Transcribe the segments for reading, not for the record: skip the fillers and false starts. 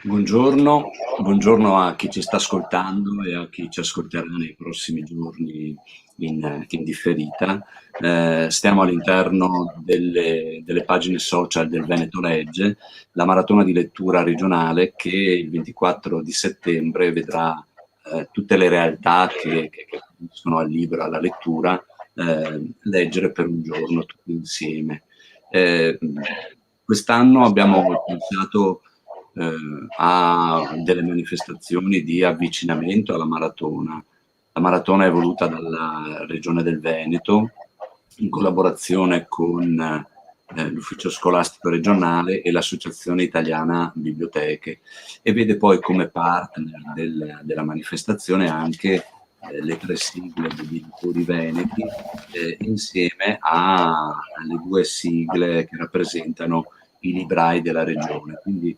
Buongiorno a chi ci sta ascoltando e a chi ci ascolterà nei prossimi giorni in differita. Stiamo all'interno delle pagine social del Veneto Legge, la maratona di lettura regionale che il 24 di settembre vedrà tutte le realtà che sono al libro, alla lettura, leggere per un giorno tutti insieme. Eh, Quest'anno abbiamo pensato a delle manifestazioni di avvicinamento alla maratona. La maratona è voluta dalla Regione del Veneto in collaborazione con l'Ufficio Scolastico Regionale e l'Associazione Italiana Biblioteche e vede poi come partner della manifestazione anche le tre sigle degli editori veneti insieme alle due sigle che rappresentano i librai della regione. Quindi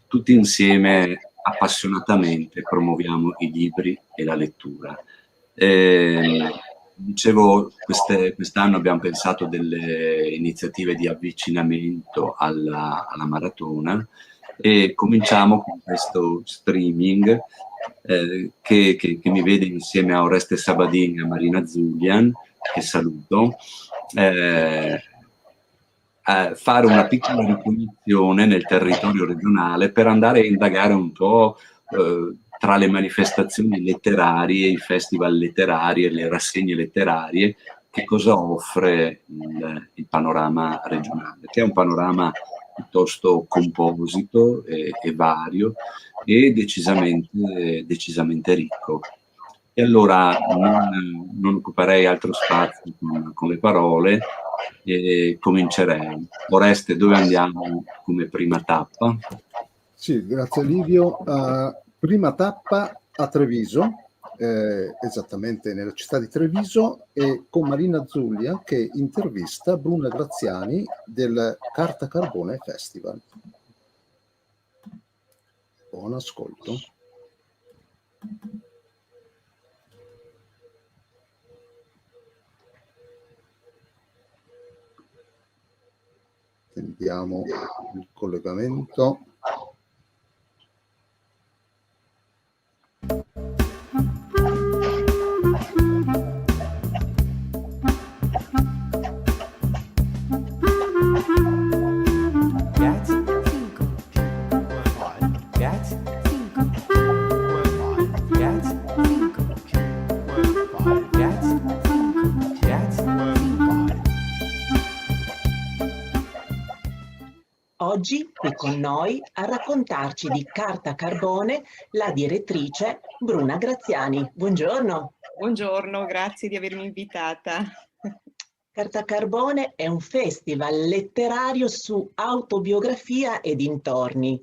tutti insieme appassionatamente promuoviamo i libri e la lettura. Dicevo, quest'anno abbiamo pensato delle iniziative di avvicinamento alla maratona e cominciamo con questo streaming che mi vede insieme a Oreste Sabadin e a Marina Zulian, che saluto, a fare una piccola ricognizione nel territorio regionale per andare a indagare un po' tra le manifestazioni letterarie, i festival letterari e le rassegne letterarie, che cosa offre il panorama regionale, che è un panorama piuttosto composito e vario e decisamente ricco. E allora non occuperei altro spazio con le parole e comincerei. Oreste, dove andiamo come prima tappa? Sì, grazie Livio. Prima tappa a Treviso, esattamente nella città di Treviso, e con Marina Zulia che intervista Bruna Graziani del Carta Carbone Festival. Buon ascolto. Sentiamo il collegamento. Oggi qui con noi a raccontarci di Carta Carbone la direttrice Bruna Graziani. Buongiorno. Buongiorno, grazie di avermi invitata. Carta Carbone è un festival letterario su autobiografia e dintorni.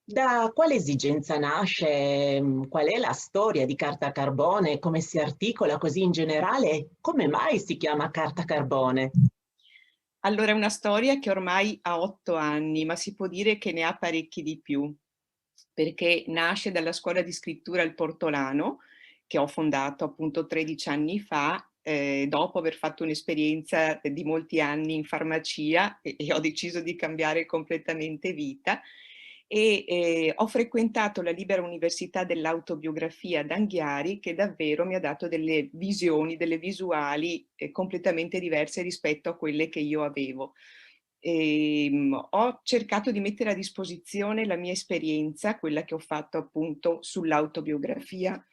Da quale esigenza nasce? Qual è la storia di Carta Carbone? Come si articola così in generale? Come mai si chiama Carta Carbone? Allora, è una storia che ormai ha 8 anni, ma si può dire che ne ha parecchi di più, perché nasce dalla scuola di scrittura Il Portolano, che ho fondato appunto 13 anni fa, dopo aver fatto un'esperienza di molti anni in farmacia e ho deciso di cambiare completamente vita. Ho frequentato la Libera Università dell'Autobiografia ad Anghiari, che davvero mi ha dato delle visioni, delle visuali completamente diverse rispetto a quelle che io avevo. Ho cercato di mettere a disposizione la mia esperienza, quella che ho fatto appunto sull'autobiografia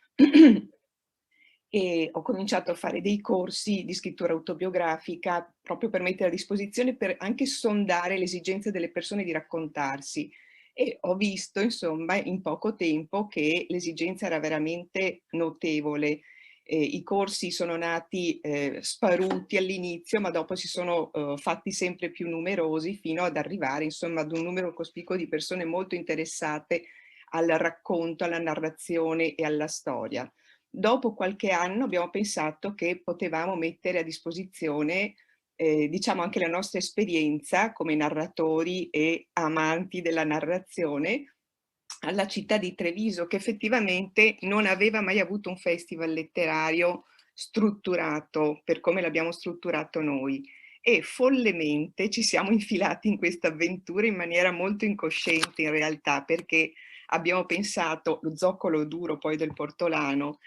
e ho cominciato a fare dei corsi di scrittura autobiografica proprio per mettere a disposizione, per anche sondare le esigenze delle persone di raccontarsi. E ho visto, insomma, in poco tempo che l'esigenza era veramente notevole. I corsi sono nati sparuti all'inizio, ma dopo si sono fatti sempre più numerosi fino ad arrivare, insomma, ad un numero cospicuo di persone molto interessate al racconto, alla narrazione e alla storia. Dopo qualche anno abbiamo pensato che potevamo mettere a disposizione diciamo anche la nostra esperienza come narratori e amanti della narrazione alla città di Treviso, che effettivamente non aveva mai avuto un festival letterario strutturato per come l'abbiamo strutturato noi. E follemente ci siamo infilati in questa avventura in maniera molto incosciente in realtà, perché abbiamo pensato, lo zoccolo duro poi del Portolano,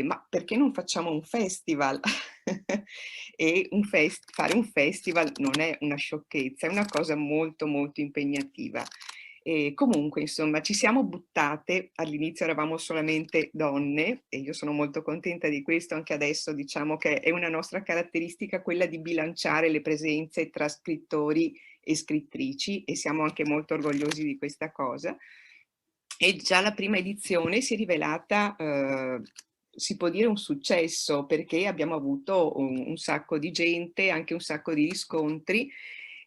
ma perché non facciamo un festival? E fare un festival non è una sciocchezza, è una cosa molto molto impegnativa. E comunque, insomma, ci siamo buttate, all'inizio eravamo solamente donne e io sono molto contenta di questo, anche adesso diciamo che è una nostra caratteristica quella di bilanciare le presenze tra scrittori e scrittrici e siamo anche molto orgogliosi di questa cosa. E già la prima edizione si è rivelata, si può dire un successo, perché abbiamo avuto un sacco di gente, anche un sacco di riscontri,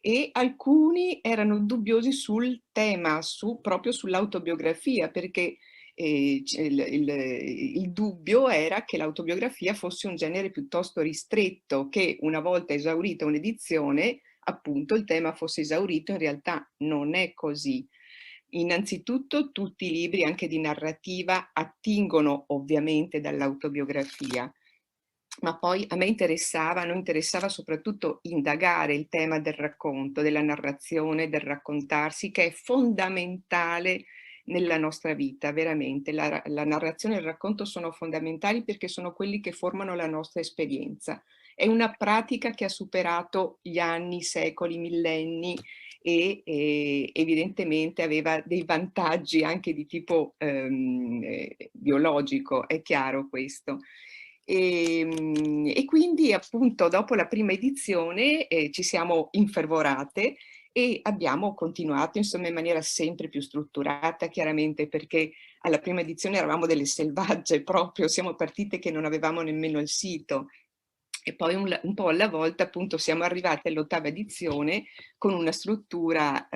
e alcuni erano dubbiosi sul tema, proprio sull'autobiografia, perché il dubbio era che l'autobiografia fosse un genere piuttosto ristretto, che una volta esaurita un'edizione, appunto, il tema fosse esaurito. In realtà non è così. Innanzitutto tutti i libri anche di narrativa attingono ovviamente dall'autobiografia, ma poi a me interessava soprattutto indagare il tema del racconto, della narrazione, del raccontarsi, che è fondamentale nella nostra vita, veramente. La narrazione e il racconto sono fondamentali perché sono quelli che formano la nostra esperienza. È una pratica che ha superato gli anni, i secoli, i millenni e evidentemente aveva dei vantaggi anche di tipo biologico, è chiaro questo. E quindi appunto dopo la prima edizione ci siamo infervorate e abbiamo continuato insomma in maniera sempre più strutturata, chiaramente, perché alla prima edizione eravamo delle selvagge proprio, siamo partite che non avevamo nemmeno il sito. E poi un po' alla volta appunto siamo arrivati all'8ª edizione con una struttura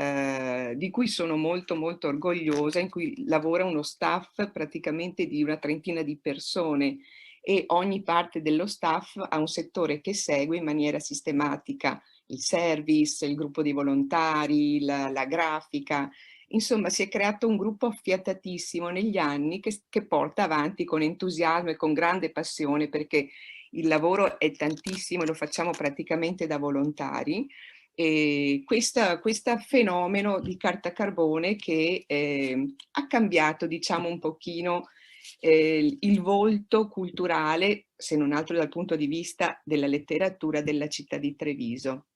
di cui sono molto molto orgogliosa, in cui lavora uno staff praticamente di una trentina di persone e ogni parte dello staff ha un settore che segue in maniera sistematica il service, il gruppo di volontari, la grafica. Insomma, si è creato un gruppo affiatatissimo negli anni che porta avanti con entusiasmo e con grande passione, perché il lavoro è tantissimo e lo facciamo praticamente da volontari. E questo fenomeno di carta carbone che ha cambiato, diciamo, un pochino il volto culturale, se non altro dal punto di vista della letteratura della città di Treviso.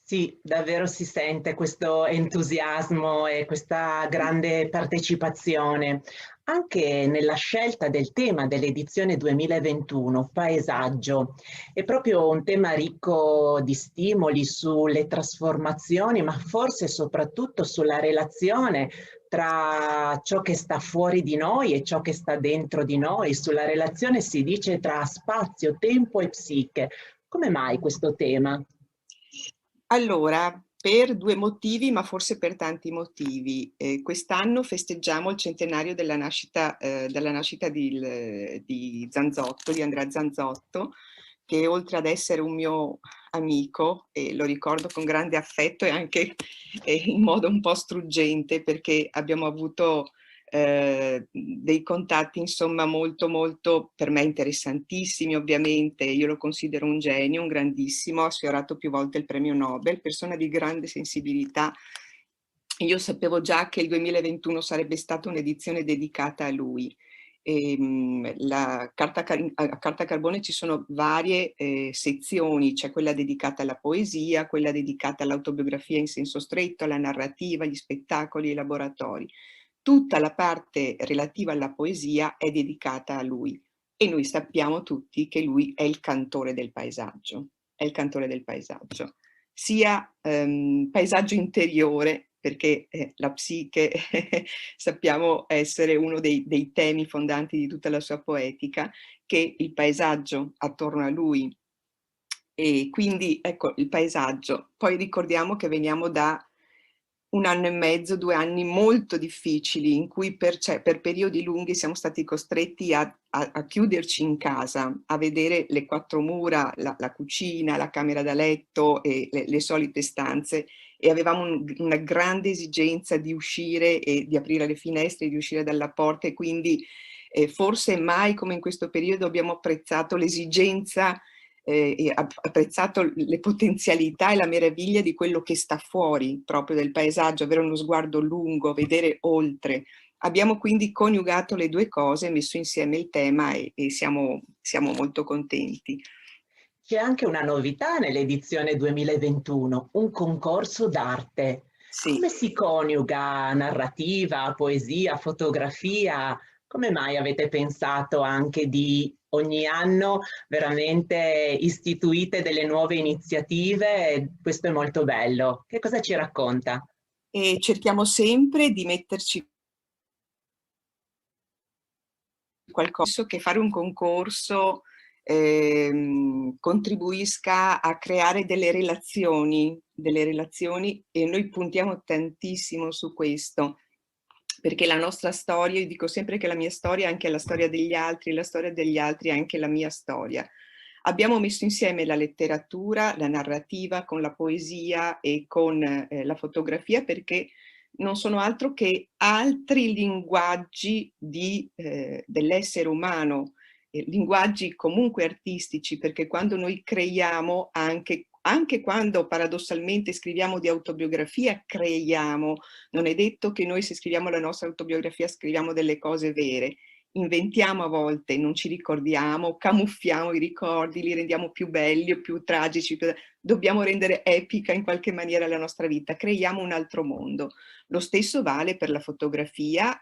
Sì, davvero si sente questo entusiasmo e questa grande partecipazione. Anche nella scelta del tema dell'edizione 2021, paesaggio, è proprio un tema ricco di stimoli sulle trasformazioni, ma forse soprattutto sulla relazione tra ciò che sta fuori di noi e ciò che sta dentro di noi, sulla relazione si dice tra spazio, tempo e psiche. Come mai questo tema? Allora, per 2 motivi, ma forse per tanti motivi. Quest'anno festeggiamo il centenario della nascita di Zanzotto, di Andrea Zanzotto, che oltre ad essere un mio amico, e lo ricordo con grande affetto e anche in modo un po' struggente, perché abbiamo avuto dei contatti insomma molto molto per me interessantissimi. Ovviamente io lo considero un genio, un grandissimo, ha sfiorato più volte il premio Nobel, persona di grande sensibilità. Io sapevo già che il 2021 sarebbe stata un'edizione dedicata a lui. A carta carbone ci sono varie sezioni, c'è quella dedicata alla poesia, quella dedicata all'autobiografia in senso stretto, alla narrativa, agli spettacoli, ai laboratori. Tutta la parte relativa alla poesia è dedicata a lui e noi sappiamo tutti che lui è il cantore del paesaggio, è il cantore del paesaggio, sia paesaggio interiore, perché la psiche sappiamo essere uno dei temi fondanti di tutta la sua poetica, che il paesaggio attorno a lui. E quindi ecco il paesaggio. Poi ricordiamo che veniamo da 1 anno e mezzo, 2 anni molto difficili, in cui per periodi lunghi siamo stati costretti a chiuderci in casa, a vedere le 4 mura, la cucina, la camera da letto e le solite stanze, e avevamo una grande esigenza di uscire e di aprire le finestre, di uscire dalla porta, e quindi forse mai come in questo periodo abbiamo apprezzato l'esigenza e apprezzato le potenzialità e la meraviglia di quello che sta fuori proprio del paesaggio, avere uno sguardo lungo, vedere oltre. Abbiamo quindi coniugato le due cose, messo insieme il tema e siamo molto contenti. C'è anche una novità nell'edizione 2021, un concorso d'arte. Sì. Come si coniuga narrativa, poesia, fotografia? Come mai avete pensato anche di ogni anno veramente istituite delle nuove iniziative? Questo è molto bello. Che cosa ci racconta? E cerchiamo sempre di metterci qualcosa che fare un concorso contribuisca a creare delle relazioni e noi puntiamo tantissimo su questo, perché la nostra storia, io dico sempre che la mia storia è anche la storia degli altri, la storia degli altri è anche la mia storia. Abbiamo messo insieme la letteratura, la narrativa con la poesia e con la fotografia, perché non sono altro che altri linguaggi dell'essere umano, linguaggi comunque artistici, perché quando noi creiamo, anche quando paradossalmente scriviamo di autobiografia, creiamo. Non è detto che noi, se scriviamo la nostra autobiografia, scriviamo delle cose vere. Inventiamo a volte, non ci ricordiamo, camuffiamo i ricordi, li rendiamo più belli o più tragici, dobbiamo rendere epica in qualche maniera la nostra vita, creiamo un altro mondo. Lo stesso vale per la fotografia,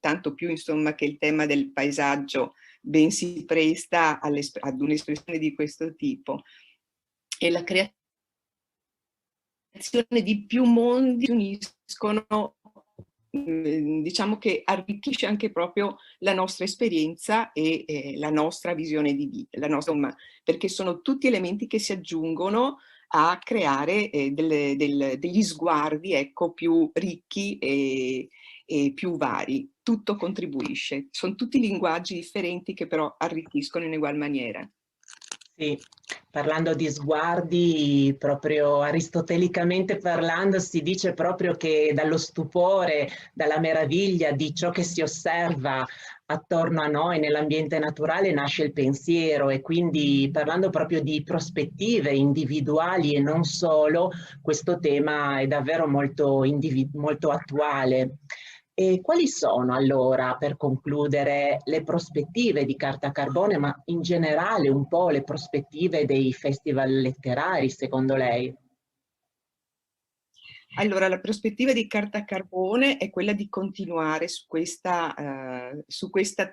tanto più insomma che il tema del paesaggio ben si presta ad un'espressione di questo tipo. E la creazione di più mondi si uniscono, diciamo che arricchisce anche proprio la nostra esperienza e la nostra visione di vita, perché sono tutti elementi che si aggiungono a creare degli sguardi, ecco, più ricchi e più vari. Tutto contribuisce, sono tutti linguaggi differenti che però arricchiscono in ugual maniera. Sì, parlando di sguardi, proprio aristotelicamente parlando, si dice proprio che dallo stupore, dalla meraviglia di ciò che si osserva attorno a noi nell'ambiente naturale nasce il pensiero, e quindi parlando proprio di prospettive individuali e non solo, questo tema è davvero molto attuale. E quali sono allora, per concludere, le prospettive di Carta Carbone, ma in generale un po' le prospettive dei festival letterari, secondo lei? Allora, la prospettiva di Carta Carbone è quella di continuare su questa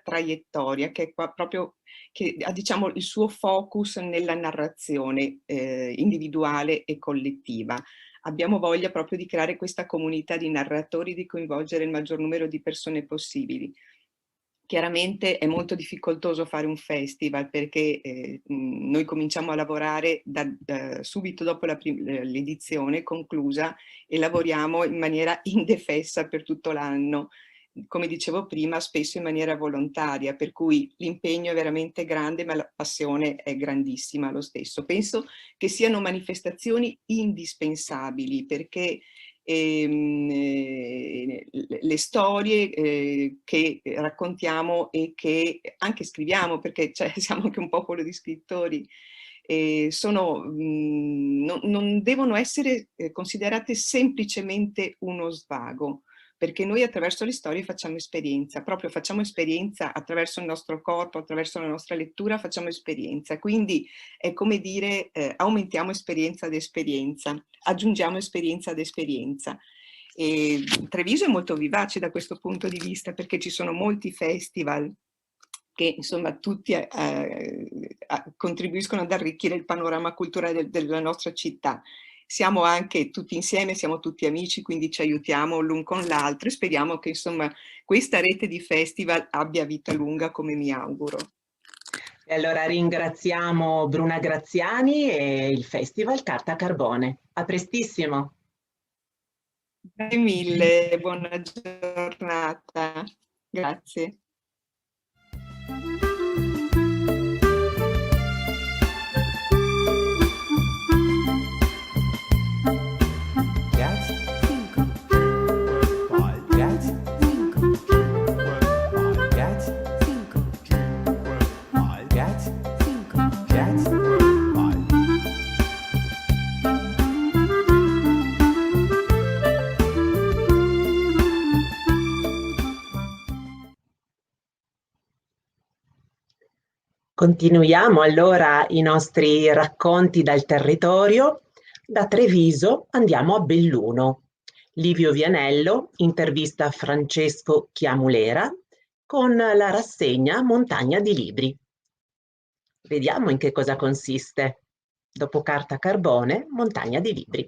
traiettoria, che è proprio, che ha, diciamo, il suo focus nella narrazione individuale e collettiva. Abbiamo voglia proprio di creare questa comunità di narratori, di coinvolgere il maggior numero di persone possibili. Chiaramente è molto difficoltoso fare un festival, perché noi cominciamo a lavorare subito dopo l'edizione conclusa, e lavoriamo in maniera indefessa per tutto l'anno. Come dicevo prima, spesso in maniera volontaria, per cui l'impegno è veramente grande, ma la passione è grandissima lo stesso. Penso che siano manifestazioni indispensabili, perché le storie che raccontiamo e che anche scriviamo, perché siamo anche un popolo di scrittori, non devono essere considerate semplicemente uno svago, perché noi attraverso le storie facciamo esperienza, proprio facciamo esperienza attraverso il nostro corpo, attraverso la nostra lettura facciamo esperienza, quindi è come dire aumentiamo esperienza ad esperienza, aggiungiamo esperienza ad esperienza. E Treviso è molto vivace da questo punto di vista, perché ci sono molti festival che insomma tutti contribuiscono ad arricchire il panorama culturale della nostra città. Siamo anche tutti insieme, siamo tutti amici, quindi ci aiutiamo l'un con l'altro, e speriamo che insomma questa rete di festival abbia vita lunga, come mi auguro. E allora ringraziamo Bruna Graziani e il Festival Carta Carbone. A prestissimo. Grazie mille, buona giornata. Grazie. Continuiamo allora i nostri racconti dal territorio. Da Treviso andiamo a Belluno. Livio Vianello intervista Francesco Chiamulera con la rassegna Montagna di Libri. Vediamo in che cosa consiste. Dopo Carta Carbone, Montagna di Libri.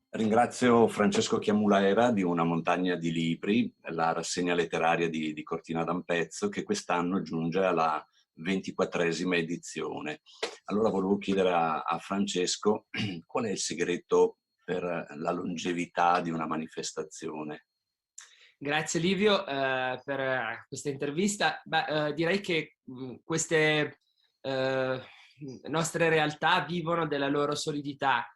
Ringrazio Francesco Chiamulera di Una Montagna di Libri, la rassegna letteraria di Cortina d'Ampezzo, che quest'anno giunge alla 24esima edizione. Allora volevo chiedere a Francesco qual è il segreto per la longevità di una manifestazione. Grazie Livio per questa intervista. Direi che queste nostre realtà vivono della loro solidità,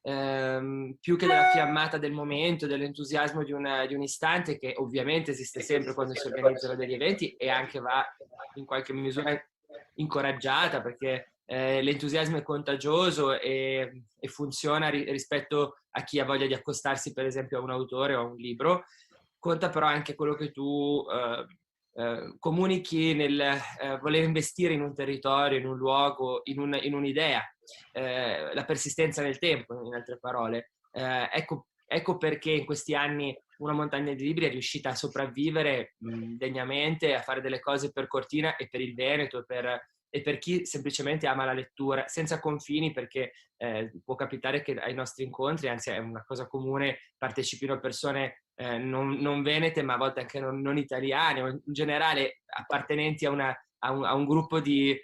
più che della fiammata del momento, dell'entusiasmo di un istante, che ovviamente esiste sempre quando si organizzano degli eventi e anche va in qualche misura incoraggiata, perché l'entusiasmo è contagioso e funziona rispetto a chi ha voglia di accostarsi per esempio a un autore o a un libro. Conta però anche quello che tu comunichi nel voler investire in un territorio, in un luogo, in un'idea, la persistenza nel tempo, in altre parole. Ecco perché in questi anni Una Montagna di Libri è riuscita a sopravvivere degnamente, a fare delle cose per Cortina e per il Veneto e per chi semplicemente ama la lettura, senza confini, perché può capitare che ai nostri incontri, anzi è una cosa comune, partecipino persone non venete, ma a volte anche non italiane, o in generale appartenenti a un gruppo di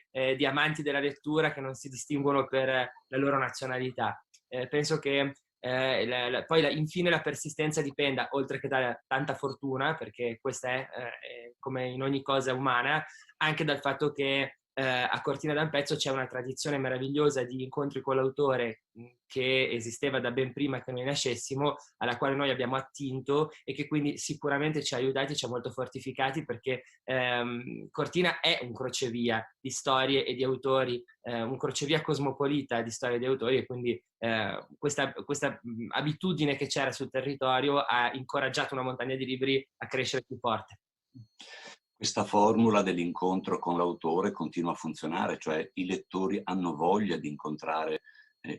amanti della lettura che non si distinguono per la loro nazionalità. Penso che poi infine la persistenza dipenda, oltre che da tanta fortuna, perché questa è come in ogni cosa umana, anche dal fatto che a Cortina d'Ampezzo c'è una tradizione meravigliosa di incontri con l'autore che esisteva da ben prima che noi nascessimo, alla quale noi abbiamo attinto e che quindi sicuramente ci ha aiutati, ci ha molto fortificati, perché Cortina è un crocevia di storie e di autori, un crocevia cosmopolita di storie e di autori, e quindi questa abitudine che c'era sul territorio ha incoraggiato Una Montagna di Libri a crescere più forte. Questa formula dell'incontro con l'autore continua a funzionare, cioè i lettori hanno voglia di incontrare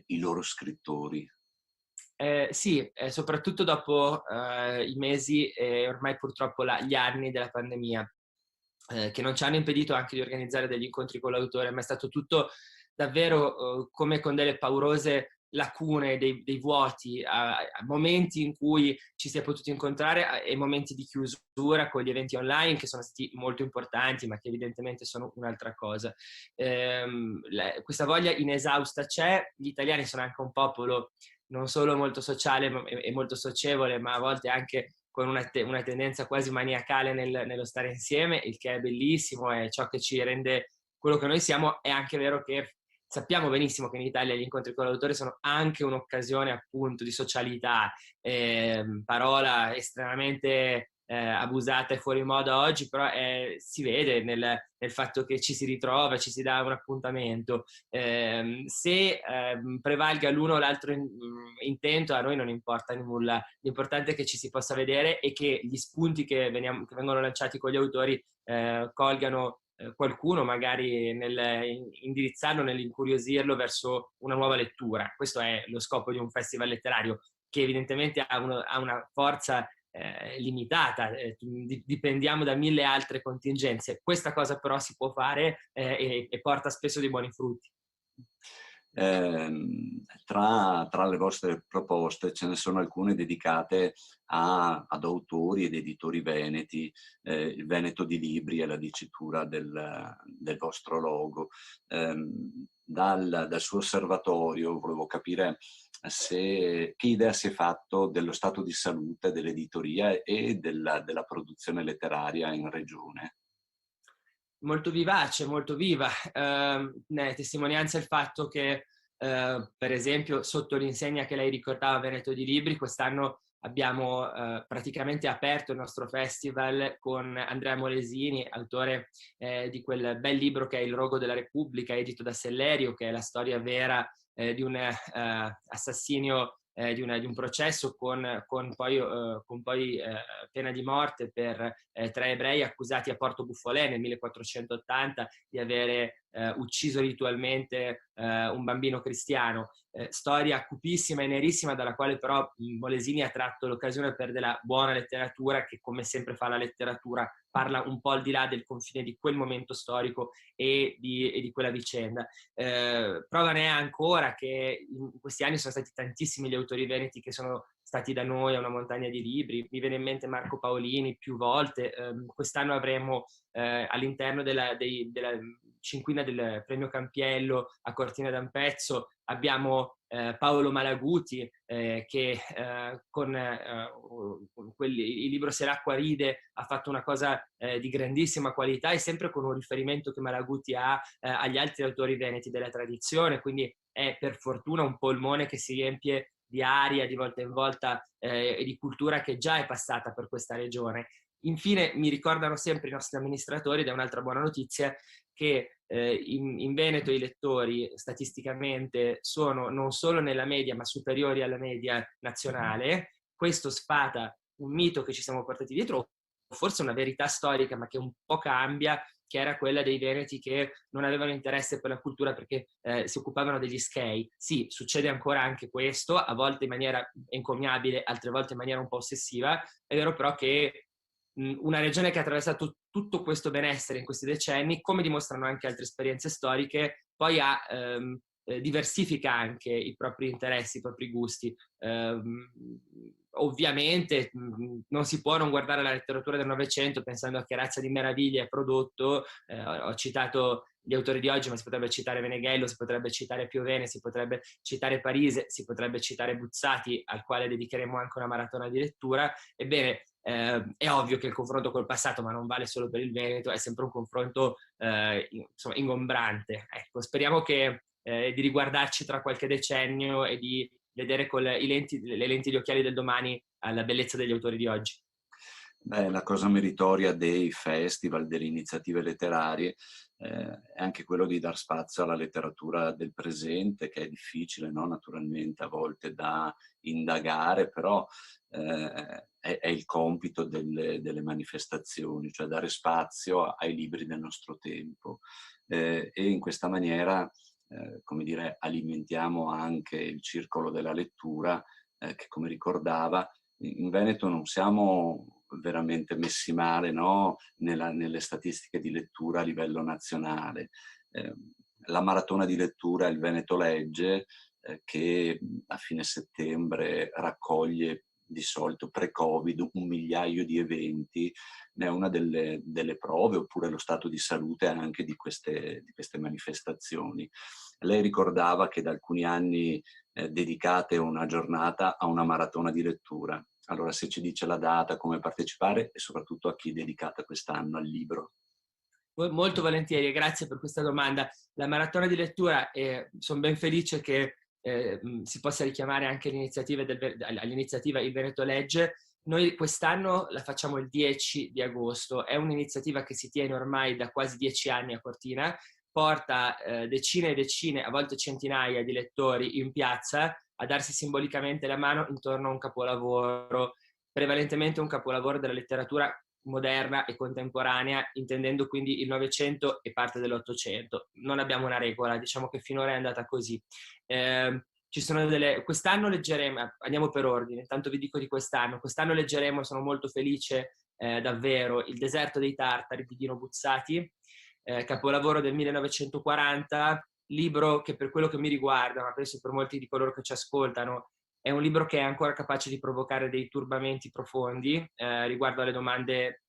i loro scrittori. Sì, soprattutto dopo i mesi e ormai purtroppo gli anni della pandemia, che non ci hanno impedito anche di organizzare degli incontri con l'autore, ma è stato tutto davvero come con delle paurose lacune, dei vuoti, a momenti in cui ci si è potuti incontrare e momenti di chiusura con gli eventi online, che sono stati molto importanti, ma che evidentemente sono un'altra cosa. Questa voglia inesausta c'è. Gli italiani sono anche un popolo non solo molto sociale e molto socievole, ma a volte anche con una tendenza quasi maniacale nello stare insieme, il che è bellissimo, è ciò che ci rende quello che noi siamo. È anche vero che sappiamo benissimo che in Italia gli incontri con l'autore sono anche un'occasione appunto di socialità, parola estremamente abusata e fuori moda oggi, però si vede nel fatto che ci si ritrova, ci si dà un appuntamento. Se prevalga l'uno o l'altro intento, a noi non importa nulla. L'importante è che ci si possa vedere e che gli spunti che vengono lanciati con gli autori colgano qualcuno, magari indirizzarlo, nell'incuriosirlo verso una nuova lettura. Questo è lo scopo di un festival letterario, che evidentemente ha una forza limitata, dipendiamo da mille altre contingenze. Questa cosa però si può fare e porta spesso dei buoni frutti. Tra le vostre proposte ce ne sono alcune dedicate ad autori ed editori veneti, il Veneto di Libri è la dicitura del vostro logo. Dal suo osservatorio volevo capire che idea si è fatto dello stato di salute dell'editoria e della produzione letteraria in regione. Molto vivace, molto viva, testimonianza il fatto che Per esempio, sotto l'insegna che lei ricordava, Veneto di Libri, quest'anno abbiamo praticamente aperto il nostro festival con Andrea Molesini, autore di quel bel libro che è Il rogo della Repubblica, edito da Sellerio, che è la storia vera di un assassinio, di un processo con poi pena di morte per 3 ebrei accusati a Porto Buffolè nel 1480 di avere ucciso ritualmente un bambino cristiano. Storia cupissima e nerissima, dalla quale però Molesini ha tratto l'occasione per della buona letteratura, che come sempre fa la letteratura parla un po' al di là del confine di quel momento storico e di quella vicenda. Prova ne è ancora che in questi anni sono stati tantissimi gli autori veneti che sono stati da noi a una montagna di libri. Mi viene in mente Marco Paolini più volte. Quest'anno avremo all'interno della cinquina del premio Campiello a Cortina d'Ampezzo abbiamo Paolo Malaguti che con il libro Se l'acqua ride ha fatto una cosa di grandissima qualità, e sempre con un riferimento che Malaguti ha agli altri autori veneti della tradizione, quindi è per fortuna un polmone che si riempie di aria di volta in volta e di cultura che già è passata per questa regione. Infine mi ricordano sempre i nostri amministratori, ed è un'altra buona notizia, che in Veneto i lettori statisticamente sono non solo nella media ma superiori alla media nazionale. Questo sfata un mito che ci siamo portati dietro, forse una verità storica ma che un po' cambia, che era quella dei veneti che non avevano interesse per la cultura perché si occupavano degli schei. Sì, succede ancora anche questo, a volte in maniera encomiabile, altre volte in maniera un po' ossessiva. È vero però che una regione che ha attraversato tutto questo benessere in questi decenni, come dimostrano anche altre esperienze storiche, poi diversifica anche i propri interessi, i propri gusti. Ovviamente non si può non guardare la letteratura del Novecento pensando a che razza di meraviglie è prodotto. Ho citato gli autori di oggi, ma si potrebbe citare Meneghello, si potrebbe citare Piovene, si potrebbe citare Parise, si potrebbe citare Buzzati, al quale dedicheremo anche una maratona di lettura. Ebbene, è ovvio che il confronto col passato, ma non vale solo per il Veneto, è sempre un confronto insomma, ingombrante. Ecco, speriamo di riguardarci tra qualche decennio e di vedere con le lenti di occhiali del domani alla bellezza degli autori di oggi. Beh, la cosa meritoria dei festival, delle iniziative letterarie, è anche quello di dar spazio alla letteratura del presente, che è difficile, no? Naturalmente a volte da indagare, però è il compito delle manifestazioni, cioè dare spazio ai libri del nostro tempo. E in questa maniera, come dire, alimentiamo anche il circolo della lettura, che come ricordava, in Veneto non siamo veramente messi male, no? Nelle statistiche di lettura a livello nazionale. La maratona di lettura Il Veneto Legge, che a fine settembre raccoglie di solito pre-Covid 1 migliaio di eventi, è una delle prove, oppure lo stato di salute anche di queste manifestazioni. Lei ricordava che da alcuni anni dedicate una giornata a una maratona di lettura. Allora, se ci dice la data, come partecipare e soprattutto a chi è dedicata quest'anno al libro. Molto volentieri, grazie per questa domanda. La maratona di lettura, sono ben felice che si possa richiamare anche all'iniziativa Il Veneto Legge. Noi quest'anno la facciamo il 10 di agosto, è un'iniziativa che si tiene ormai da quasi 10 anni a Cortina, porta decine e decine, a volte centinaia di lettori in piazza a darsi simbolicamente la mano intorno a un capolavoro, prevalentemente un capolavoro della letteratura moderna e contemporanea, intendendo quindi il Novecento e parte dell'Ottocento. Non abbiamo una regola, diciamo che finora è andata così. Ci sono quest'anno leggeremo, andiamo per ordine, intanto vi dico di quest'anno. Quest'anno leggeremo, sono molto felice davvero, Il deserto dei Tartari di Dino Buzzati, capolavoro del 1940, libro che per quello che mi riguarda, ma penso per molti di coloro che ci ascoltano, è un libro che è ancora capace di provocare dei turbamenti profondi riguardo alle domande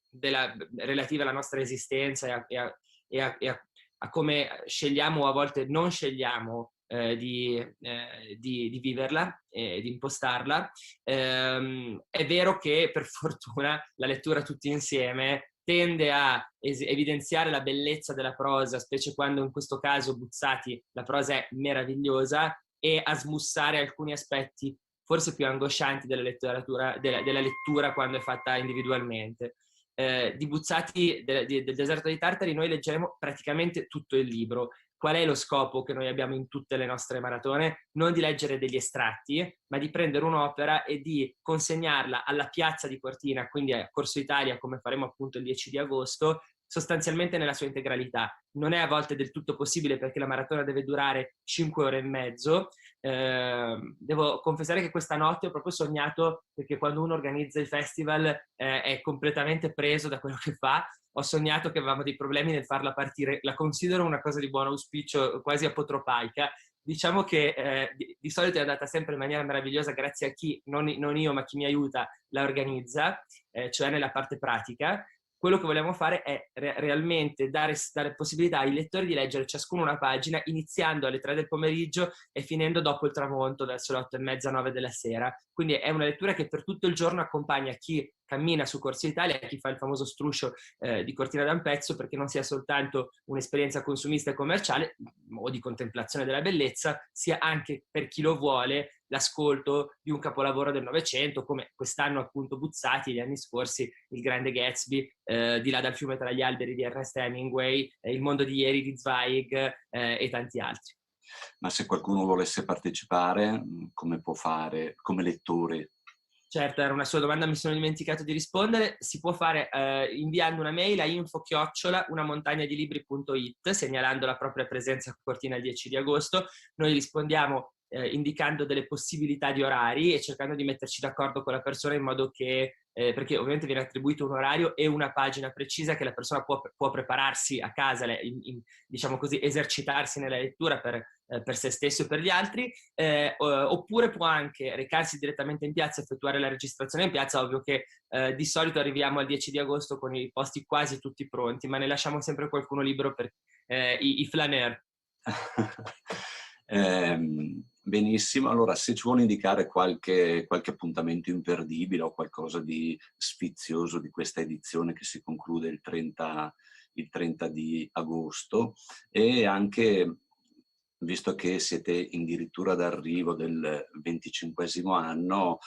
relative alla nostra esistenza a come scegliamo o a volte non scegliamo di viverla e di impostarla. È vero che per fortuna la lettura tutti insieme tende a evidenziare la bellezza della prosa, specie quando in questo caso Buzzati la prosa è meravigliosa, e a smussare alcuni aspetti forse più angoscianti della lettura quando è fatta individualmente. Di Buzzati, del Deserto dei Tartari, noi leggeremo praticamente tutto il libro. Qual è lo scopo che noi abbiamo in tutte le nostre maratone? Non di leggere degli estratti, ma di prendere un'opera e di consegnarla alla piazza di Cortina, quindi a Corso Italia, come faremo appunto il 10 di agosto, sostanzialmente nella sua integralità. Non è a volte del tutto possibile perché la maratona deve durare 5 ore e mezzo. Devo confessare che questa notte ho proprio sognato, perché quando uno organizza i festival è completamente preso da quello che fa. Ho sognato che avevamo dei problemi nel farla partire. La considero una cosa di buon auspicio, quasi apotropaica. Diciamo che di solito è andata sempre in maniera meravigliosa grazie a chi, non io, ma chi mi aiuta, la organizza, cioè nella parte pratica. Quello che vogliamo fare è realmente dare possibilità ai lettori di leggere ciascuno una pagina, iniziando alle 3 del pomeriggio e finendo dopo il tramonto, verso le 8:30, 9 della sera. Quindi è una lettura che per tutto il giorno accompagna chi cammina su Corso Italia, chi fa il famoso struscio di Cortina d'Ampezzo, perché non sia soltanto un'esperienza consumista e commerciale o di contemplazione della bellezza, sia anche per chi lo vuole l'ascolto di un capolavoro del Novecento, come quest'anno appunto Buzzati, gli anni scorsi Il Grande Gatsby, Di là dal fiume tra gli alberi di Ernest Hemingway, Il mondo di ieri di Zweig e tanti altri. Ma se qualcuno volesse partecipare, come può fare come lettore? Certo, era una sua domanda, mi sono dimenticato di rispondere. Si può fare inviando una mail a info@unamontagnadilibri.it, segnalando la propria presenza a Cortina il 10 di agosto. Noi rispondiamo indicando delle possibilità di orari e cercando di metterci d'accordo con la persona in modo che, perché ovviamente viene attribuito un orario e una pagina precisa che la persona può prepararsi a casa, diciamo così, esercitarsi nella lettura per se stesso e per gli altri, oppure può anche recarsi direttamente in piazza, effettuare la registrazione in piazza. Ovvio che di solito arriviamo al 10 di agosto con i posti quasi tutti pronti, ma ne lasciamo sempre qualcuno libero per i flaneur. Benissimo, allora se ci vuole indicare qualche appuntamento imperdibile o qualcosa di sfizioso di questa edizione che si conclude il 30 di agosto, e anche, visto che siete addirittura d'arrivo del 25° anno,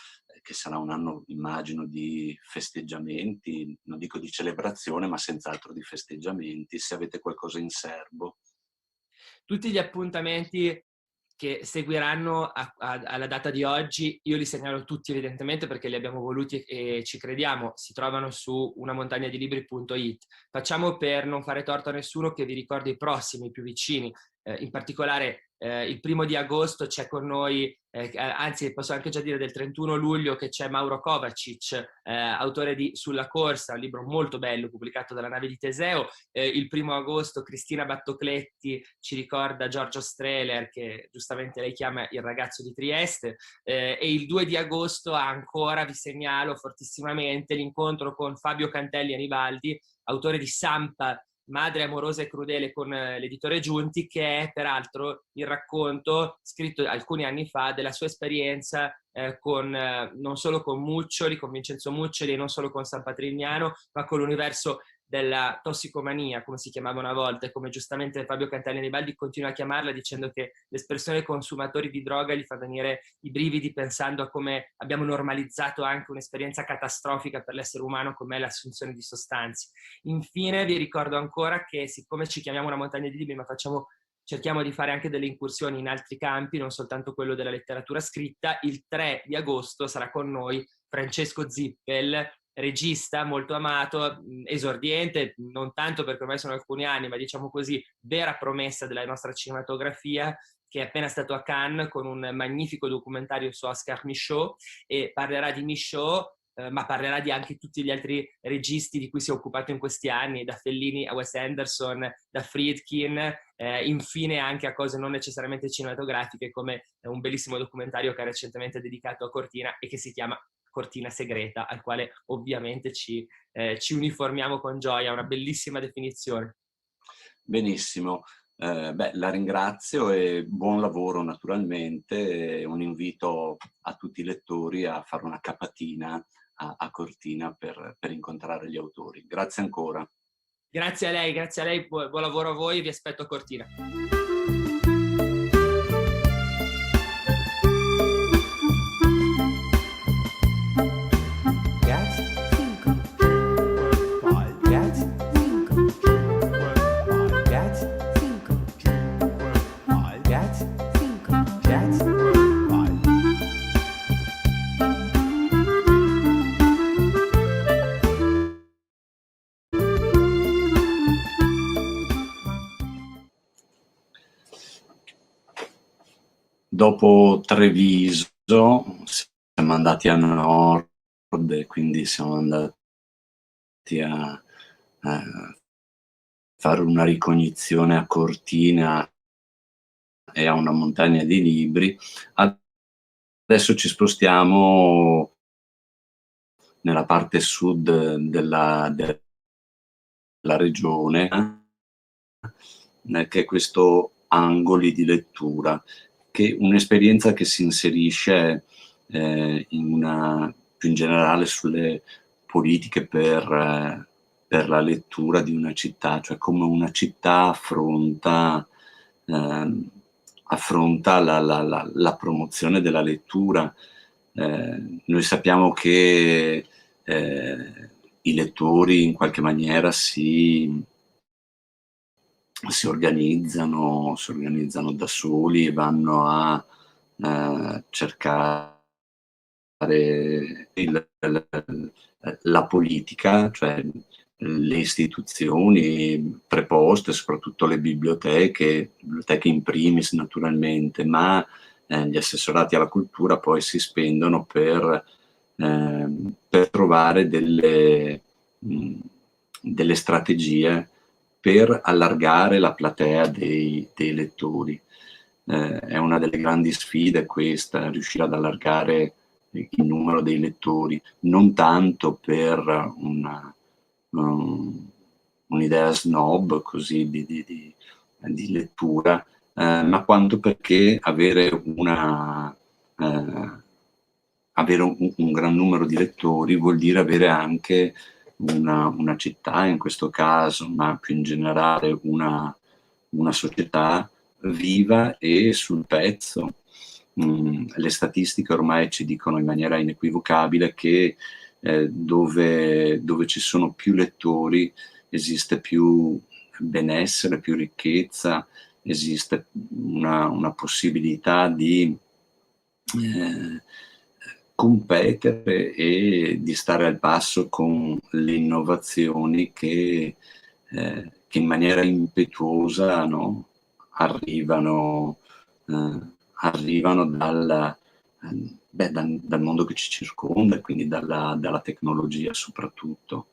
che sarà un anno immagino di festeggiamenti, non dico di celebrazione, ma senz'altro di festeggiamenti, se avete qualcosa in serbo. Tutti gli appuntamenti che seguiranno alla data di oggi, io li segnalo tutti evidentemente perché li abbiamo voluti e ci crediamo, si trovano su unamontagnadilibri.it. Facciamo per non fare torto a nessuno che vi ricordi i prossimi, più vicini. In particolare il 1° di agosto c'è con noi, anzi posso anche già dire del 31 luglio, che c'è Mauro Kovacic, autore di Sulla corsa, un libro molto bello pubblicato dalla Nave di Teseo. Il 1° agosto Cristina Battocletti ci ricorda Giorgio Strehler, che giustamente lei chiama il ragazzo di Trieste, e il 2 di agosto ancora vi segnalo fortissimamente l'incontro con Fabio Cantelli Anibaldi, autore di Sampa, Madre amorosa e crudele, con l'editore Giunti, che è peraltro il racconto scritto alcuni anni fa della sua esperienza non solo con Muccioli, con Vincenzo Muccioli, e non solo con San Patrignano, ma con l'universo della tossicomania, come si chiamava una volta, e come giustamente Fabio Cantelli Anibaldi continua a chiamarla, dicendo che l'espressione consumatori di droga gli fa venire i brividi pensando a come abbiamo normalizzato anche un'esperienza catastrofica per l'essere umano come è l'assunzione di sostanze. Infine vi ricordo ancora che, siccome ci chiamiamo Una Montagna di Libri, ma cerchiamo di fare anche delle incursioni in altri campi, non soltanto quello della letteratura scritta, il 3 di agosto sarà con noi Francesco Zippel, regista molto amato, esordiente, non tanto perché ormai sono alcuni anni, ma diciamo così, vera promessa della nostra cinematografia, che è appena stato a Cannes con un magnifico documentario su Oscar Michaud, e parlerà di Michaud, ma parlerà di anche tutti gli altri registi di cui si è occupato in questi anni, da Fellini a Wes Anderson, da Friedkin, infine anche a cose non necessariamente cinematografiche, come un bellissimo documentario che ha recentemente dedicato a Cortina e che si chiama Cortina Segreta, al quale ovviamente ci uniformiamo con gioia. Una bellissima definizione. Benissimo. La ringrazio e buon lavoro naturalmente. Un invito a tutti i lettori a fare una capatina a Cortina per incontrare gli autori. Grazie ancora. Grazie a lei, buon lavoro a voi, vi aspetto a Cortina. Dopo Treviso siamo andati a nord e quindi siamo andati a fare una ricognizione a Cortina e a una montagna di libri. Adesso ci spostiamo nella parte sud della regione, che è questo Angoli di lettura, che è un'esperienza che si inserisce più in generale sulle politiche per la lettura di una città, cioè come una città affronta la promozione della lettura. Noi sappiamo che i lettori in qualche maniera si organizzano da soli e vanno a cercare la politica, cioè le istituzioni preposte, soprattutto le biblioteche in primis naturalmente, ma gli assessorati alla cultura poi si spendono per trovare delle strategie per allargare la platea dei lettori. È una delle grandi sfide questa, riuscire ad allargare il numero dei lettori, non tanto per un'idea snob così di lettura, ma quanto perché avere un gran numero di lettori vuol dire avere anche una città in questo caso, ma più in generale una società viva e sul pezzo. Le statistiche ormai ci dicono in maniera inequivocabile che dove ci sono più lettori esiste più benessere, più ricchezza, esiste una possibilità di competere e di stare al passo con le innovazioni che in maniera impetuosa, no, arrivano dal mondo che ci circonda, quindi dalla tecnologia soprattutto.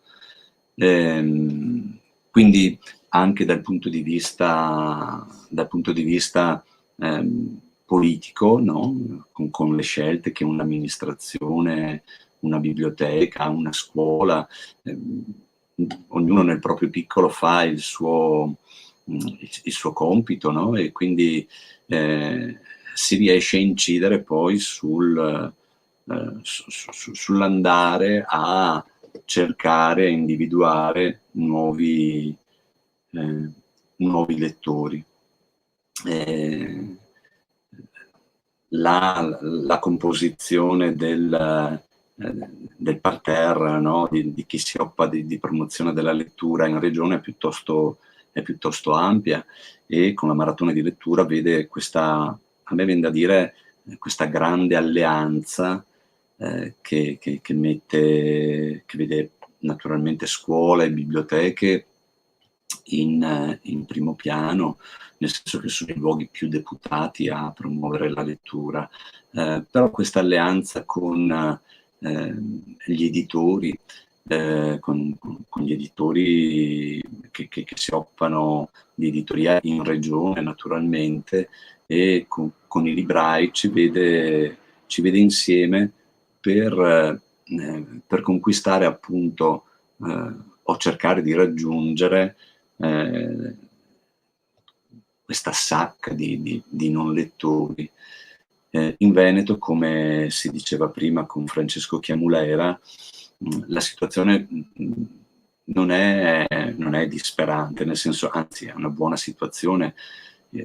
Quindi anche dal punto di vista politico, no? Con le scelte che un'amministrazione, una biblioteca, una scuola, ognuno nel proprio piccolo fa il suo compito, no? E quindi si riesce a incidere poi sull'andare a cercare e individuare nuovi lettori. La composizione del parterre, no? di chi si occupa di promozione della lettura in regione è piuttosto ampia, e con la maratona di lettura vede questa, a me viene da dire, questa grande alleanza che vede naturalmente scuole e biblioteche in primo piano, nel senso che sono i luoghi più deputati a promuovere la lettura, però questa alleanza con gli editori, con gli editori che si occupano di editoria in regione naturalmente, e con i librai ci vede insieme per conquistare appunto o cercare di raggiungere questa sacca di non lettori. In Veneto, come si diceva prima con Francesco Chiamulera, la situazione non è disperante, nel senso, anzi è una buona situazione,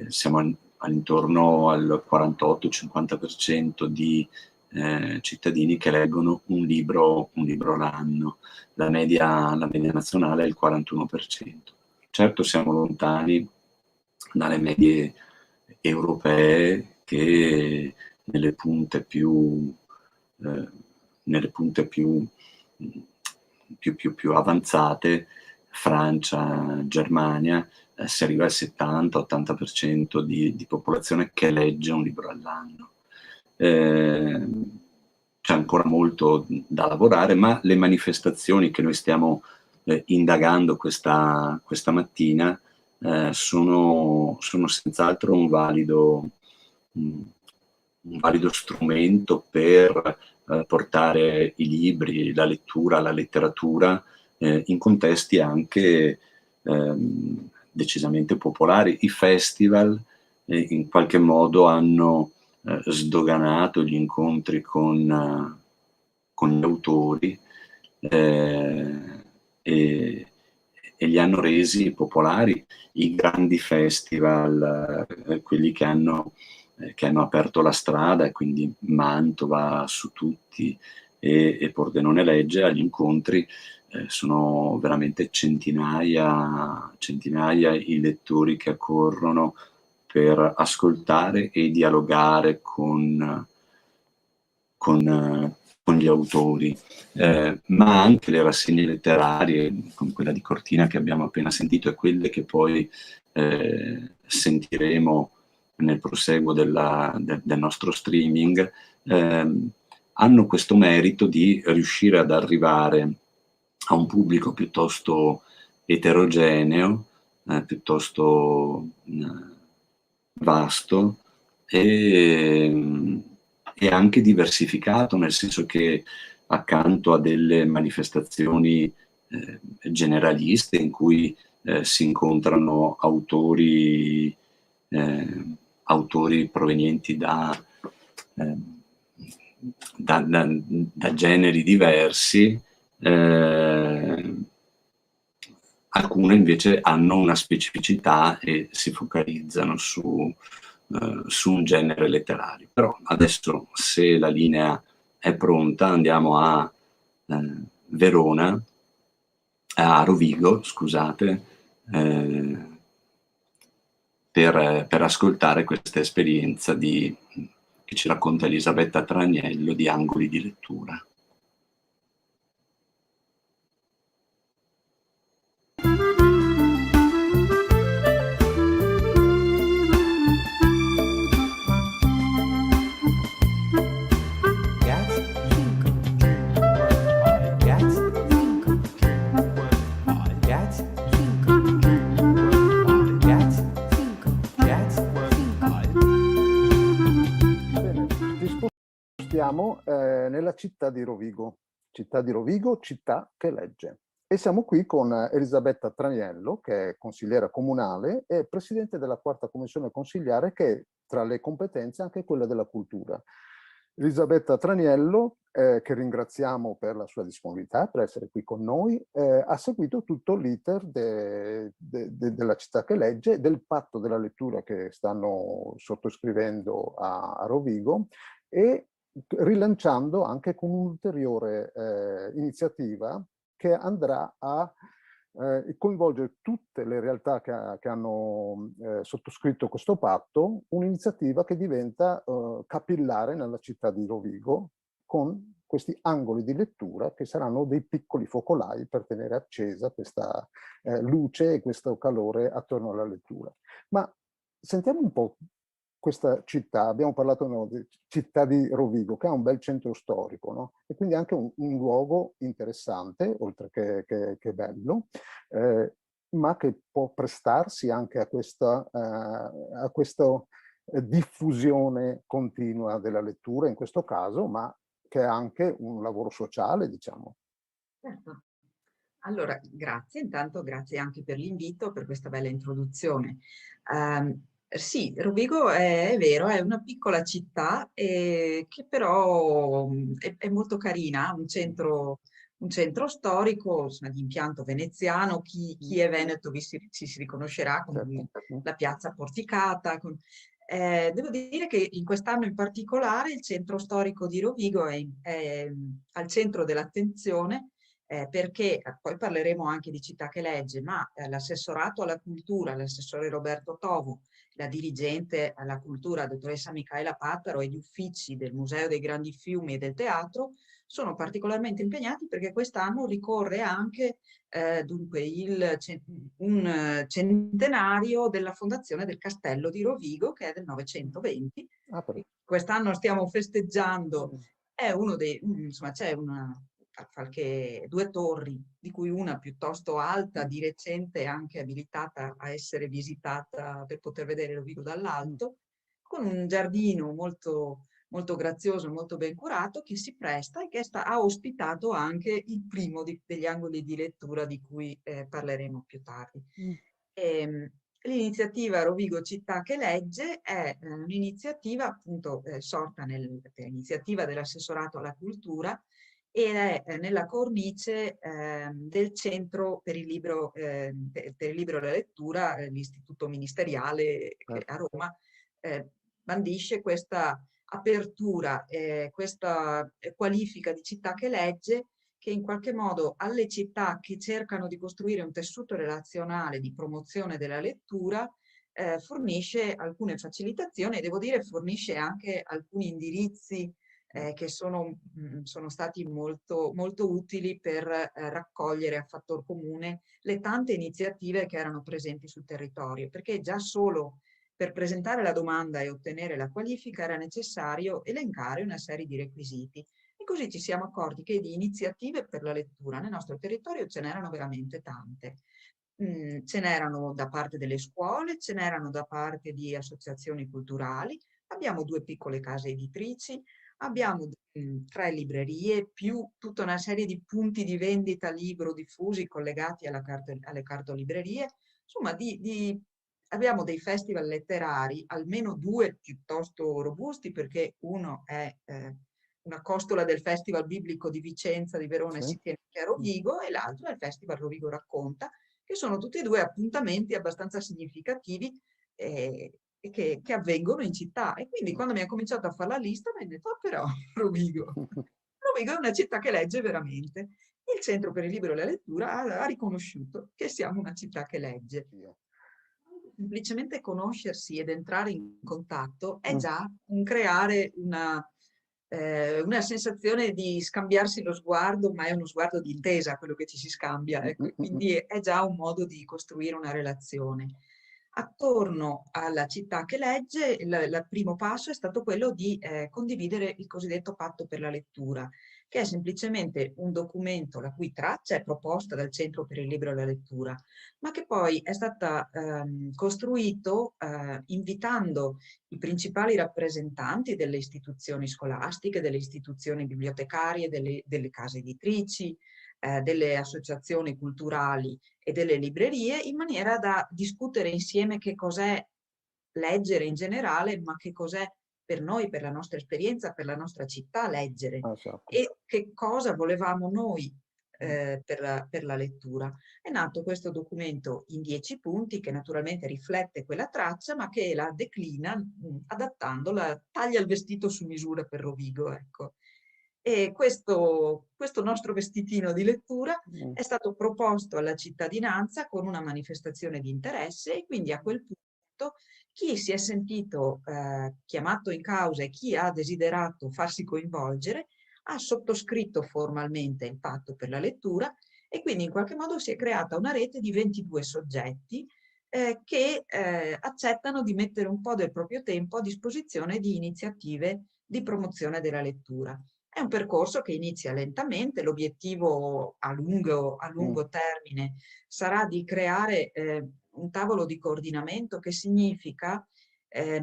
siamo all'intorno al 48-50% di cittadini che leggono un libro l'anno, la media nazionale è il 41%. Certo siamo lontani dalle medie europee che nelle punte più avanzate, Francia, Germania, si arriva al 70-80% di popolazione che legge un libro all'anno. C'è ancora molto da lavorare, ma le manifestazioni che noi stiamo indagando questa mattina sono senz'altro un valido strumento per portare i libri, la lettura, la letteratura in contesti anche decisamente popolari. I festival in qualche modo hanno sdoganato gli incontri con gli autori e li hanno resi popolari. I grandi festival, quelli che hanno aperto la strada, e quindi Mantova su tutti e Pordenone legge, agli incontri sono veramente centinaia i lettori che accorrono per ascoltare e dialogare con gli autori, ma anche le rassegne letterarie, come quella di Cortina che abbiamo appena sentito e quelle che poi sentiremo nel proseguo del nostro streaming, hanno questo merito di riuscire ad arrivare a un pubblico piuttosto eterogeneo, piuttosto vasto e anche diversificato, nel senso che accanto a delle manifestazioni generaliste in cui si incontrano autori provenienti da generi diversi, alcune invece hanno una specificità e si focalizzano su un genere letterario. Però adesso, se la linea è pronta, andiamo a Rovigo, scusate, per ascoltare questa esperienza che ci racconta Elisabetta Traniello di Angoli di lettura. Siamo nella città di Rovigo, città che legge. E siamo qui con Elisabetta Traniello, che è consigliera comunale e presidente della quarta commissione consigliare, che tra le competenze anche quella della cultura. Elisabetta Traniello, che ringraziamo per la sua disponibilità, per essere qui con noi, ha seguito tutto l'iter della città che legge, del patto della lettura che stanno sottoscrivendo a Rovigo, e rilanciando anche con un'ulteriore iniziativa che andrà a coinvolgere tutte le realtà che hanno sottoscritto questo patto, un'iniziativa che diventa capillare nella città di Rovigo, con questi angoli di lettura che saranno dei piccoli focolai per tenere accesa questa luce e questo calore attorno alla lettura. Ma sentiamo un po' questa città. Abbiamo parlato di città di Rovigo, che ha un bel centro storico, no? E quindi anche un luogo interessante, oltre che bello, ma che può prestarsi anche a questa diffusione continua della lettura in questo caso, ma che è anche un lavoro sociale, diciamo. Certo. Allora, grazie, intanto grazie anche per l'invito, per questa bella introduzione. Sì, Rovigo è vero, è una piccola città che però è molto carina, ha un centro un centro storico, insomma, di impianto veneziano. Chi è veneto si riconoscerà con la piazza porticata. Devo dire che in quest'anno in particolare il centro storico di Rovigo è al centro dell'attenzione, perché poi parleremo anche di Città che legge, ma l'assessorato alla cultura, l'assessore Roberto Tovo, la dirigente alla cultura, dottoressa Micaela Pattaro, e gli uffici del Museo dei Grandi Fiumi e del Teatro sono particolarmente impegnati, perché quest'anno ricorre anche dunque un centenario della fondazione del Castello di Rovigo, che è del 920. Quest'anno stiamo festeggiando, è uno dei, insomma, c'è due torri, di cui una piuttosto alta, di recente anche abilitata a essere visitata per poter vedere Rovigo dall'alto, con un giardino molto grazioso, molto ben curato, che si presta e che ha ospitato anche il primo degli angoli di lettura di cui parleremo più tardi. L'iniziativa Rovigo Città che legge è un'iniziativa appunto sorta per iniziativa dell'assessorato alla cultura, ed è nella cornice del Centro per il Libro e la Lettura, l'istituto ministeriale che a Roma bandisce questa apertura, questa qualifica di città che legge, che in qualche modo alle città che cercano di costruire un tessuto relazionale di promozione della lettura fornisce alcune facilitazioni, e devo dire fornisce anche alcuni indirizzi che sono stati molto utili per raccogliere a fattor comune le tante iniziative che erano presenti sul territorio, perché già solo per presentare la domanda e ottenere la qualifica era necessario elencare una serie di requisiti. E così ci siamo accorti che di iniziative per la lettura nel nostro territorio ce n'erano veramente tante. Ce n'erano da parte delle scuole, ce n'erano da parte di associazioni culturali, abbiamo 2 piccole case editrici, abbiamo 3 librerie, più tutta una serie di punti di vendita libro diffusi collegati alle cartolibrerie. Insomma, abbiamo dei festival letterari, almeno 2 piuttosto robusti, perché uno è una costola del Festival Biblico di Vicenza, di Verona, e si tiene anche a Rovigo, e l'altro è il Festival Rovigo Racconta, che sono tutti e 2 appuntamenti abbastanza significativi che avvengono in città. E quindi quando mi ha cominciato a fare la lista mi ha detto: oh, però Rovigo è una città che legge veramente. Il Centro per il Libro e la Lettura ha riconosciuta che siamo una città che legge. Semplicemente conoscersi ed entrare in contatto è già un creare una sensazione di scambiarsi lo sguardo, ma è uno sguardo di intesa quello che ci si scambia, ecco. Quindi è già un modo di costruire una relazione. Attorno alla città che legge, il primo passo è stato quello di condividere il cosiddetto patto per la lettura, che è semplicemente un documento la cui traccia è proposta dal Centro per il Libro e la Lettura, ma che poi è stata costruito invitando i principali rappresentanti delle istituzioni scolastiche, delle istituzioni bibliotecarie, delle case editrici, delle associazioni culturali e delle librerie, in maniera da discutere insieme che cos'è leggere in generale, ma che cos'è per noi, per la nostra esperienza, per la nostra città leggere, e che cosa volevamo noi per la lettura. È nato questo documento in 10 punti, che naturalmente riflette quella traccia, ma che la declina adattandola, taglia il vestito su misura per Rovigo, ecco. E questo nostro vestitino di lettura è stato proposto alla cittadinanza con una manifestazione di interesse, e quindi a quel punto chi si è sentito chiamato in causa e chi ha desiderato farsi coinvolgere ha sottoscritto formalmente il patto per la lettura, e quindi in qualche modo si è creata una rete di 22 soggetti che accettano di mettere un po' del proprio tempo a disposizione di iniziative di promozione della lettura. È un percorso che inizia lentamente, l'obiettivo a lungo termine sarà di creare un tavolo di coordinamento, che significa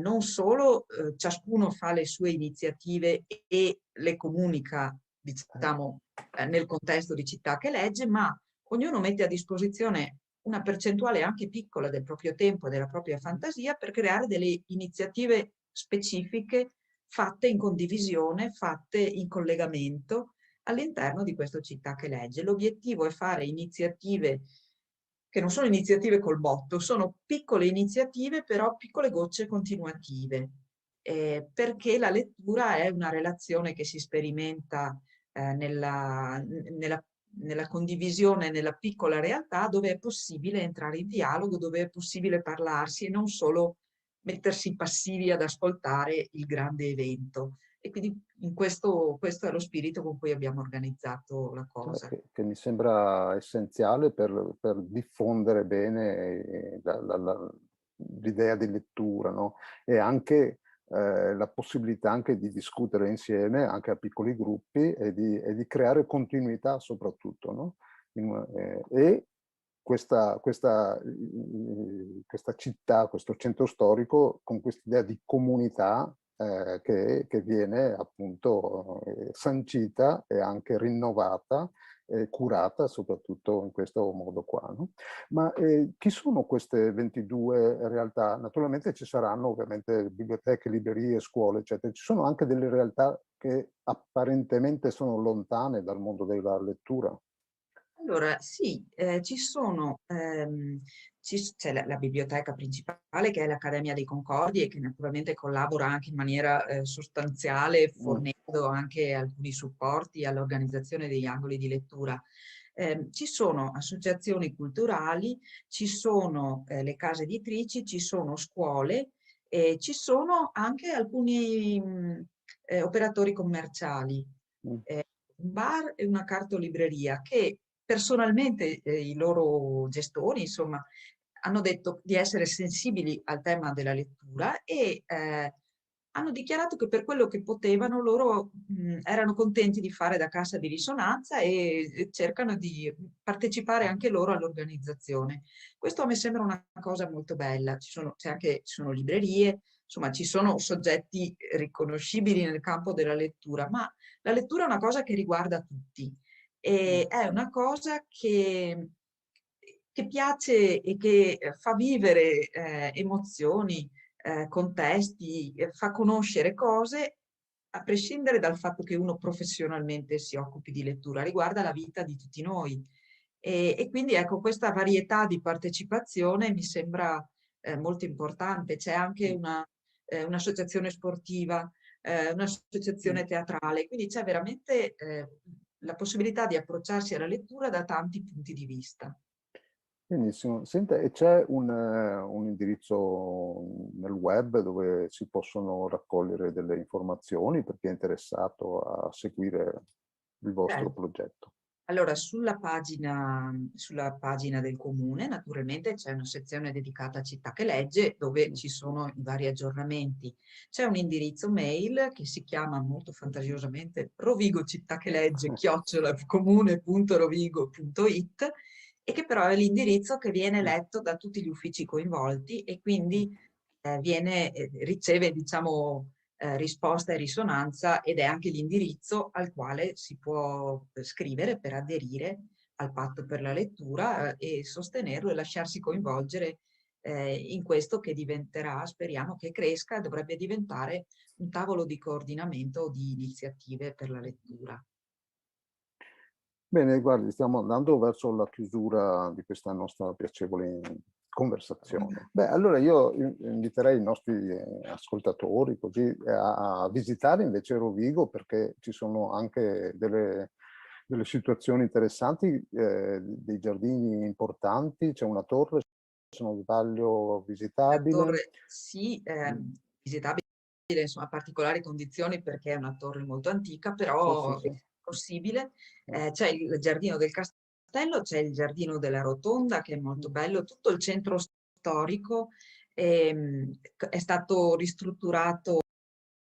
non solo ciascuno fa le sue iniziative e le comunica, diciamo, nel contesto di città che legge, ma ognuno mette a disposizione una percentuale anche piccola del proprio tempo e della propria fantasia per creare delle iniziative specifiche fatte in condivisione, fatte in collegamento, all'interno di questa città che legge. L'obiettivo è fare iniziative che non sono iniziative col botto, sono piccole iniziative, però piccole gocce continuative, perché la lettura è una relazione che si sperimenta nella condivisione, nella piccola realtà, dove è possibile entrare in dialogo, dove è possibile parlarsi e non solo mettersi passivi ad ascoltare il grande evento. E quindi questo è lo spirito con cui abbiamo organizzato la cosa. Che mi sembra essenziale per diffondere bene l'idea di lettura, no? E anche la possibilità anche di discutere insieme, anche a piccoli gruppi, e di creare continuità soprattutto, no? E questa città, questo centro storico, con questa idea di comunità che viene appunto sancita e anche rinnovata, curata soprattutto in questo modo qua, no? Ma chi sono queste 22 realtà? Naturalmente ci saranno ovviamente biblioteche, librerie, scuole, eccetera. Ci sono anche delle realtà che apparentemente sono lontane dal mondo della lettura. Allora, sì, ci sono, c'è la biblioteca principale che è l'Accademia dei Concordi e che naturalmente collabora anche in maniera sostanziale, fornendo anche alcuni supporti all'organizzazione degli angoli di lettura. Ci sono associazioni culturali, ci sono le case editrici, ci sono scuole e ci sono anche alcuni operatori commerciali. Un bar e una cartolibreria che personalmente i loro gestori, insomma, hanno detto di essere sensibili al tema della lettura e hanno dichiarato che per quello che potevano loro erano contenti di fare da cassa di risonanza e cercano di partecipare anche loro all'organizzazione. Questo a me sembra una cosa molto bella. Ci sono librerie, insomma, ci sono soggetti riconoscibili nel campo della lettura, ma la lettura è una cosa che riguarda tutti e è una cosa che piace e che fa vivere emozioni, contesti, fa conoscere cose, a prescindere dal fatto che uno professionalmente si occupi di lettura, riguarda la vita di tutti noi. E quindi ecco, questa varietà di partecipazione mi sembra molto importante. C'è anche un'associazione sportiva, un'associazione teatrale, quindi c'è veramente la possibilità di approcciarsi alla lettura da tanti punti di vista. Benissimo. Senta, e c'è un indirizzo nel web dove si possono raccogliere delle informazioni per chi è interessato a seguire il vostro progetto? Allora, sulla pagina del comune, naturalmente c'è una sezione dedicata a Città che legge, dove ci sono i vari aggiornamenti. C'è un indirizzo mail che si chiama molto fantasiosamente rovigocittachelegge@comune.rovigo.it e che però è l'indirizzo che viene letto da tutti gli uffici coinvolti e quindi riceve, diciamo, risposta e risonanza ed è anche l'indirizzo al quale si può scrivere per aderire al patto per la lettura e sostenerlo e lasciarsi coinvolgere in questo che diventerà, speriamo che cresca, dovrebbe diventare un tavolo di coordinamento di iniziative per la lettura. Bene, guardi, stiamo andando verso la chiusura di questa nostra piacevole conversazione. Beh, allora io inviterei i nostri ascoltatori così a visitare invece Rovigo, perché ci sono anche delle situazioni interessanti, dei giardini importanti, c'è una torre, se non sbaglio, visitabile. La torre, sì, visitabile, insomma, a particolari condizioni perché è una torre molto antica, però Sì. è possibile. C'è il giardino del castello, c'è il giardino della rotonda che è molto bello, tutto il centro storico è stato ristrutturato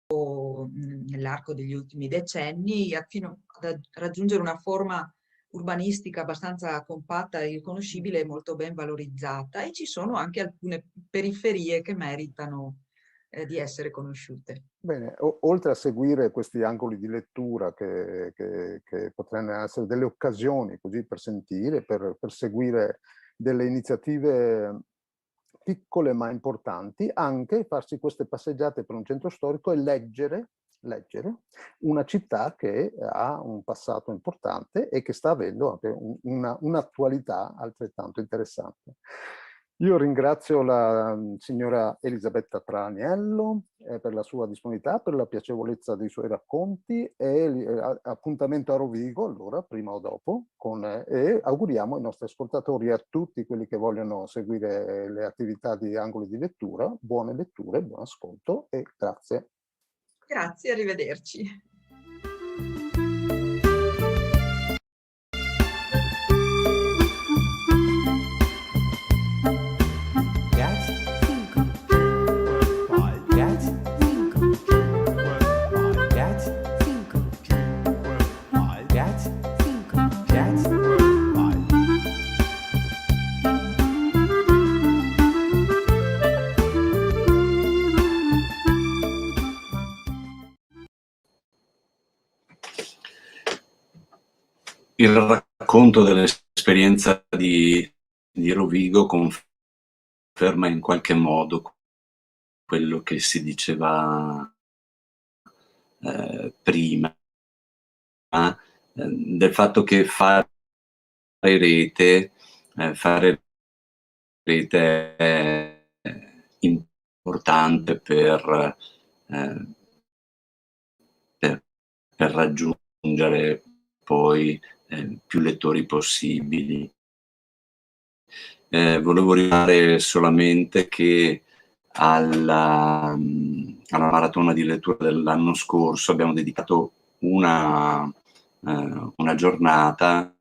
nell'arco degli ultimi decenni fino a raggiungere una forma urbanistica abbastanza compatta e riconoscibile e molto ben valorizzata, e ci sono anche alcune periferie che meritano di essere conosciute. Bene, oltre a seguire questi angoli di lettura che potranno essere delle occasioni così per sentire, per seguire delle iniziative piccole ma importanti, anche farsi queste passeggiate per un centro storico e leggere una città che ha un passato importante e che sta avendo anche un'attualità altrettanto interessante. Io ringrazio la signora Elisabetta Traniello per la sua disponibilità, per la piacevolezza dei suoi racconti e appuntamento a Rovigo, allora, prima o dopo, e auguriamo ai nostri ascoltatori e a tutti quelli che vogliono seguire le attività di Angoli di Lettura, buone letture, buon ascolto e grazie. Grazie, arrivederci. Il racconto dell'esperienza di Rovigo conferma in qualche modo quello che si diceva prima, del fatto che fare rete è importante per raggiungere poi più lettori possibili. Volevo ricordare solamente che alla maratona di lettura dell'anno scorso abbiamo dedicato una giornata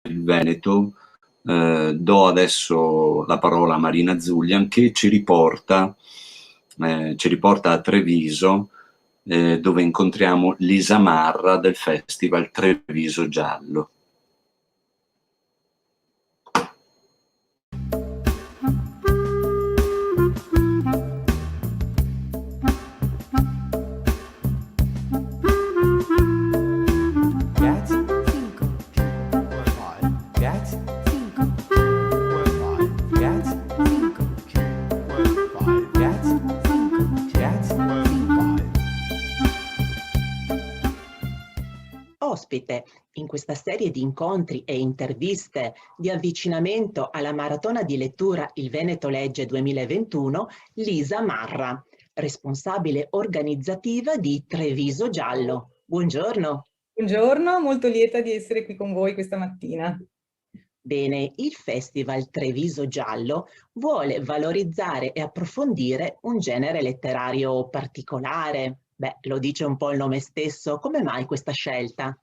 in Veneto. Do adesso la parola a Marina Zulian che ci riporta a Treviso, dove incontriamo Lisa Marra del Festival Treviso Giallo. Ospite in questa serie di incontri e interviste di avvicinamento alla maratona di lettura Il Veneto Legge 2021, Lisa Marra, responsabile organizzativa di Treviso Giallo. Buongiorno. Buongiorno, molto lieta di essere qui con voi questa mattina. Bene, il Festival Treviso Giallo vuole valorizzare e approfondire un genere letterario particolare. Beh, lo dice un po' il nome stesso. Come mai questa scelta?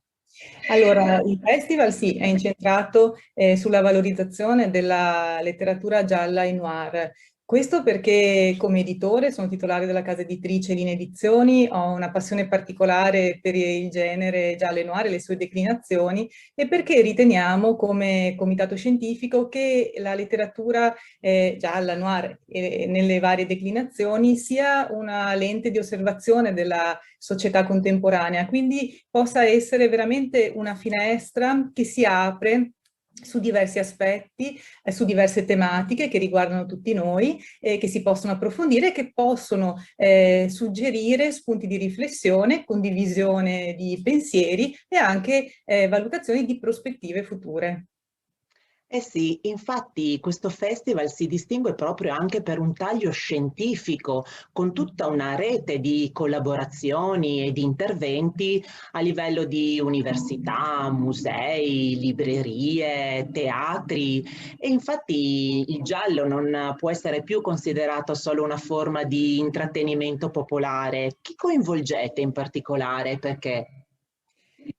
Allora, il festival sì, è incentrato sulla valorizzazione della letteratura gialla e noir. Questo perché come editore sono titolare della casa editrice Linea Edizioni, ho una passione particolare per il genere giallo e noir e le sue declinazioni e perché riteniamo come comitato scientifico che la letteratura gialla, noir nelle varie declinazioni sia una lente di osservazione della società contemporanea, quindi possa essere veramente una finestra che si apre su diversi aspetti, su diverse tematiche che riguardano tutti noi, che si possono approfondire e che possono suggerire spunti di riflessione, condivisione di pensieri e anche valutazioni di prospettive future. Eh sì, infatti questo festival si distingue proprio anche per un taglio scientifico, con tutta una rete di collaborazioni e di interventi a livello di università, musei, librerie, teatri e infatti il giallo non può essere più considerato solo una forma di intrattenimento popolare. Chi coinvolgete in particolare? Perché?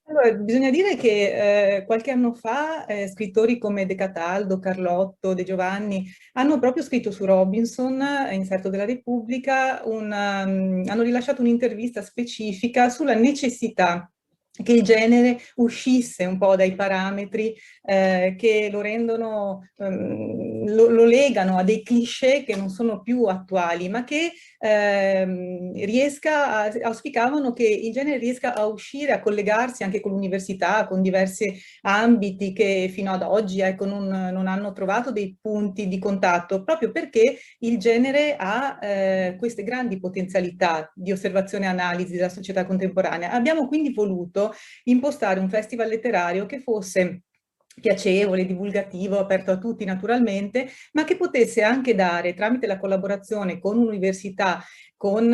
Allora, bisogna dire che qualche anno fa scrittori come De Cataldo, Carlotto, De Giovanni hanno proprio scritto su Robinson, inserto della Repubblica, hanno rilasciato un'intervista specifica sulla necessità che il genere uscisse un po' dai parametri che lo rendono, lo legano a dei cliché che non sono più attuali, ma che auspicavano che il genere riesca a uscire, a collegarsi anche con l'università, con diversi ambiti che fino ad oggi ecco, non hanno trovato dei punti di contatto, proprio perché il genere ha queste grandi potenzialità di osservazione e analisi della società contemporanea. Abbiamo quindi voluto impostare un festival letterario che fosse piacevole, divulgativo, aperto a tutti naturalmente, ma che potesse anche dare, tramite la collaborazione con università, con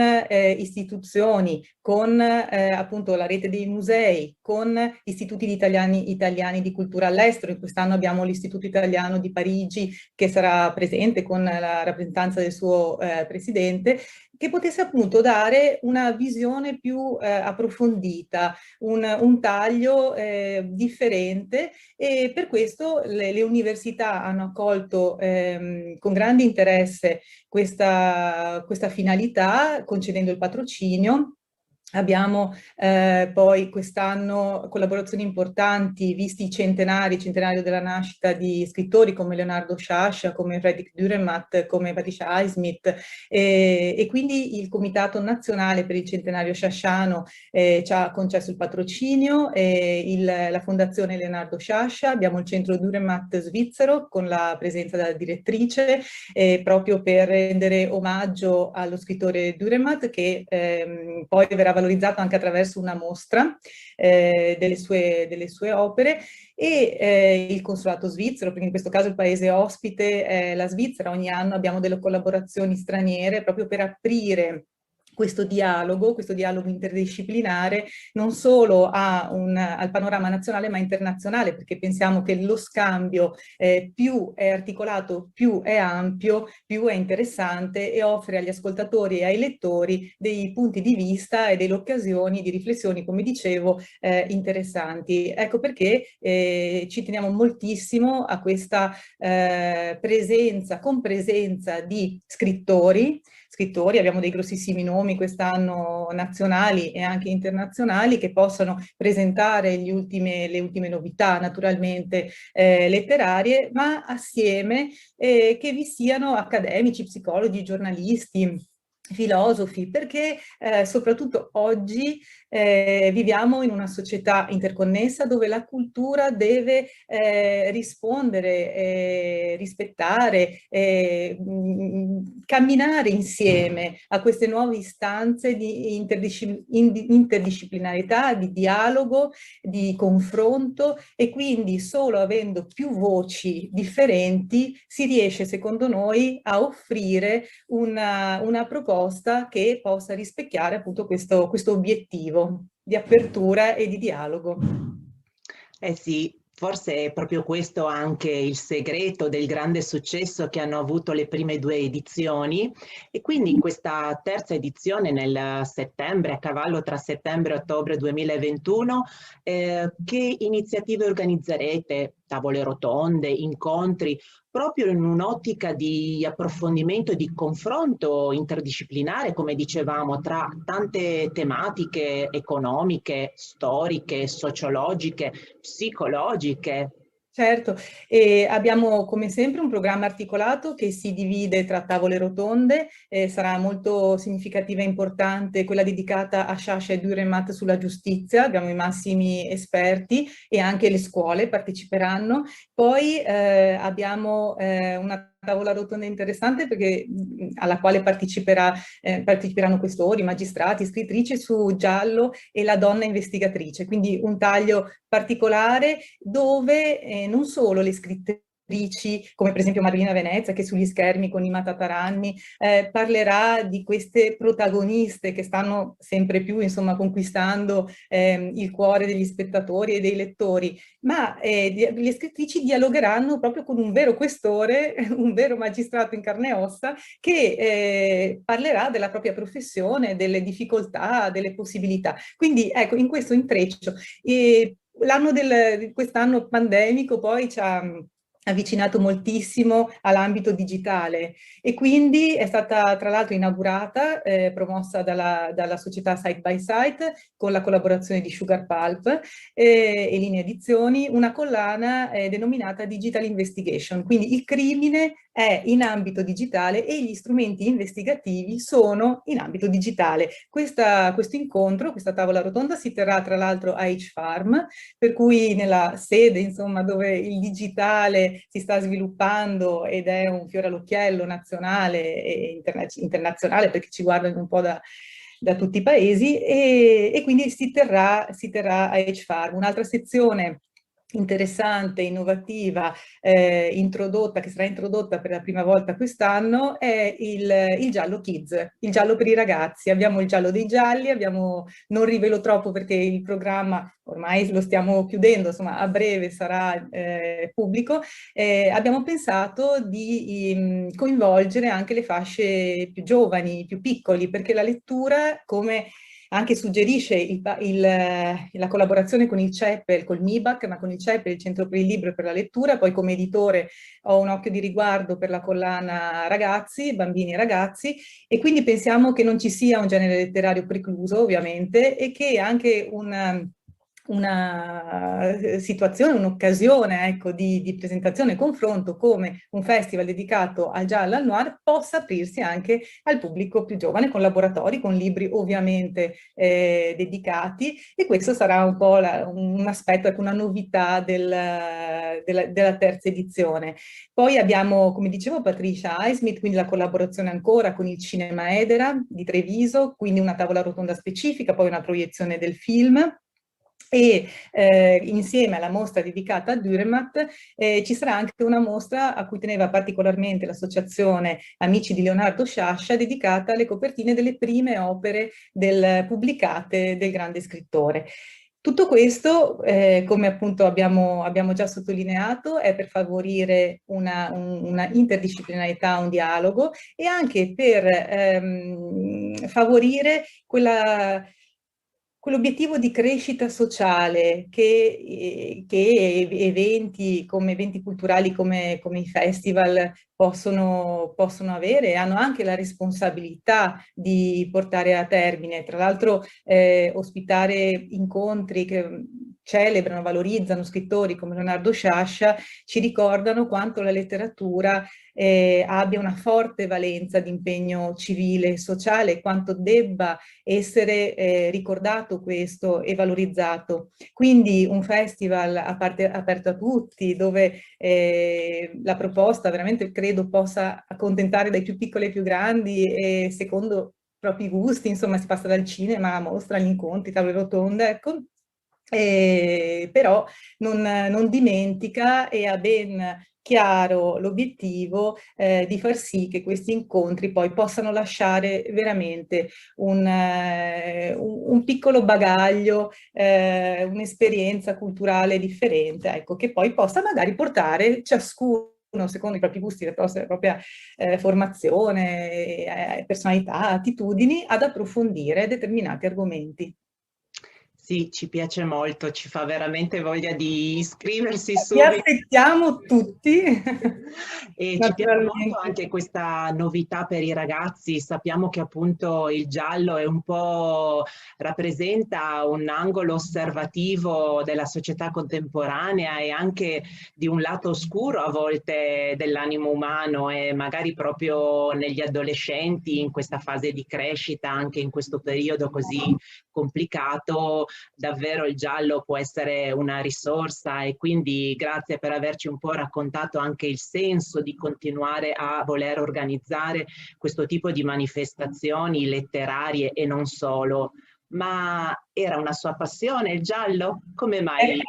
istituzioni, con appunto la rete dei musei, con istituti italiani di cultura all'estero. Quest'anno abbiamo l'Istituto Italiano di Parigi che sarà presente con la rappresentanza del suo presidente, che potesse appunto dare una visione più approfondita, un taglio differente, e per questo le università hanno accolto con grande interesse questa finalità, concedendo il patrocinio. Abbiamo poi quest'anno collaborazioni importanti, visti i centenari, il centenario della nascita di scrittori come Leonardo Sciascia, come Fredrik Dürrenmatt, come Patricia Highsmith, e quindi il Comitato Nazionale per il Centenario Sciasciano ci ha concesso il patrocinio, la Fondazione Leonardo Sciascia, abbiamo il Centro Dürrenmatt svizzero con la presenza della direttrice, proprio per rendere omaggio allo scrittore Dürrenmatt, che poi verrà valorizzato anche attraverso una mostra delle sue opere, e il consolato svizzero, perché in questo caso il paese ospite è la Svizzera. Ogni anno abbiamo delle collaborazioni straniere proprio per aprire questo dialogo interdisciplinare non solo al panorama nazionale ma internazionale, perché pensiamo che lo scambio più è articolato, più è ampio, più è interessante e offre agli ascoltatori e ai lettori dei punti di vista e delle occasioni di riflessioni, come dicevo, interessanti. Ecco perché ci teniamo moltissimo a questa presenza di scrittori, abbiamo dei grossissimi nomi quest'anno nazionali e anche internazionali che possano presentare le ultime novità naturalmente letterarie, ma assieme che vi siano accademici, psicologi, giornalisti, filosofi, perché soprattutto oggi viviamo in una società interconnessa dove la cultura deve rispondere, rispettare, camminare insieme a queste nuove istanze di interdisciplinarità, di dialogo, di confronto, e quindi solo avendo più voci differenti si riesce, secondo noi, a offrire una proposta che possa rispecchiare appunto questo obiettivo di apertura e di dialogo. Eh sì, forse è proprio questo anche il segreto del grande successo che hanno avuto le prime 2 edizioni, e quindi in questa terza edizione nel settembre, a cavallo tra settembre e ottobre 2021, che iniziative organizzerete? Tavole rotonde, incontri, proprio in un'ottica di approfondimento e di confronto interdisciplinare, come dicevamo, tra tante tematiche economiche, storiche, sociologiche, psicologiche. Certo, e abbiamo come sempre un programma articolato che si divide tra tavole rotonde, sarà molto significativa e importante quella dedicata a Sciascia e Dürrenmatt sulla giustizia, abbiamo i massimi esperti e anche le scuole parteciperanno. Poi abbiamo una tavola rotonda interessante alla quale parteciperanno questori, magistrati, scrittrici su Giallo e la donna investigatrice, quindi un taglio particolare dove non solo le scrittrici come per esempio Marina Venezia, che sugli schermi con i Matataranni parlerà di queste protagoniste che stanno sempre più insomma conquistando il cuore degli spettatori e dei lettori, ma le scrittrici dialogheranno proprio con un vero questore, un vero magistrato in carne e ossa, che parlerà della propria professione, delle difficoltà, delle possibilità. Quindi ecco, in questo intreccio. Quest'anno pandemico poi ci ha avvicinato moltissimo all'ambito digitale e quindi è stata tra l'altro inaugurata, promossa dalla società Side by Side con la collaborazione di Sugar Pulp e Linea Edizioni, una collana denominata Digital Investigation, quindi il crimine è in ambito digitale e gli strumenti investigativi sono in ambito digitale. Questo incontro, questa tavola rotonda si terrà tra l'altro a H-Farm, per cui nella sede insomma dove il digitale si sta sviluppando ed è un fiore all'occhiello nazionale e internazionale, perché ci guardano un po' da tutti i paesi, e quindi si terrà a H-Farm. Un'altra sezione interessante, innovativa, che sarà introdotta per la prima volta quest'anno, è il giallo kids, il giallo per i ragazzi. Abbiamo il giallo dei gialli, non rivelo troppo perché il programma ormai lo stiamo chiudendo, insomma a breve sarà pubblico. Abbiamo pensato di coinvolgere anche le fasce più giovani, più piccoli, perché la lettura, come anche suggerisce la collaborazione con il CEPEL, col MIBAC, ma con il CEPEL, il Centro per il Libro e per la Lettura. Poi come editore ho un occhio di riguardo per la collana Ragazzi, Bambini e Ragazzi, e quindi pensiamo che non ci sia un genere letterario precluso, ovviamente, e che anche una situazione, un'occasione ecco, di presentazione e confronto come un festival dedicato al giallo, al noir, possa aprirsi anche al pubblico più giovane, con laboratori, con libri ovviamente dedicati, e questo sarà un po' un aspetto, ecco, una novità della terza edizione. Poi abbiamo, come dicevo, Patricia Highsmith, quindi la collaborazione ancora con il Cinema Edera di Treviso, quindi una tavola rotonda specifica, poi una proiezione del film. E insieme alla mostra dedicata a Dürrenmatt ci sarà anche una mostra a cui teneva particolarmente l'associazione Amici di Leonardo Sciascia, dedicata alle copertine delle prime opere pubblicate del grande scrittore. Tutto questo, come appunto abbiamo già sottolineato, è per favorire una interdisciplinarità, un dialogo, e anche per favorire quell'obiettivo di crescita sociale che eventi culturali come i festival possono avere, e hanno anche la responsabilità di portare a termine. Tra l'altro ospitare incontri che celebrano, valorizzano scrittori come Leonardo Sciascia ci ricordano quanto la letteratura abbia una forte valenza di impegno civile e sociale, quanto debba essere ricordato questo e valorizzato. Quindi un festival aperto a tutti, dove la proposta veramente credo possa accontentare dai più piccoli ai più grandi, e secondo i propri gusti, insomma si passa dal cinema alla mostra, agli incontri, tavole rotonde, ecco. Però non dimentica e ha ben chiaro l'obiettivo di far sì che questi incontri poi possano lasciare veramente un piccolo bagaglio, un'esperienza culturale differente, ecco, che poi possa magari portare ciascuno, secondo i propri gusti, la propria formazione, personalità, attitudini, ad approfondire determinati argomenti. Sì, ci piace molto, ci fa veramente voglia di iscriversi Vi subito. aspettiamo tutti. E ci piace molto anche questa novità per i ragazzi. Sappiamo che appunto il giallo è un po' rappresenta un angolo osservativo della società contemporanea e anche di un lato oscuro a volte dell'animo umano, e magari proprio negli adolescenti, in questa fase di crescita, anche in questo periodo così complicato, davvero il giallo può essere una risorsa. E quindi grazie per averci un po' raccontato anche il senso di continuare a voler organizzare questo tipo di manifestazioni letterarie e non solo. Ma era una sua passione il giallo? Come mai?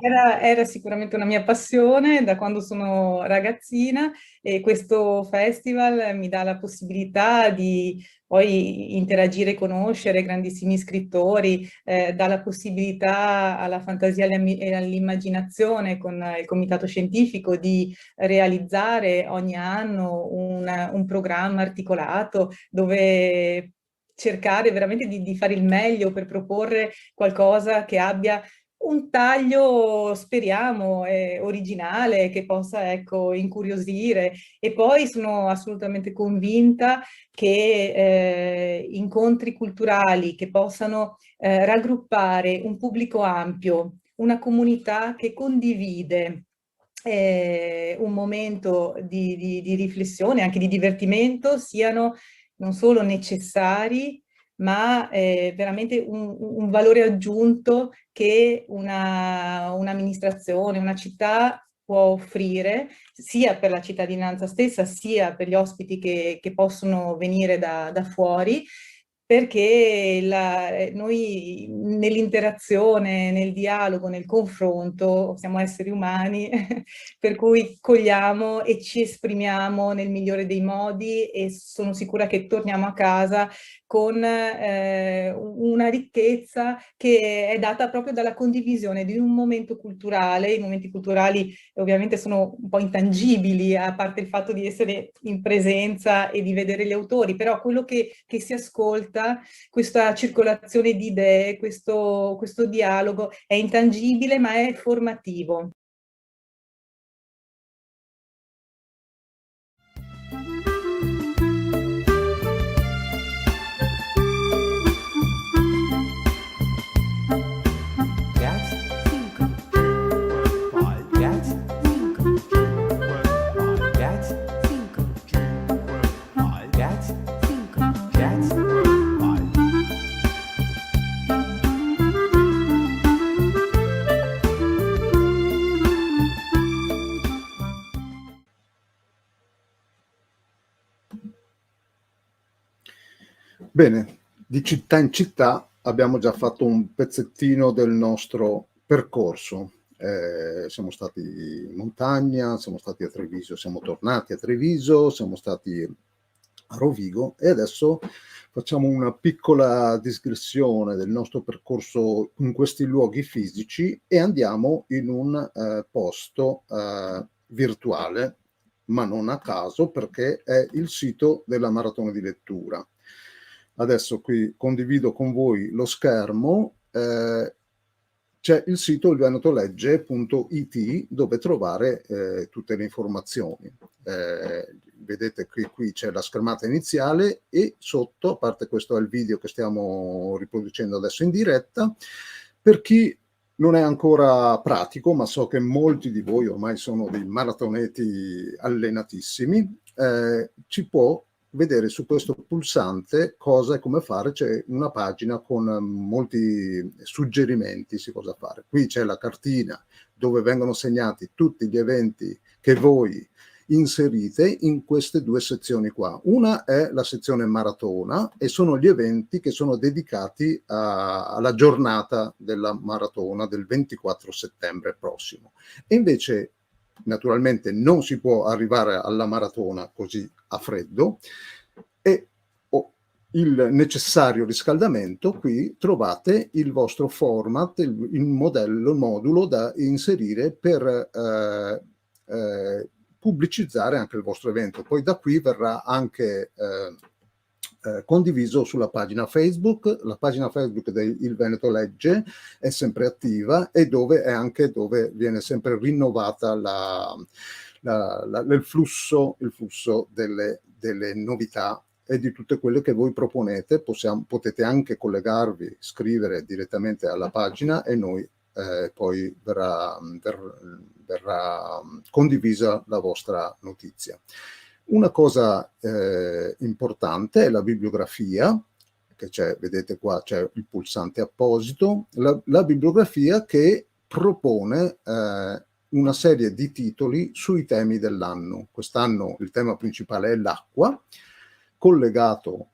Era sicuramente una mia passione da quando sono ragazzina, e questo festival mi dà la possibilità di poi interagire e conoscere grandissimi scrittori, dà la possibilità alla fantasia e all'immaginazione con il comitato scientifico di realizzare ogni anno un programma articolato dove cercare veramente di fare il meglio per proporre qualcosa che abbia un taglio, speriamo, originale, che possa, ecco, incuriosire. E poi sono assolutamente convinta che incontri culturali che possano raggruppare un pubblico ampio, una comunità che condivide un momento di riflessione, anche di divertimento, siano non solo necessari, ma veramente un valore aggiunto che un'amministrazione, una città può offrire, sia per la cittadinanza stessa, sia per gli ospiti che possono venire da fuori, perché noi nell'interazione, nel dialogo, nel confronto, siamo esseri umani, per cui cogliamo e ci esprimiamo nel migliore dei modi, e sono sicura che torniamo a casa con una ricchezza che è data proprio dalla condivisione di un momento culturale. I momenti culturali ovviamente sono un po' intangibili, a parte il fatto di essere in presenza e di vedere gli autori, però quello che si ascolta, questa circolazione di idee, questo dialogo è intangibile ma è formativo. Bene, di città in città abbiamo già fatto un pezzettino del nostro percorso. Siamo stati in montagna, siamo stati a Treviso, siamo tornati a Treviso, siamo stati a Rovigo e adesso facciamo una piccola digressione del nostro percorso in questi luoghi fisici e andiamo in un posto virtuale, ma non a caso, perché è il sito della maratona di lettura. Adesso qui condivido con voi lo schermo, c'è il sito ilvenetolegge.it dove trovare tutte le informazioni. Vedete che qui c'è la schermata iniziale e sotto, a parte questo è il video che stiamo riproducendo adesso in diretta, per chi non è ancora pratico, ma so che molti di voi ormai sono dei maratoneti allenatissimi, ci può vedere su questo pulsante cosa e come fare. C'è una pagina con molti suggerimenti su cosa fare. Qui c'è la cartina dove vengono segnati tutti gli eventi che voi inserite in queste due sezioni qua. Una è la sezione maratona e sono gli eventi che sono dedicati alla giornata della maratona del 24 settembre prossimo. E invece naturalmente non si può arrivare alla maratona così a freddo e il necessario riscaldamento. Qui trovate il vostro format, il modello, il modulo da inserire per pubblicizzare anche il vostro evento. Poi da qui verrà anche condiviso sulla pagina Facebook. La pagina Facebook del Veneto Legge è sempre attiva e dove viene sempre rinnovata il flusso delle novità e di tutte quelle che voi proponete. Potete anche collegarvi, scrivere direttamente alla pagina e noi poi verrà condivisa la vostra notizia. Una cosa importante è la bibliografia, che c'è, vedete qua c'è il pulsante apposito, la bibliografia che propone una serie di titoli sui temi dell'anno. Quest'anno il tema principale è l'acqua, collegato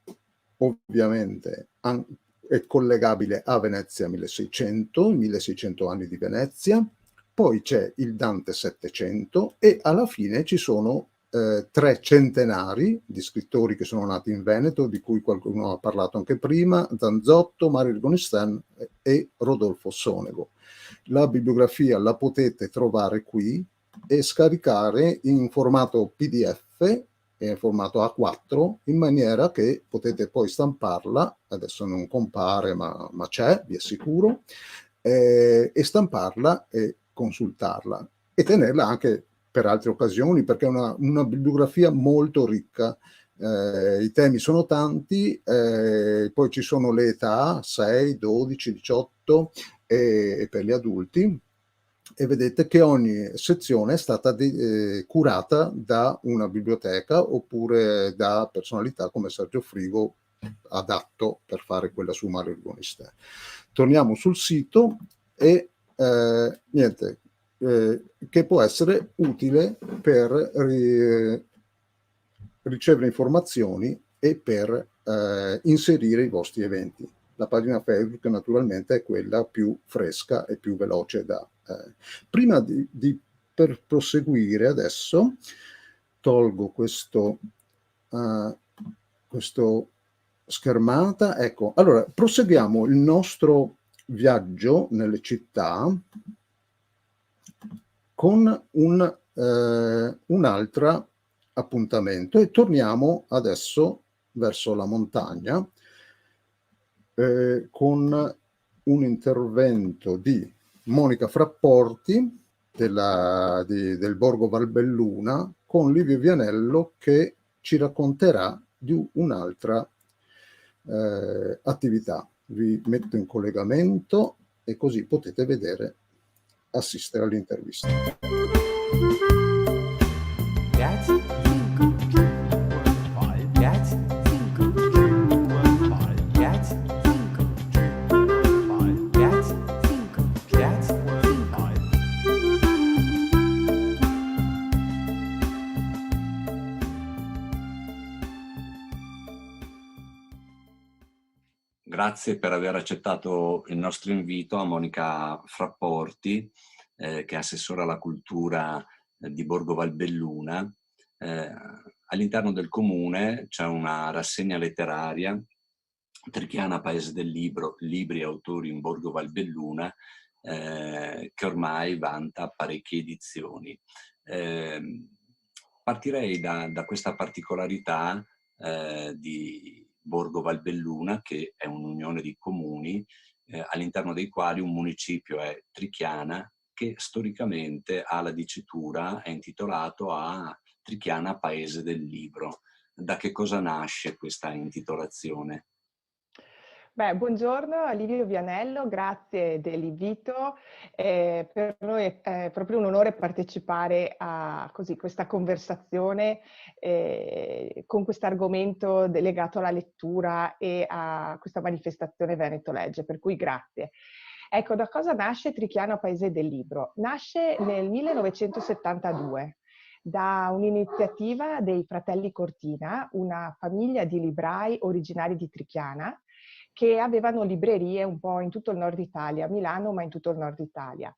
ovviamente è collegabile a Venezia 1600, 1600 anni di Venezia, poi c'è il Dante 700 e alla fine ci sono 3 centenari di scrittori che sono nati in Veneto, di cui qualcuno ha parlato anche prima: Danzotto, Mario Irgonistan e Rodolfo Sonego. La bibliografia la potete trovare qui e scaricare in formato PDF e in formato A4, in maniera che potete poi stamparla. Adesso non compare, ma c'è, vi assicuro, e stamparla e consultarla e tenerla anche per altre occasioni, perché è una bibliografia molto ricca. I temi sono tanti, poi ci sono le età 6, 12, 18 e per gli adulti, e vedete che ogni sezione è stata curata da una biblioteca oppure da personalità come Sergio Frigo, adatto per fare quella su Mario Urbanista. Torniamo sul sito e niente, che può essere utile per ricevere informazioni e per inserire i vostri eventi. La pagina Facebook naturalmente è quella più fresca e più veloce da... Prima per proseguire adesso, tolgo questo schermata. Ecco, allora proseguiamo il nostro viaggio nelle città con un altro appuntamento e torniamo adesso verso la montagna con un intervento di Monica Frapporti del Borgo Valbelluna con Livio Vianello, che ci racconterà di un'altra attività. Vi metto in collegamento e così potete assistere all'intervista. Grazie per aver accettato il nostro invito a Monica Frapporti, che è assessora alla cultura di Borgo Valbelluna. All'interno del comune c'è una rassegna letteraria, Trichiana Paese del Libro, libri e autori in Borgo Valbelluna, che ormai vanta parecchie edizioni. Partirei da questa particolarità di Borgo Valbelluna, che è un'unione di comuni all'interno dei quali un municipio è Trichiana, che storicamente ha la dicitura, è intitolato a Trichiana Paese del Libro. Da che cosa nasce questa intitolazione? Beh, buongiorno a Livio Vianello, grazie dell'invito. Per noi è proprio un onore partecipare a questa conversazione con questo argomento legato alla lettura e a questa manifestazione Veneto Legge, per cui grazie. Ecco, da cosa nasce Trichiana Paese del Libro? Nasce nel 1972. Da un'iniziativa dei fratelli Cortina, una famiglia di librai originari di Trichiana, che avevano librerie un po' in tutto il nord Italia, a Milano, ma in tutto il nord Italia.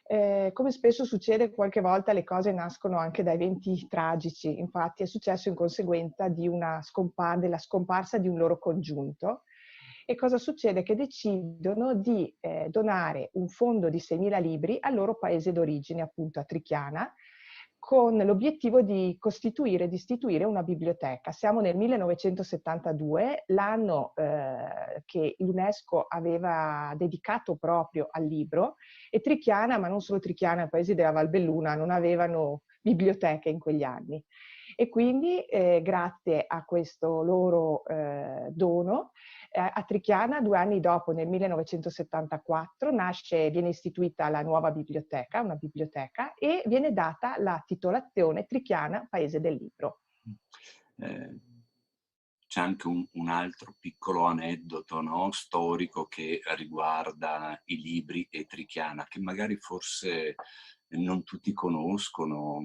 Come spesso succede, qualche volta le cose nascono anche da eventi tragici. Infatti è successo in conseguenza della scomparsa di un loro congiunto. E cosa succede? Che decidono di donare un fondo di 6.000 libri al loro paese d'origine, appunto a Trichiana, con l'obiettivo di istituire una biblioteca. Siamo nel 1972, l'anno che l'UNESCO aveva dedicato proprio al libro, e Trichiana, ma non solo Trichiana, i paesi della Valbelluna non avevano biblioteche in quegli anni. E quindi grazie a questo loro dono, a Trichiana 2 anni dopo, nel 1974, viene istituita la nuova biblioteca, una biblioteca, e viene data la titolazione Trichiana Paese del Libro. C'è anche un altro piccolo aneddoto, no, storico, che riguarda i libri e Trichiana, che magari forse non tutti conoscono.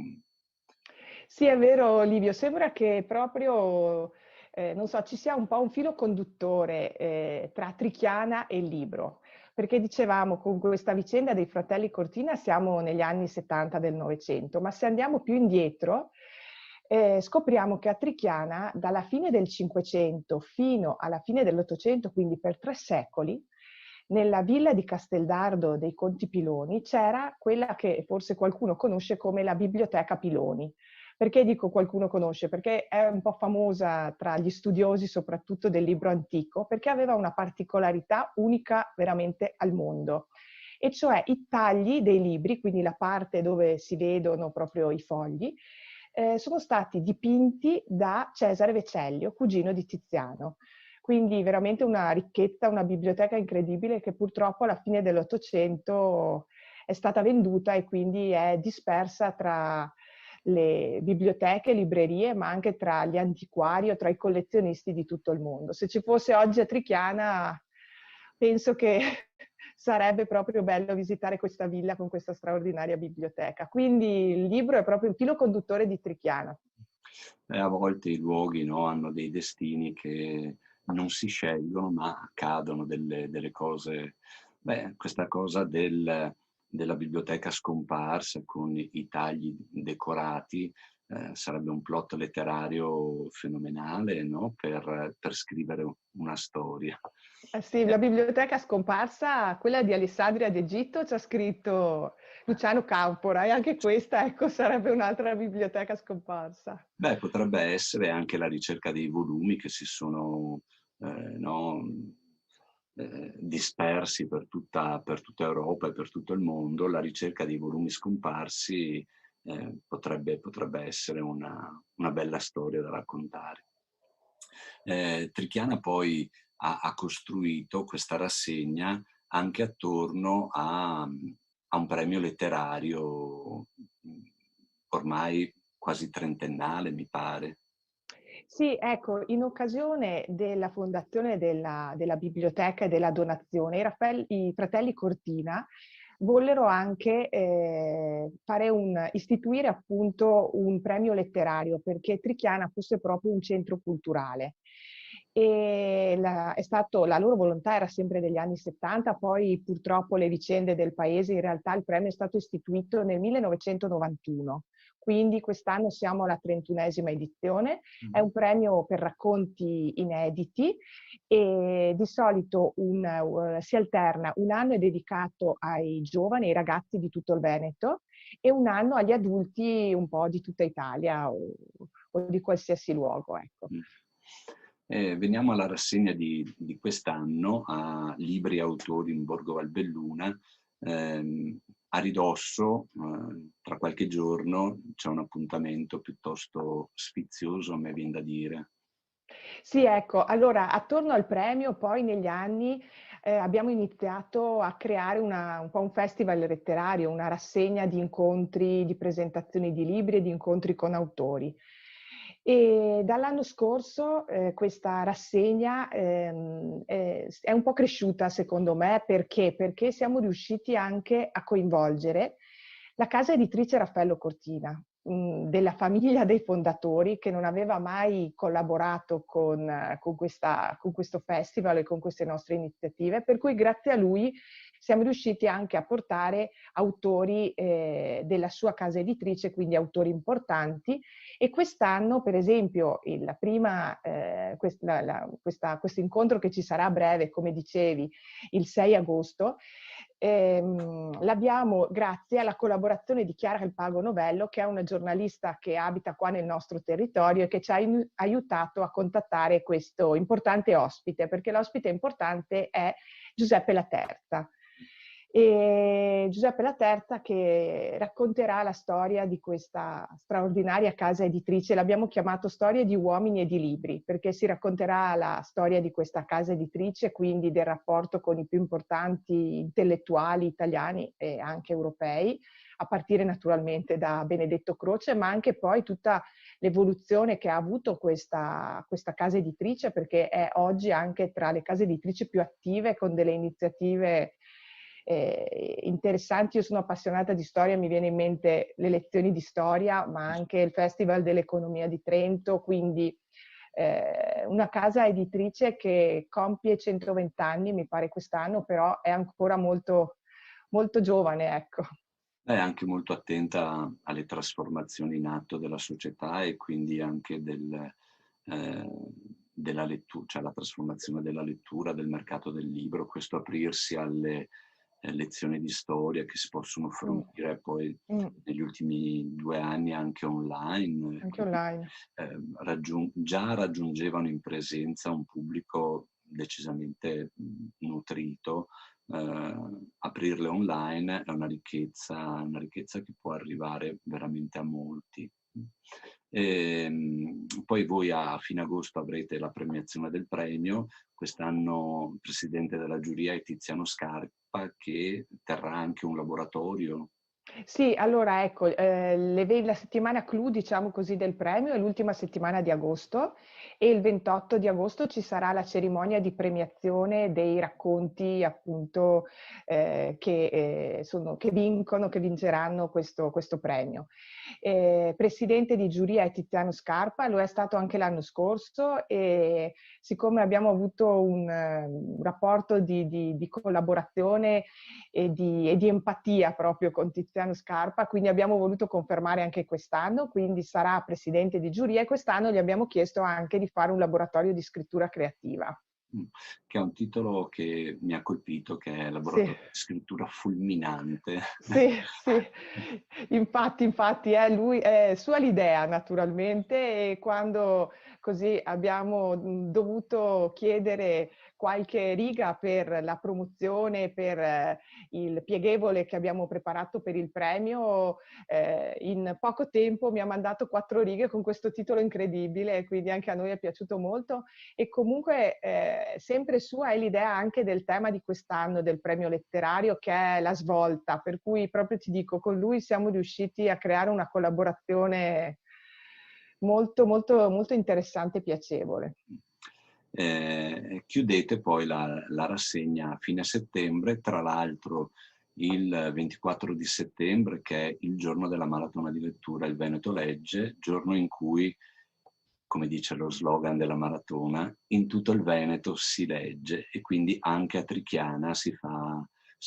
Sì, è vero, Livio, sembra che proprio, non so, ci sia un po' un filo conduttore tra Trichiana e il libro, perché dicevamo con questa vicenda dei fratelli Cortina siamo negli anni 70 del Novecento, ma se andiamo più indietro scopriamo che a Trichiana dalla fine del Cinquecento fino alla fine dell'Ottocento, quindi per 3 secoli, nella villa di Casteldardo dei Conti Piloni c'era quella che forse qualcuno conosce come la Biblioteca Piloni. Perché dico qualcuno conosce? Perché è un po' famosa tra gli studiosi soprattutto del libro antico, perché aveva una particolarità unica veramente al mondo. e cioè i tagli dei libri, quindi la parte dove si vedono proprio i fogli, sono stati dipinti da Cesare Vecellio, cugino di Tiziano. Quindi veramente una ricchezza, una biblioteca incredibile che purtroppo alla fine dell'Ottocento è stata venduta e quindi è dispersa tra le biblioteche, librerie, ma anche tra gli antiquari o tra i collezionisti di tutto il mondo. Se ci fosse oggi a Trichiana, penso che sarebbe proprio bello visitare questa villa con questa straordinaria biblioteca. Quindi il libro è proprio il filo conduttore di Trichiana. A volte i luoghi, no, hanno dei destini che non si scelgono, ma accadono delle cose. Beh, questa cosa della biblioteca scomparsa con i tagli decorati sarebbe un plot letterario fenomenale, no? Per scrivere una storia. Sì, la biblioteca scomparsa, quella di Alessandria d'Egitto, c'ha scritto Luciano Campora, e anche questa, ecco, sarebbe un'altra biblioteca scomparsa. Beh, potrebbe essere anche la ricerca dei volumi che si sono no, dispersi per tutta Europa e per tutto il mondo. La ricerca dei volumi scomparsi potrebbe essere una bella storia da raccontare. Trichiana poi ha costruito questa rassegna anche attorno a un premio letterario ormai quasi trentennale, mi pare. Sì, ecco, in occasione della fondazione della biblioteca e della donazione, i fratelli Cortina vollero anche istituire appunto un premio letterario perché Trichiana fosse proprio un centro culturale. E la loro volontà era sempre degli anni 70, poi purtroppo le vicende del paese, in realtà il premio è stato istituito nel 1991. Quindi quest'anno siamo alla 31esima edizione, è un premio per racconti inediti e di solito si alterna, un anno è dedicato ai giovani, ai ragazzi di tutto il Veneto e un anno agli adulti un po' di tutta Italia o di qualsiasi luogo. Ecco. Veniamo alla rassegna di quest'anno a Libri e Autori in Borgo Valbelluna. A ridosso, tra qualche giorno, c'è un appuntamento piuttosto sfizioso, a me viene da dire. Sì, ecco, allora attorno al premio poi negli anni abbiamo iniziato a creare un po' un festival letterario, una rassegna di incontri, di presentazioni di libri e di incontri con autori. E dall'anno scorso questa rassegna è un po' cresciuta secondo me perché siamo riusciti anche a coinvolgere la casa editrice Raffaello Cortina, della famiglia dei fondatori che non aveva mai collaborato con questo festival e con queste nostre iniziative, per cui grazie a lui siamo riusciti anche a portare autori della sua casa editrice, quindi autori importanti, e quest'anno per esempio questo incontro che ci sarà a breve, come dicevi, il 6 agosto, l'abbiamo grazie alla collaborazione di Chiara Calpago Novello, che è una giornalista che abita qua nel nostro territorio e che ci ha aiutato a contattare questo importante ospite, perché l'ospite importante è Giuseppe Laterza. E Giuseppe Laterza che racconterà la storia di questa straordinaria casa editrice, l'abbiamo chiamato Storie di uomini e di libri, perché si racconterà la storia di questa casa editrice, quindi del rapporto con i più importanti intellettuali italiani e anche europei, a partire naturalmente da Benedetto Croce, ma anche poi tutta l'evoluzione che ha avuto questa casa editrice, perché è oggi anche tra le case editrici più attive con delle iniziative interessanti. Io sono appassionata di storia, mi viene in mente le lezioni di storia, ma anche il Festival dell'Economia di Trento, quindi una casa editrice che compie 120 anni, mi pare quest'anno, però è ancora molto, molto giovane, ecco. È anche molto attenta alle trasformazioni in atto della società e quindi anche della lettura, cioè la trasformazione della lettura, del mercato del libro, questo aprirsi alle lezioni di storia che si possono fruire poi negli ultimi 2 anni anche online. Anche online. Già raggiungevano in presenza un pubblico decisamente nutrito aprirle online è una ricchezza che può arrivare veramente a molti. Poi voi a fine agosto avrete la premiazione del premio. Quest'anno il presidente della giuria è Tiziano Scarpa, che terrà anche un laboratorio. Sì, allora ecco, la settimana clou, diciamo così, del premio è l'ultima settimana di agosto e il 28 di agosto ci sarà la cerimonia di premiazione dei racconti appunto che vinceranno questo premio. Presidente di giuria è Tiziano Scarpa, lo è stato anche l'anno scorso e siccome abbiamo avuto un rapporto di collaborazione e di empatia proprio con Tiziano Scarpa, quindi abbiamo voluto confermare anche quest'anno, quindi sarà presidente di giuria e quest'anno gli abbiamo chiesto anche di fare un laboratorio di scrittura creativa. Che è un titolo che mi ha colpito, che è Laboratorio di scrittura fulminante. Sì, infatti è sua l'idea naturalmente, e quando così abbiamo dovuto chiedere qualche riga per la promozione, per il pieghevole che abbiamo preparato per il premio, in poco tempo mi ha mandato 4 righe con questo titolo incredibile, quindi anche a noi è piaciuto molto. E comunque sempre sua è l'idea anche del tema di quest'anno del premio letterario, che è la svolta, per cui proprio ti dico, con lui siamo riusciti a creare una collaborazione molto, molto, molto interessante e piacevole. Chiudete poi la rassegna a fine settembre, tra l'altro il 24 di settembre, che è il giorno della maratona di lettura Il Veneto Legge, giorno in cui, come dice lo slogan della maratona, in tutto il Veneto si legge, e quindi anche a Trichiana si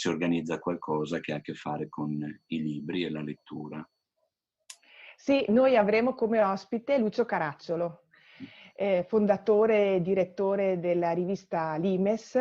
organizza qualcosa che ha a che fare con i libri e la lettura. Sì, noi avremo come ospite Lucio Caracciolo, fondatore e direttore della rivista Limes,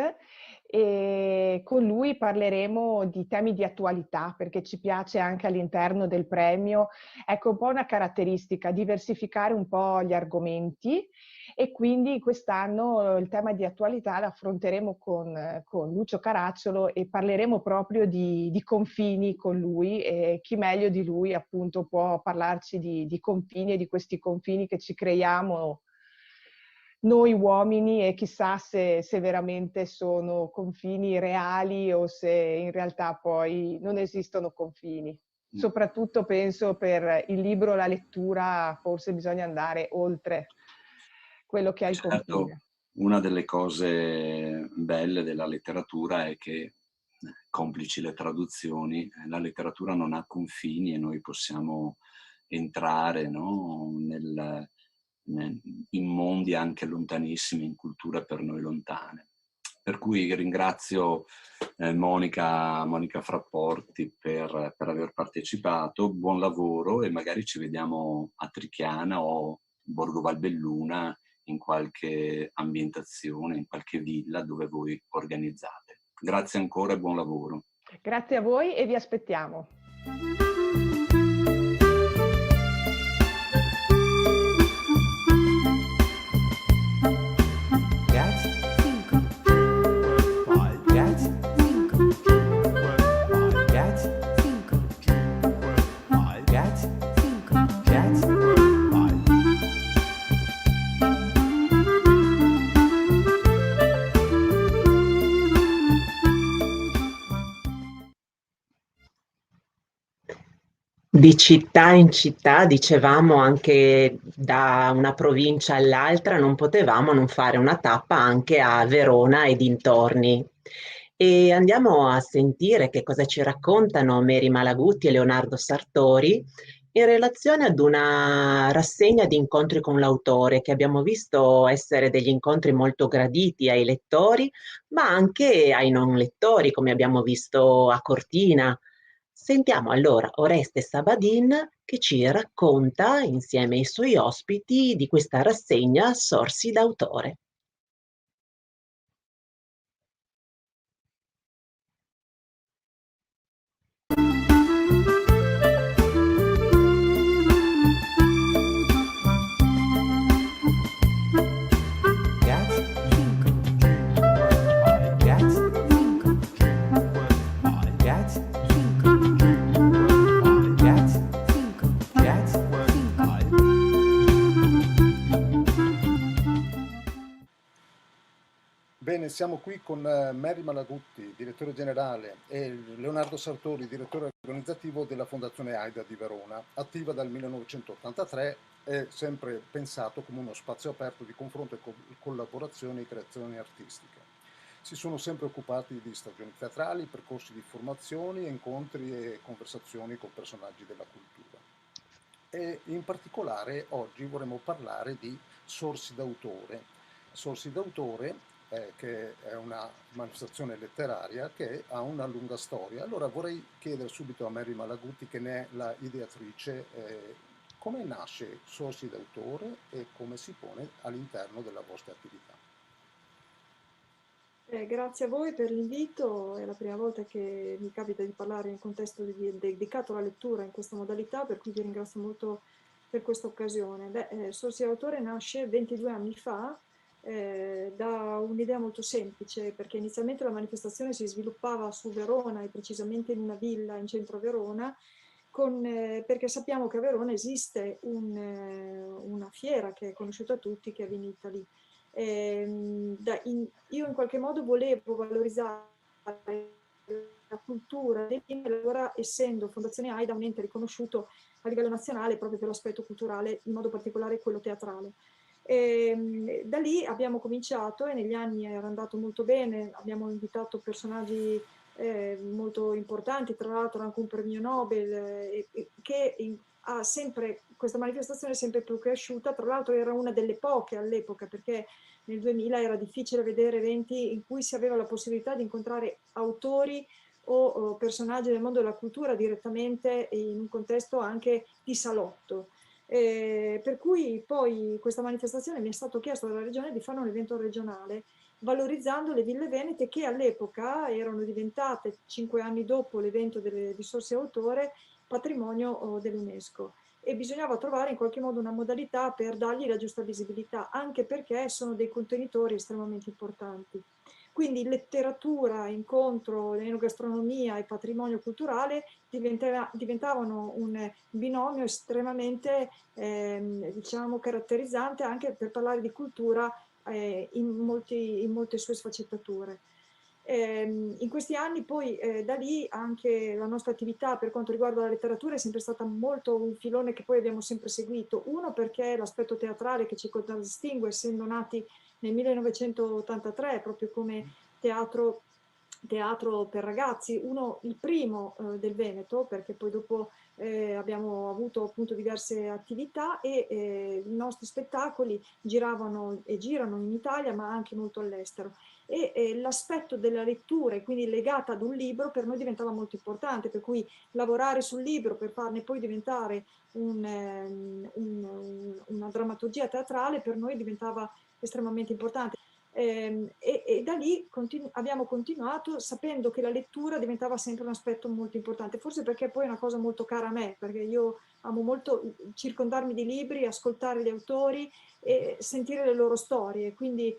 e con lui parleremo di temi di attualità, perché ci piace anche all'interno del premio, ecco, un po' una caratteristica, diversificare un po' gli argomenti, e quindi quest'anno il tema di attualità l'affronteremo con Lucio Caracciolo e parleremo proprio di confini con lui, e chi meglio di lui appunto può parlarci di confini e di questi confini che ci creiamo noi uomini, e chissà se veramente sono confini reali o se in realtà poi non esistono confini. Soprattutto penso per il libro, la lettura, forse bisogna andare oltre quello che è il confine. Una delle cose belle della letteratura è che, complici le traduzioni, la letteratura non ha confini e noi possiamo entrare, no, in mondi anche lontanissimi, in culture per noi lontane. Per cui ringrazio Monica Frapporti per aver partecipato, buon lavoro, e magari ci vediamo a Trichiana o Borgo Valbelluna in qualche ambientazione, in qualche villa dove voi organizzate. Grazie ancora e buon lavoro. Grazie a voi e vi aspettiamo. Di città in città, dicevamo, anche da una provincia all'altra, non potevamo non fare una tappa anche a Verona e dintorni. E andiamo a sentire che cosa ci raccontano Mary Malaguti e Leonardo Sartori in relazione ad una rassegna di incontri con l'autore, che abbiamo visto essere degli incontri molto graditi ai lettori, ma anche ai non lettori, come abbiamo visto a Cortina. Sentiamo allora Oreste Sabadin che ci racconta, insieme ai suoi ospiti, di questa rassegna Sorsi d'autore. Bene, siamo qui con Mary Malagutti, direttore generale, e Leonardo Sartori, direttore organizzativo della Fondazione AIDA di Verona, attiva dal 1983 e sempre pensato come uno spazio aperto di confronto e collaborazione e creazione artistica. Si sono sempre occupati di stagioni teatrali, percorsi di formazioni, incontri e conversazioni con personaggi della cultura. E in particolare oggi vorremmo parlare di Sorsi d'autore. Sorsi d'autore che è una manifestazione letteraria che ha una lunga storia. Allora vorrei chiedere subito a Mary Malagutti, che ne è la ideatrice, come nasce Sorsi d'autore e come si pone all'interno della vostra attività. Grazie a voi per l'invito, è la prima volta che mi capita di parlare in contesto dedicato alla lettura in questa modalità, per cui vi ringrazio molto per questa occasione. Sorsi d'autore nasce 22 anni fa da un'idea molto semplice, perché inizialmente la manifestazione si sviluppava su Verona e precisamente in una villa in centro a Verona, perché sappiamo che a Verona esiste una fiera che è conosciuta a tutti, che è Vinitaly. Io in qualche modo volevo valorizzare la cultura del vino, allora essendo Fondazione AIDA un ente riconosciuto a livello nazionale proprio per l'aspetto culturale, in modo particolare quello teatrale. Da lì abbiamo cominciato e negli anni era andato molto bene, abbiamo invitato personaggi molto importanti, tra l'altro anche un premio Nobel, ha sempre, questa manifestazione è sempre più cresciuta, tra l'altro era una delle poche all'epoca, perché nel 2000 era difficile vedere eventi in cui si aveva la possibilità di incontrare autori o personaggi del mondo della cultura direttamente in un contesto anche di salotto. Per cui poi questa manifestazione mi è stato chiesto dalla regione di fare un evento regionale valorizzando le ville venete che all'epoca erano diventate, 5 anni dopo l'evento di Sorsi d'autore, patrimonio dell'UNESCO. E bisognava trovare in qualche modo una modalità per dargli la giusta visibilità, anche perché sono dei contenitori estremamente importanti. Quindi letteratura, incontro, enogastronomia e patrimonio culturale diventavano un binomio estremamente diciamo, caratterizzante anche per parlare di cultura in molte sue sfaccettature. In questi anni poi da lì anche la nostra attività per quanto riguarda la letteratura è sempre stata molto un filone che poi abbiamo sempre seguito. Uno perché l'aspetto teatrale che ci contraddistingue, essendo nati nel 1983 proprio come teatro per ragazzi, il primo del Veneto, perché poi dopo abbiamo avuto appunto diverse attività e i nostri spettacoli giravano e girano in Italia ma anche molto all'estero. E l'aspetto della lettura e quindi legata ad un libro per noi diventava molto importante, per cui lavorare sul libro per farne poi diventare una drammaturgia teatrale per noi diventava estremamente importante. E da lì abbiamo continuato sapendo che la lettura diventava sempre un aspetto molto importante, forse perché poi è una cosa molto cara a me, perché io amo molto circondarmi di libri, ascoltare gli autori e sentire le loro storie, quindi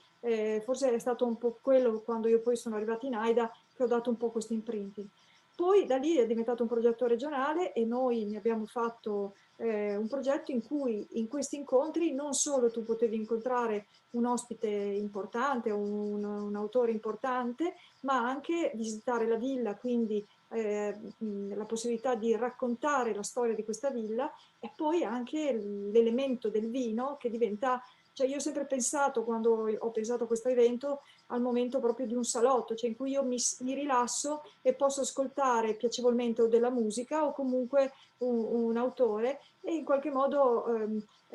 forse è stato un po' quello quando io poi sono arrivata in AIDA che ho dato un po' questo imprinting. Poi da lì è diventato un progetto regionale e noi ne abbiamo fatto un progetto in cui in questi incontri non solo tu potevi incontrare un ospite importante, un autore importante, ma anche visitare la villa, quindi la possibilità di raccontare la storia di questa villa e poi anche l'elemento del vino che diventa, cioè io ho sempre pensato quando ho pensato a questo evento al momento proprio di un salotto, cioè in cui io mi rilasso e posso ascoltare piacevolmente o della musica o comunque un autore e in qualche modo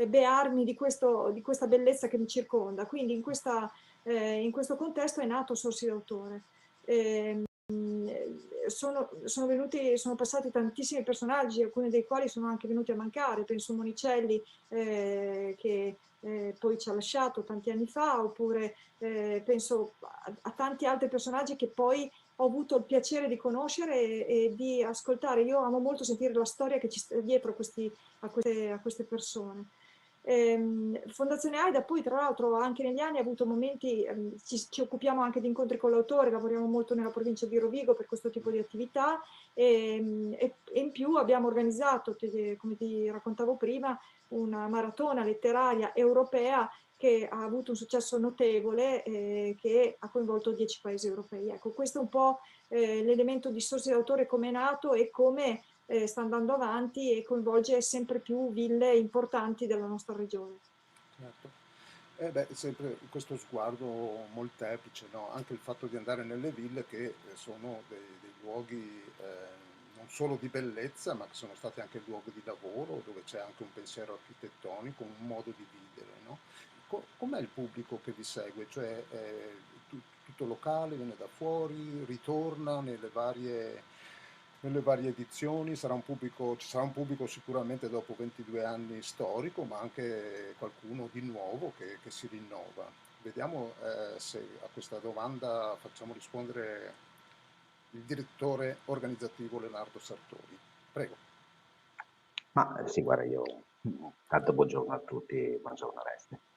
bearmi di questa bellezza che mi circonda. Quindi in questo contesto è nato Sorsi d'autore. Sono passati tantissimi personaggi, alcuni dei quali sono anche venuti a mancare, penso a Monicelli che poi ci ha lasciato tanti anni fa, oppure penso a tanti altri personaggi che poi ho avuto il piacere di conoscere e di ascoltare. Io amo molto sentire la storia che ci sta dietro a queste persone. Fondazione AIDA poi tra l'altro anche negli anni ha avuto momenti, ci occupiamo anche di incontri con l'autore, lavoriamo molto nella provincia di Rovigo per questo tipo di attività e in più abbiamo organizzato, come ti raccontavo prima, una maratona letteraria europea che ha avuto un successo notevole che ha coinvolto 10 paesi europei. Ecco, questo è un po' l'elemento di Sorsi d'autore come è nato e come sta andando avanti e coinvolge sempre più ville importanti della nostra regione. Certo. Sempre questo sguardo molteplice, no? Anche il fatto di andare nelle ville che sono dei luoghi non solo di bellezza, ma che sono stati anche luoghi di lavoro, dove c'è anche un pensiero architettonico, un modo di vivere, no? Com'è il pubblico che vi segue? Cioè, tutto locale, viene da fuori, ritorna nelle varie edizioni, ci sarà un pubblico sicuramente dopo 22 anni storico, ma anche qualcuno di nuovo che si rinnova. Vediamo se a questa domanda facciamo rispondere il direttore organizzativo Leonardo Sartori. Prego. Ma sì, guarda, io tanto buongiorno a tutti, buongiorno Oreste.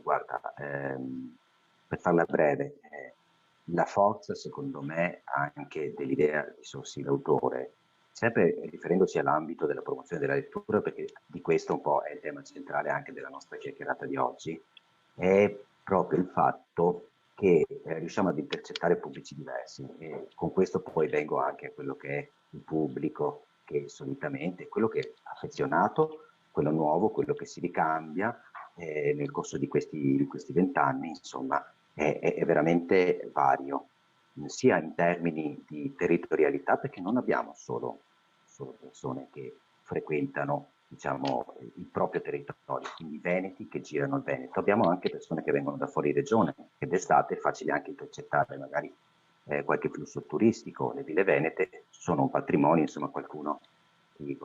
Guarda, per farla breve, la forza secondo me anche dell'idea di Sorsi d'autore, sempre riferendoci all'ambito della promozione della lettura, perché di questo un po' è il tema centrale anche della nostra chiacchierata di oggi, è proprio il fatto che riusciamo ad intercettare pubblici diversi e con questo poi vengo anche a quello che è il pubblico che solitamente, quello che è affezionato, quello nuovo, quello che si ricambia nel corso di questi 20 anni, insomma, è veramente vario, sia in termini di territorialità, perché non abbiamo solo persone che frequentano, diciamo, il proprio territorio, quindi veneti che girano il Veneto. Abbiamo anche persone che vengono da fuori regione, che d'estate è facile anche intercettare magari qualche flusso turistico. Le ville venete sono un patrimonio, insomma qualcuno chi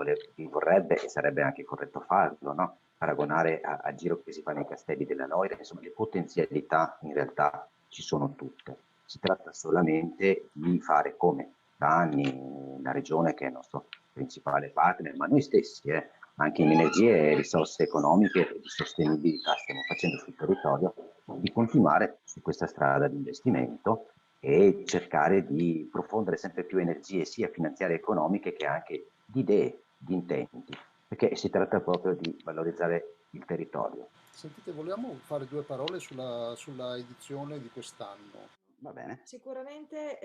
vorrebbe, e sarebbe anche corretto farlo, no? Paragonare al giro che si fa nei castelli della Loira, insomma le potenzialità in realtà ci sono tutte. Si tratta solamente di fare come da anni la regione, che è il nostro principale partner, ma noi stessi, anche in energie e risorse economiche e di sostenibilità stiamo facendo sul territorio, di continuare su questa strada di investimento e cercare di profondere sempre più energie sia finanziarie e economiche che anche di idee, di intenti, perché si tratta proprio di valorizzare il territorio. Sentite, volevamo fare due parole sulla edizione di quest'anno. Va bene? Sicuramente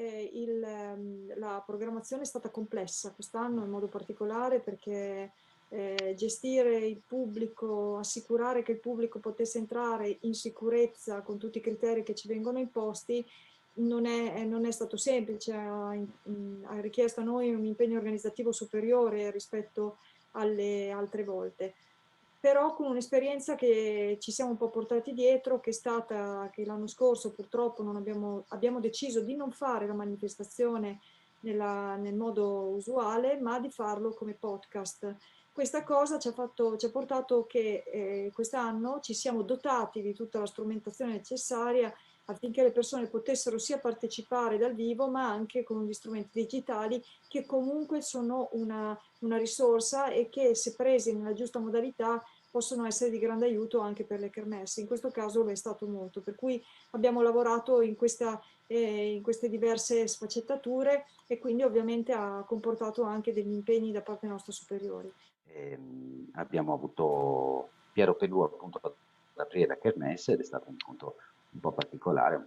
la programmazione è stata complessa quest'anno in modo particolare perché gestire il pubblico, assicurare che il pubblico potesse entrare in sicurezza con tutti i criteri che ci vengono imposti non è stato semplice, ha richiesto a noi un impegno organizzativo superiore rispetto alle altre volte. Però con un'esperienza che ci siamo un po' portati dietro, che è stata che l'anno scorso purtroppo abbiamo deciso di non fare la manifestazione nel modo usuale, ma di farlo come podcast. Questa cosa ci ha portato che quest'anno ci siamo dotati di tutta la strumentazione necessaria affinché le persone potessero sia partecipare dal vivo, ma anche con gli strumenti digitali che comunque sono una risorsa e che se presi nella giusta modalità possono essere di grande aiuto anche per le kermesse. In questo caso lo è stato molto, per cui abbiamo lavorato in queste diverse sfaccettature e quindi ovviamente ha comportato anche degli impegni da parte nostra superiori. Abbiamo avuto Piero Pelù appunto ad aprire la kermesse ed è stato un incontro un po' particolare,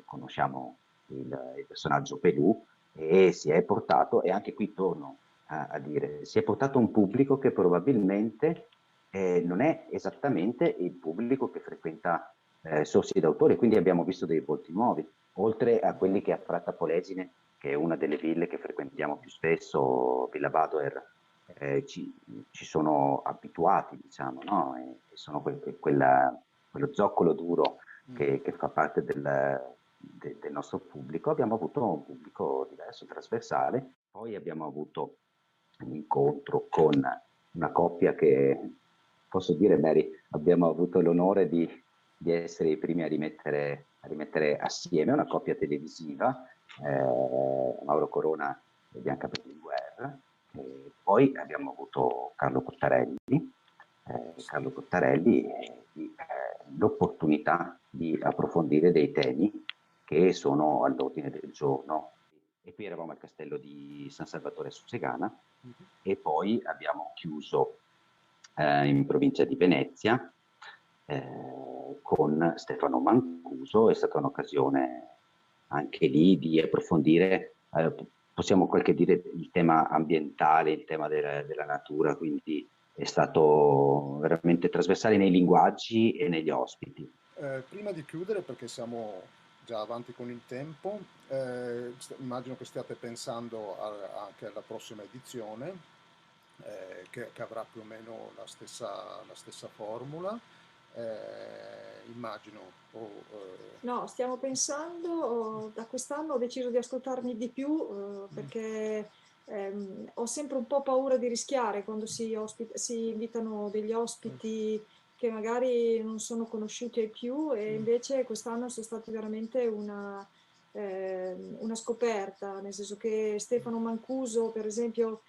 conosciamo il personaggio Pelù e si è portato, e anche qui torno a dire, si è portato un pubblico che probabilmente non è esattamente il pubblico che frequenta Sorsi d'autore, quindi abbiamo visto dei volti nuovi, oltre a quelli che a Fratta Polesine, che è una delle ville che frequentiamo più spesso, Villa Badoer, ci sono abituati, diciamo, no? E sono quello zoccolo duro che fa parte del nostro pubblico. Abbiamo avuto un pubblico diverso, trasversale, poi abbiamo avuto un incontro con una coppia che, posso dire, Mary, abbiamo avuto l'onore di essere i primi a rimettere assieme, una coppia televisiva, Mauro Corona e Bianca Berlinguer. Poi abbiamo avuto Carlo Cottarelli, l'opportunità di approfondire dei temi che sono all'ordine del giorno. E qui eravamo al castello di San Salvatore Suzzegana e poi abbiamo chiuso in provincia di Venezia con Stefano Mancuso. È stata un'occasione anche lì di approfondire, possiamo qualche dire, il tema ambientale, il tema della natura, quindi è stato veramente trasversale nei linguaggi e negli ospiti. Prima di chiudere, perché siamo già avanti con il tempo, immagino che stiate pensando anche alla prossima edizione, che avrà più o meno la stessa formula, immagino. No, stiamo pensando, da quest'anno ho deciso di ascoltarmi di più, perché ho sempre un po' paura di rischiare quando si invitano degli ospiti che magari non sono conosciuti ai più, e invece quest'anno sono stati veramente una scoperta, nel senso che Stefano Mancuso, per esempio,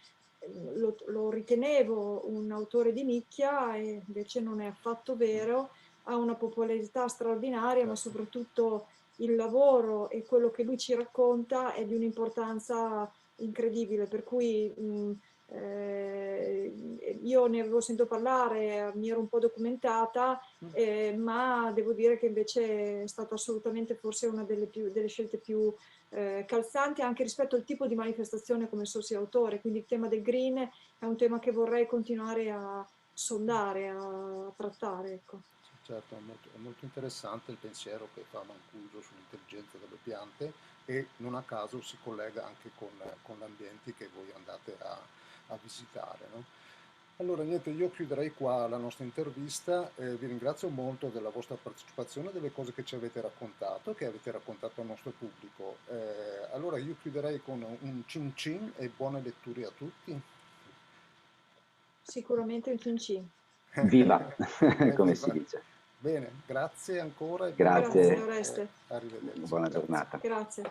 lo ritenevo un autore di nicchia, e invece non è affatto vero. Ha una popolarità straordinaria, ma soprattutto il lavoro e quello che lui ci racconta è di un'importanza incredibile, per cui io ne avevo sentito parlare, mi ero un po' documentata, ma devo dire che invece è stata assolutamente forse una delle scelte più calzanti, anche rispetto al tipo di manifestazione come socio autore. Quindi il tema del green è un tema che vorrei continuare a sondare, a trattare, ecco. Certo, è molto interessante il pensiero che fa Mancuso sull'intelligenza delle piante, e non a caso si collega anche con l'ambiente che voi andate a visitare, no? Allora niente, io chiuderei qua la nostra intervista, vi ringrazio molto della vostra partecipazione, delle cose che ci avete raccontato, che avete raccontato al nostro pubblico. Allora io chiuderei con un cin cin e buone letture a tutti. Sicuramente un cin cin. Viva, come Viva. si dice. Bene, grazie ancora e Grazie. Grazie Oreste. Arrivederci. Buona giornata. Grazie.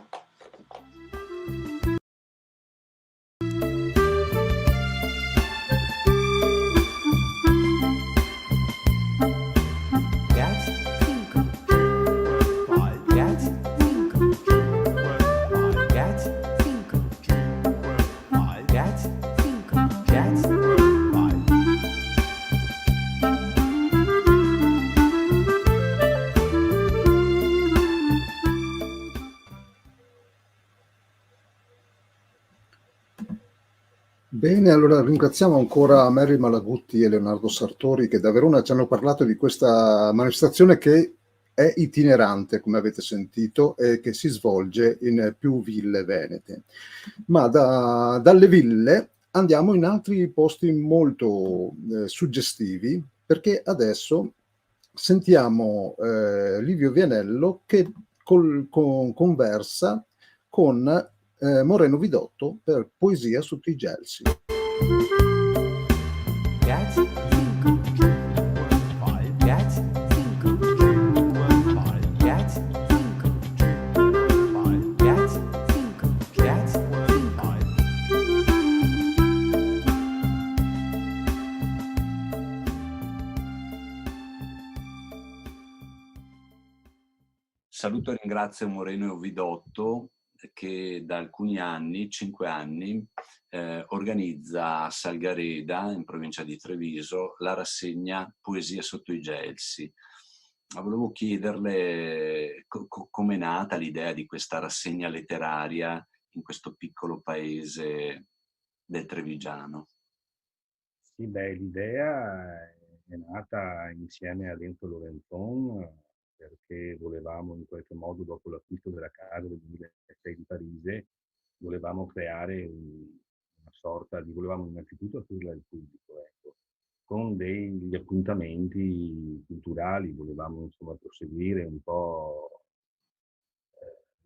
Bene, allora ringraziamo ancora Mary Malagutti e Leonardo Sartori, che da Verona ci hanno parlato di questa manifestazione che è itinerante, come avete sentito, e che si svolge in più ville venete. Ma dalle ville andiamo in altri posti molto suggestivi, perché adesso sentiamo Livio Vianello che conversa con Moreno Vidotto per Poesia sotto i gelsi. Saluto e ringrazio Moreno Vidotto, che da alcuni anni, 5 anni, organizza a Salgareda, in provincia di Treviso, la rassegna Poesia sotto i gelsi. Volevo chiederle come è nata l'idea di questa rassegna letteraria in questo piccolo paese del Trevigiano. Sì, beh, l'idea è nata insieme a Enzo Laurenton, perché volevamo in qualche modo, dopo l'acquisto della casa del 2006 di Parigi, volevamo creare una sorta di, volevamo innanzitutto offrirla al pubblico, ecco, con degli appuntamenti culturali, volevamo insomma proseguire un po'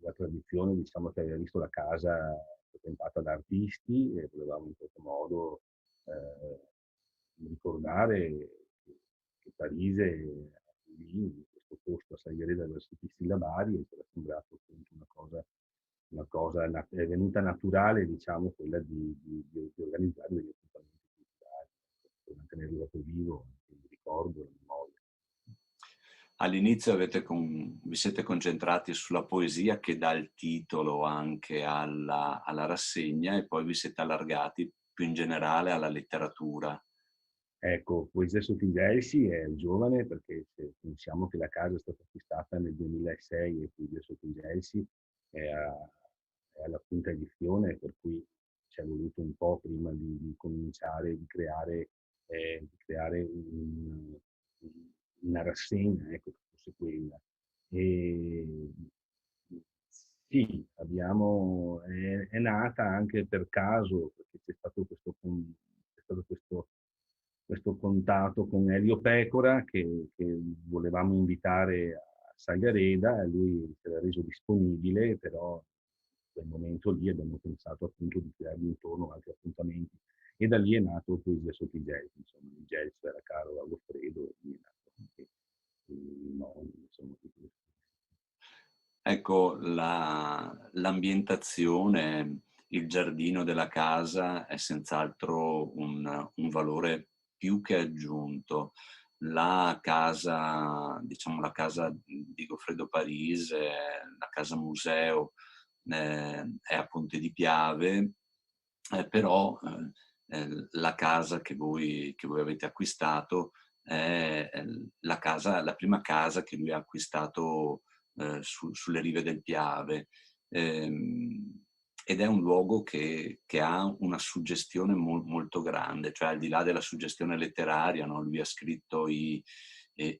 la tradizione, diciamo, che aveva visto la casa frequentata da artisti, e volevamo in qualche modo ricordare che Parigi è lì, in questo posto a Salgareda verso i Sillabari, e ci era sembrato appunto una cosa è venuta naturale, diciamo, quella di organizzare degli appuntamenti culturali, per mantenere il vivo, il ricordo, la memoria. All'inizio vi siete concentrati sulla poesia, che dà il titolo anche alla rassegna, e poi vi siete allargati più in generale alla letteratura. Ecco, Poesia sotto i gelsi è giovane perché se pensiamo che la casa è stata acquistata nel 2006 e Poesia sotto i gelsi è alla quinta edizione, per cui ci è voluto un po' prima di cominciare, di creare una rassegna, ecco, che fosse quella. E, sì, è nata anche per caso, perché c'è stato questo contatto con Elio Pecora che volevamo invitare a Sagareda, e lui si era reso disponibile, però in quel momento lì abbiamo pensato appunto di creargli intorno altri appuntamenti. E da lì è nato Poesia sotto i gelsi, insomma, il gelsi era caro a Goffredo, e lì è nato anche il nome, insomma, di questo. Ecco, l'ambientazione, il giardino della casa è senz'altro un valore più che aggiunto. La casa, diciamo la casa di Goffredo Parise, la casa museo, è a Ponte di Piave, però la casa che voi avete acquistato è la prima casa che lui ha acquistato sulle rive del Piave, ed è un luogo che ha una suggestione molto grande, cioè al di là della suggestione letteraria, no? Lui ha scritto i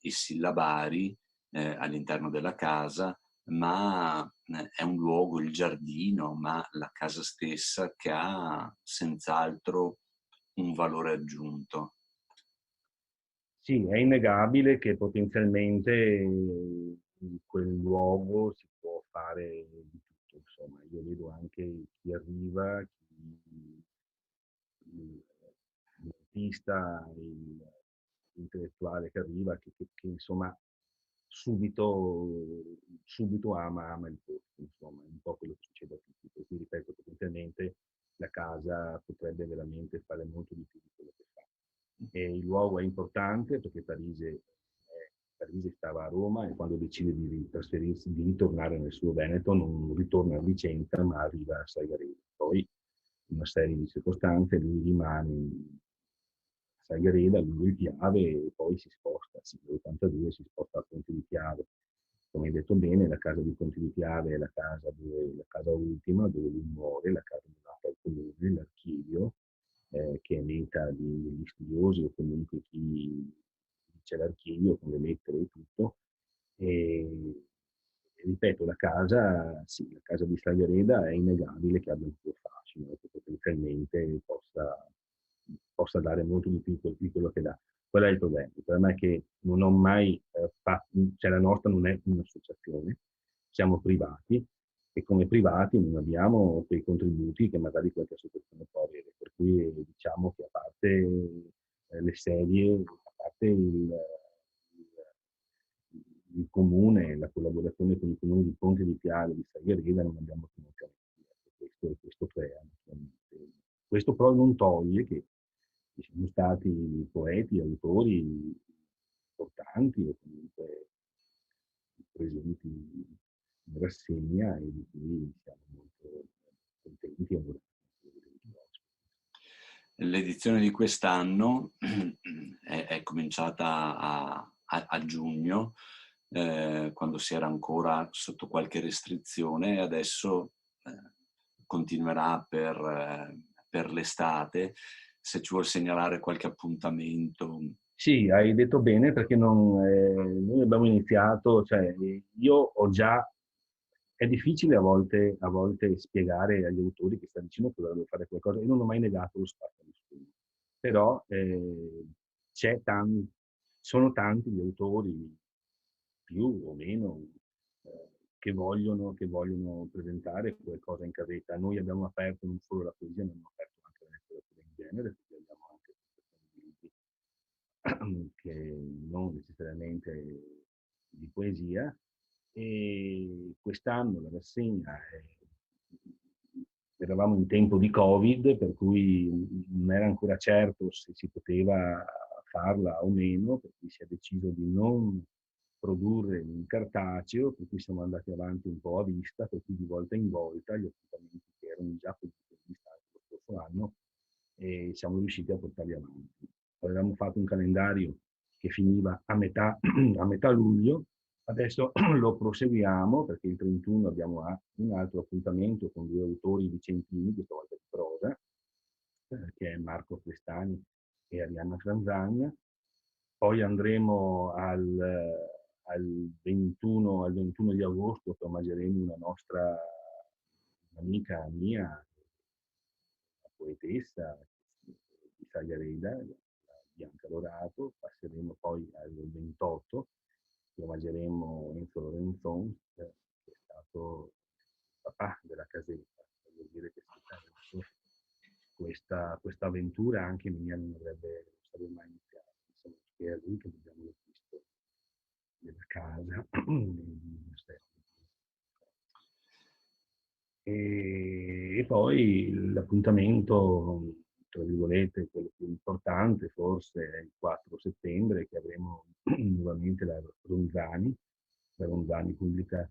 sillabari all'interno della casa, ma è un luogo, il giardino, ma la casa stessa, che ha senz'altro un valore aggiunto. Sì, è innegabile che potenzialmente in quel luogo si può fare di tutto, insomma. Io vedo anche chi arriva, l'artista, l'intellettuale che arriva, che insomma subito ama il posto, insomma, è un po' quello che succede a tutti. Per cui, ripeto, potenzialmente la casa potrebbe veramente fare molto di più di quello che fa. E il luogo è importante perché Parisi stava a Roma e quando decide di trasferirsi, di ritornare nel suo Veneto, non ritorna a Vicenza ma arriva a Sagarese. Poi una serie di circostanze, lui rimane a Sagareda, lungo il Piave, e poi si sposta, nell'82 si sposta a Ponte di Piave. Come hai detto bene, la casa di Ponte di Piave è la casa ultima dove lui muore, la casa donata al comune, l'archivio, che è meta degli studiosi o comunque chi dice l'archivio con le lettere e tutto. E ripeto, sì, la casa di Sagareda è innegabile che abbia un suo fascino e che potenzialmente possa dare molto di più di quello che dà. Qual è il problema? Il problema è che non ho mai fatto, cioè la nostra non è un'associazione, siamo privati e come privati non abbiamo quei contributi che magari qualche associazione può avere. Per cui diciamo che a parte le serie, a parte il comune, la collaborazione con i comuni di Ponte di Piave e di Sagareda non abbiamo finanziamenti. Questo crea, naturalmente. Questo però non toglie che ci sono stati poeti, autori importanti o comunque presenti in rassegna e di cui siamo molto contenti e onorati. L'edizione di quest'anno è cominciata a giugno, quando si era ancora sotto qualche restrizione, e adesso continuerà per l'estate. Se ci vuol segnalare qualche appuntamento. Sì, hai detto bene perché noi abbiamo iniziato, cioè io ho già, è difficile a volte spiegare agli autori che stanno dicendo che dovrebbero fare qualcosa. Io non ho mai negato lo spazio a nessuno, però sono tanti gli autori, più o meno, che vogliono presentare qualcosa in casetta. Noi abbiamo aperto non solo la poesia, ma abbiamo aperto anche la letteratura in genere, perché abbiamo anche che non necessariamente di poesia, e quest'anno la rassegna eravamo in tempo di Covid, per cui non era ancora certo se si poteva farla o meno, per cui si è deciso di non produrre in cartaceo, per cui siamo andati avanti un po' a vista, per cui di volta in volta gli appuntamenti che erano già potuti vista lo scorso anno e siamo riusciti a portarli avanti. avevamo fatto un calendario che finiva a metà luglio, adesso lo proseguiamo perché il 31 abbiamo un altro appuntamento con 2 autori vicentini, questa volta di prosa, che è Marco Crestani e Arianna Franzagna. Poi andremo al 21 di agosto che omaggeremo una nostra amica mia, una poetessa di Sagliareda, Bianca Lorato. Passeremo poi al 28 che omaggeremo Enzo Lorenzon, che è stato il papà della casetta. Voglio dire che questa avventura anche mia non sarebbe mai iniziata. Insomma, che è lui che abbiamo l'acquisto della casa. E poi l'appuntamento, tra virgolette, quello più importante forse è il 4 settembre, che avremo nuovamente la Ronzani. La Ronzani pubblica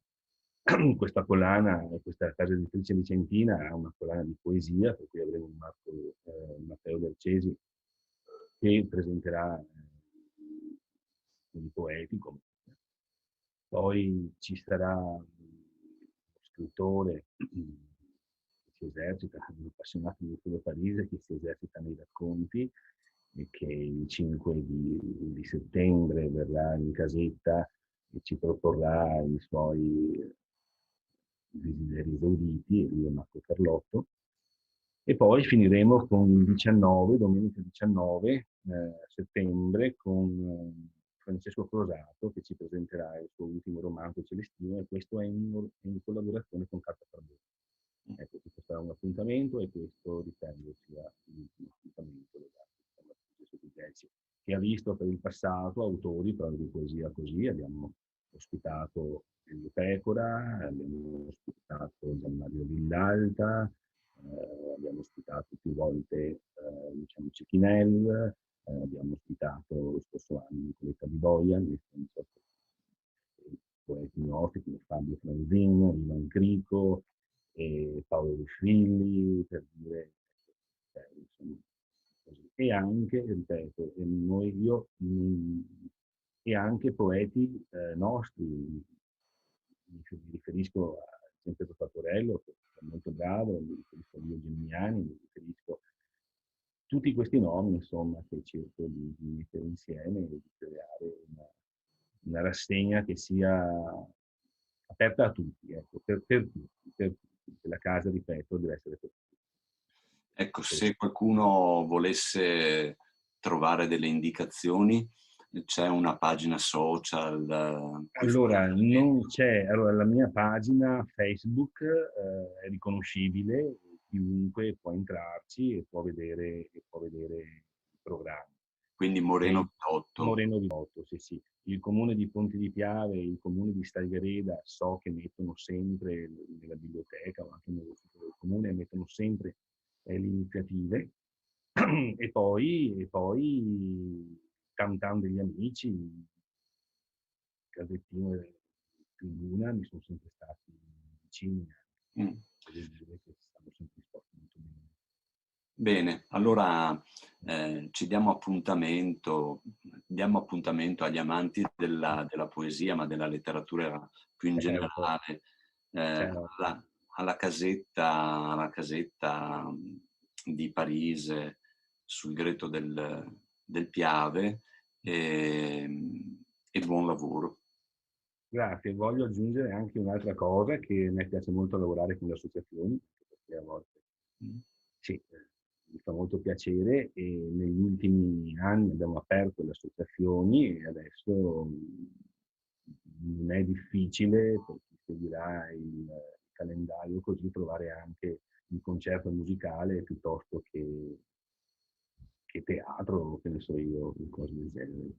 questa collana, questa casa editrice vicentina ha una collana di poesia, per cui avremo Matteo Bercesi che presenterà i poeti. Poi ci sarà uno scrittore che si esercita, un appassionato di Niccolò Parise, che si esercita nei racconti e che il 5 di settembre verrà in casetta e ci proporrà i suoi desideri esauditi, lui è Marco Carlotto. E poi finiremo con il 19, domenica 19 settembre, con Francesco Crosato, che ci presenterà il suo ultimo romanzo Celestino, e questo è in collaborazione con Carta Carbone. Ecco, questo sarà un appuntamento e questo ritengo sia l'ultimo appuntamento legato a Francesco Pugliesi, che ha visto per il passato autori proprio di poesia così. Abbiamo ospitato Elio Pecora, abbiamo ospitato Gianmario Villalta, abbiamo ospitato più volte Luciano Cecchinel, abbiamo ospitato lo scorso anno Nicoletta Di Boia, nel senso poeti nostri come Fabio Franzino, Ivan Crico e Paolo Ruffilli, per dire, insomma, così. E anche, ripeto, e anche poeti nostri, mi riferisco a sempre Fattorello, che è molto bravo, mi riferisco a Lio Gemignani, mi riferisco a tutti questi nomi, insomma, che cerco di mettere insieme e di creare una rassegna che sia aperta a tutti, ecco, per tutti. La casa, ripeto, deve essere per tutti. Ecco, se qualcuno volesse trovare delle indicazioni, c'è una pagina social? Allora, non c'è. Allora, la mia pagina Facebook è riconoscibile, chiunque può entrarci e può vedere il programma. Quindi Moreno Vitotto. Moreno Vitotto, sì. Il comune di Ponte di Piave e il comune di Stagliareda so che mettono sempre nella biblioteca o anche nello sito del comune, mettono sempre le iniziative. E poi Cantan degli Amici, Casettino e Tribuna mi sono sempre stati vicini, devo dire che stanno sempre disposti molto bene. Bene, allora diamo appuntamento agli amanti della poesia, ma della letteratura più in generale, alla casetta di Parise sul greto del Piave, e buon lavoro. Grazie, voglio aggiungere anche un'altra cosa, che a me piace molto lavorare con le associazioni, perché a volte sì, mi fa molto piacere, e negli ultimi anni abbiamo aperto le associazioni e adesso non è difficile, per chi seguirà il calendario così, trovare anche il concerto musicale piuttosto che teatro, che ne so io, cose del genere.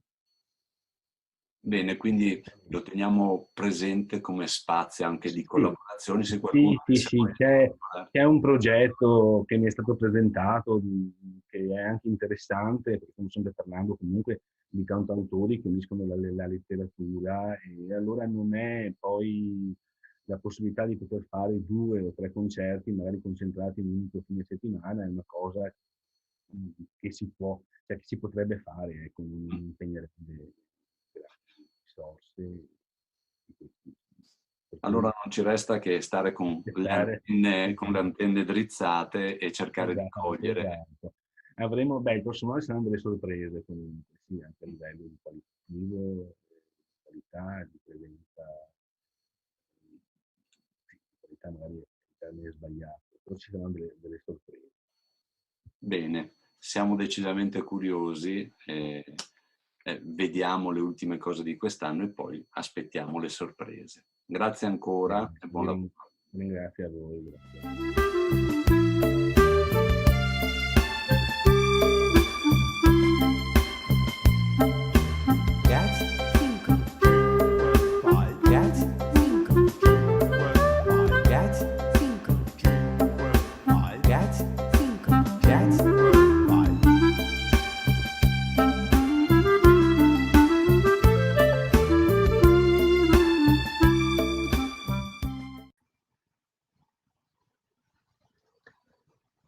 Bene, quindi lo teniamo presente come spazio anche di collaborazioni. Se qualcuno c'è un progetto che mi è stato presentato che è anche interessante, perché stiamo sempre parlando comunque di cantautori che uniscono la letteratura, e allora non è poi la possibilità di poter fare 2 o 3 concerti magari concentrati in un unico fine settimana, è una cosa che si può, cioè che si potrebbe fare, ecco, non impegnerebbe risorse di questi. Allora non ci resta che stare con le antenne drizzate e cercare di cogliere. Esatto. Avremo, il prossimo anno saranno delle sorprese comunque, sì, anche a livello di qualitativo, di qualità, di presenza, di qualità magari il termine sbagliato, però ci saranno delle sorprese. Bene, siamo decisamente curiosi, vediamo le ultime cose di quest'anno e poi aspettiamo le sorprese. Grazie ancora e buon lavoro. Grazie a voi.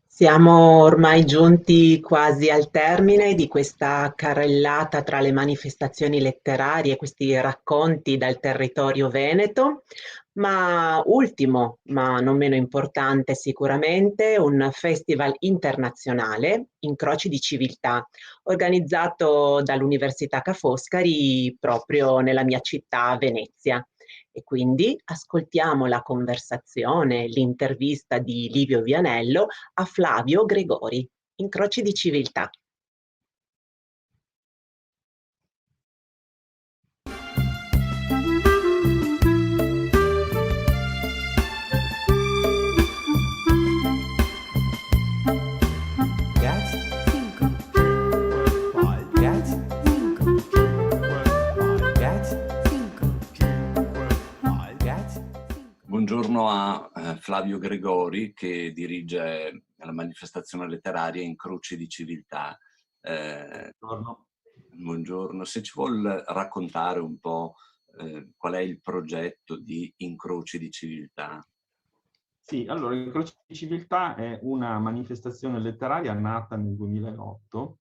Siamo ormai giunti quasi al termine di questa carrellata tra le manifestazioni letterarie, questi racconti dal territorio veneto, ma ultimo, ma non meno importante sicuramente, un festival internazionale, Incroci di Civiltà, organizzato dall'Università Ca' Foscari proprio nella mia città, Venezia. E quindi ascoltiamo la conversazione, l'intervista di Livio Vianello a Flavio Gregori, Incroci di Civiltà. Buongiorno a Flavio Gregori che dirige la manifestazione letteraria Incroci di Civiltà. Buongiorno. Buongiorno, se ci vuol raccontare un po' qual è il progetto di Incroci di Civiltà. Sì, allora Incroci di Civiltà è una manifestazione letteraria nata nel 2008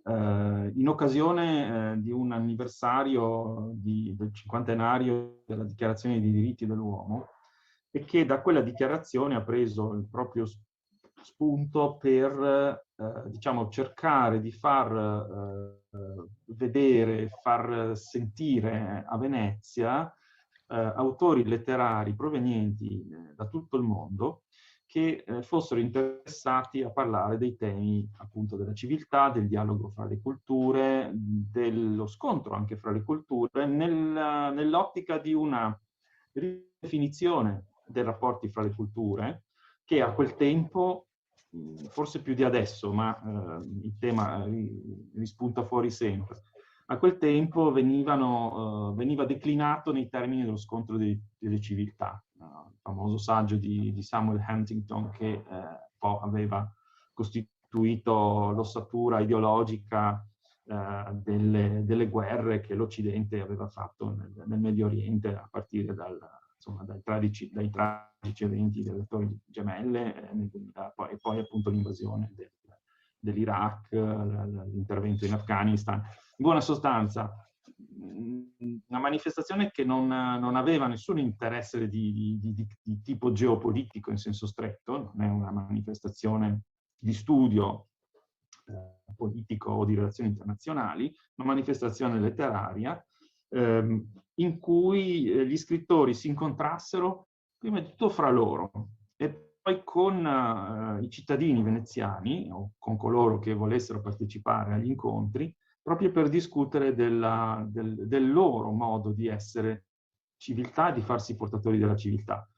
in occasione di un anniversario del cinquantenario della Dichiarazione dei diritti dell'uomo e che da quella dichiarazione ha preso il proprio spunto per diciamo, cercare di far vedere, far sentire a Venezia autori letterari provenienti da tutto il mondo che fossero interessati a parlare dei temi appunto della civiltà, del dialogo fra le culture, dello scontro anche fra le culture, nell'ottica di una ridefinizione dei rapporti fra le culture che a quel tempo, forse più di adesso, ma il tema rispunta fuori sempre, a quel tempo veniva declinato nei termini dello scontro delle civiltà, il famoso saggio di Samuel Huntington che poi aveva costituito l'ossatura ideologica delle guerre che l'Occidente aveva fatto nel Medio Oriente a partire dai tragici eventi delle Torri Gemelle nel 2000, e poi appunto l'invasione dell'Iraq, l'intervento in Afghanistan. In buona sostanza, una manifestazione che non aveva nessun interesse di tipo geopolitico in senso stretto, non è una manifestazione di studio politico o di relazioni internazionali, una manifestazione letteraria in cui gli scrittori si incontrassero prima di tutto fra loro e poi con i cittadini veneziani o con coloro che volessero partecipare agli incontri, proprio per discutere del loro modo di essere civiltà e di farsi portatori della civiltà.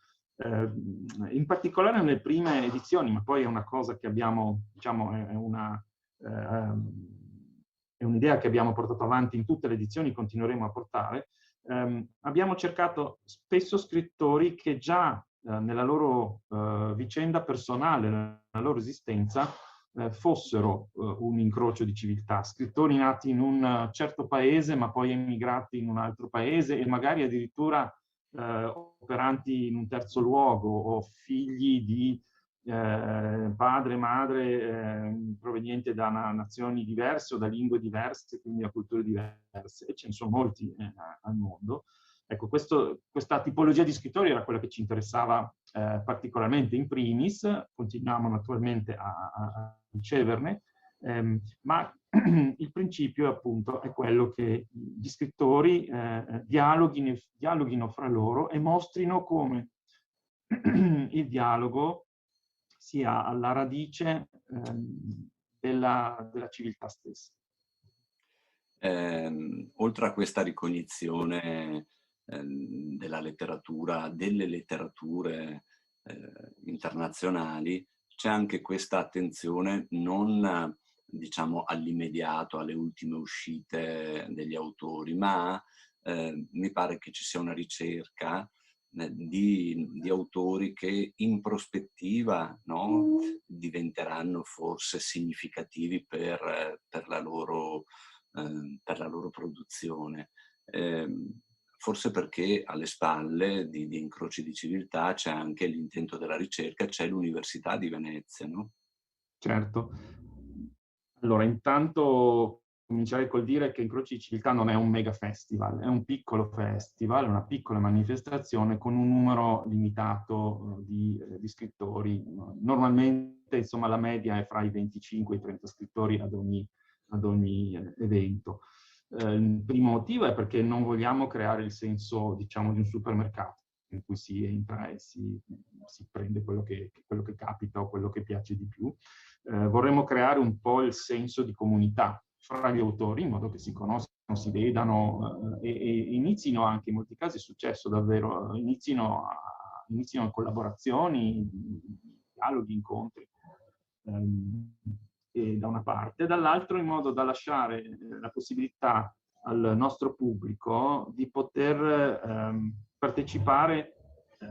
In particolare nelle prime edizioni, ma poi è una cosa che abbiamo, diciamo, è un'idea che abbiamo portato avanti in tutte le edizioni, continueremo a portare, abbiamo cercato spesso scrittori che già nella loro vicenda personale, nella loro esistenza, fossero un incrocio di civiltà, scrittori nati in un certo paese ma poi emigrati in un altro paese e magari addirittura operanti in un terzo luogo o figli di padre, madre, proveniente da nazioni diverse o da lingue diverse, quindi da culture diverse, e ce ne sono molti al mondo. Ecco, questa tipologia di scrittori era quella che ci interessava particolarmente in primis, continuiamo naturalmente a riceverne, ma il principio appunto è quello che gli scrittori dialoghino fra loro e mostrino come il dialogo sia alla radice della civiltà stessa. Oltre a questa ricognizione delle letterature internazionali, c'è anche questa attenzione non diciamo all'immediato, alle ultime uscite degli autori, ma mi pare che ci sia una ricerca di autori che in prospettiva, no, diventeranno forse significativi per la loro produzione. Forse perché alle spalle di Incroci di Civiltà c'è anche l'intento della ricerca, c'è l'Università di Venezia, no? Certo. Allora, intanto comincerei col dire che Incroci di Civiltà non è un mega festival, è un piccolo festival, una piccola manifestazione con un numero limitato di scrittori. Normalmente, insomma, la media è fra i 25 e i 30 scrittori ad ogni evento. Il primo motivo è perché non vogliamo creare il senso, diciamo, di un supermercato in cui si entra e si prende quello che capita o quello che piace di più. Vorremmo creare un po' il senso di comunità fra gli autori, in modo che si conoscano, si vedano e inizino anche, in molti casi è successo davvero, inizino collaborazioni, dialoghi, incontri. Da una parte, dall'altro in modo da lasciare la possibilità al nostro pubblico di poter partecipare,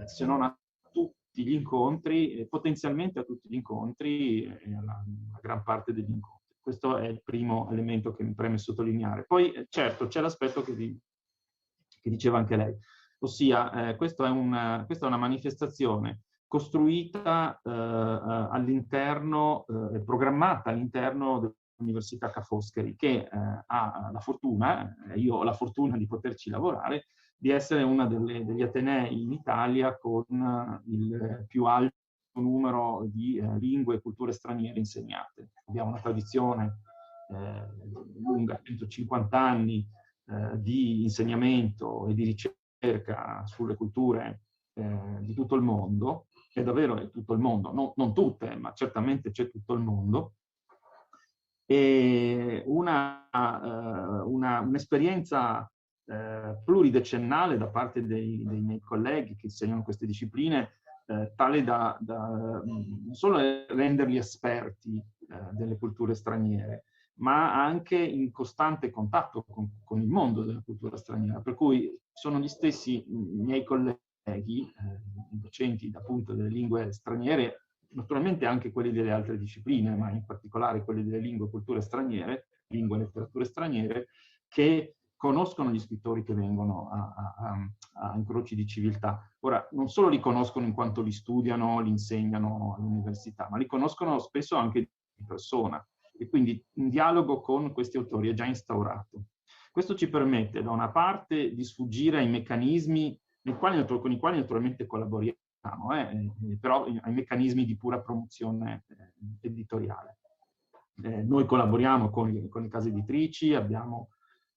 se non a tutti gli incontri, potenzialmente a tutti gli incontri e alla gran parte degli incontri. Questo è il primo elemento che mi preme sottolineare. Poi, certo, c'è l'aspetto che diceva anche lei, ossia questa è una manifestazione costruita all'interno, programmata all'interno dell'Università Ca' Foscari, che ha la fortuna, io ho la fortuna di poterci lavorare, di essere una degli atenei in Italia con il più alto numero di lingue e culture straniere insegnate. Abbiamo una tradizione lunga, 150 anni di insegnamento e di ricerca sulle culture di tutto il mondo, che davvero è tutto il mondo, non tutte, ma certamente c'è tutto il mondo, e un'esperienza pluridecennale da parte dei miei colleghi che insegnano queste discipline, tale da non solo renderli esperti delle culture straniere, ma anche in costante contatto con il mondo della cultura straniera. Per cui sono gli stessi miei colleghi, docenti appunto delle lingue straniere, naturalmente anche quelli delle altre discipline, ma in particolare quelli delle lingue e culture straniere, lingue e letterature straniere, che conoscono gli scrittori che vengono a Incroci di Civiltà. Ora, non solo li conoscono in quanto li studiano, li insegnano all'università, ma li conoscono spesso anche di persona. E quindi un dialogo con questi autori è già instaurato. Questo ci permette, da una parte, di sfuggire ai meccanismi con i quali naturalmente collaboriamo, però ai meccanismi di pura promozione editoriale. Noi collaboriamo con le case editrici,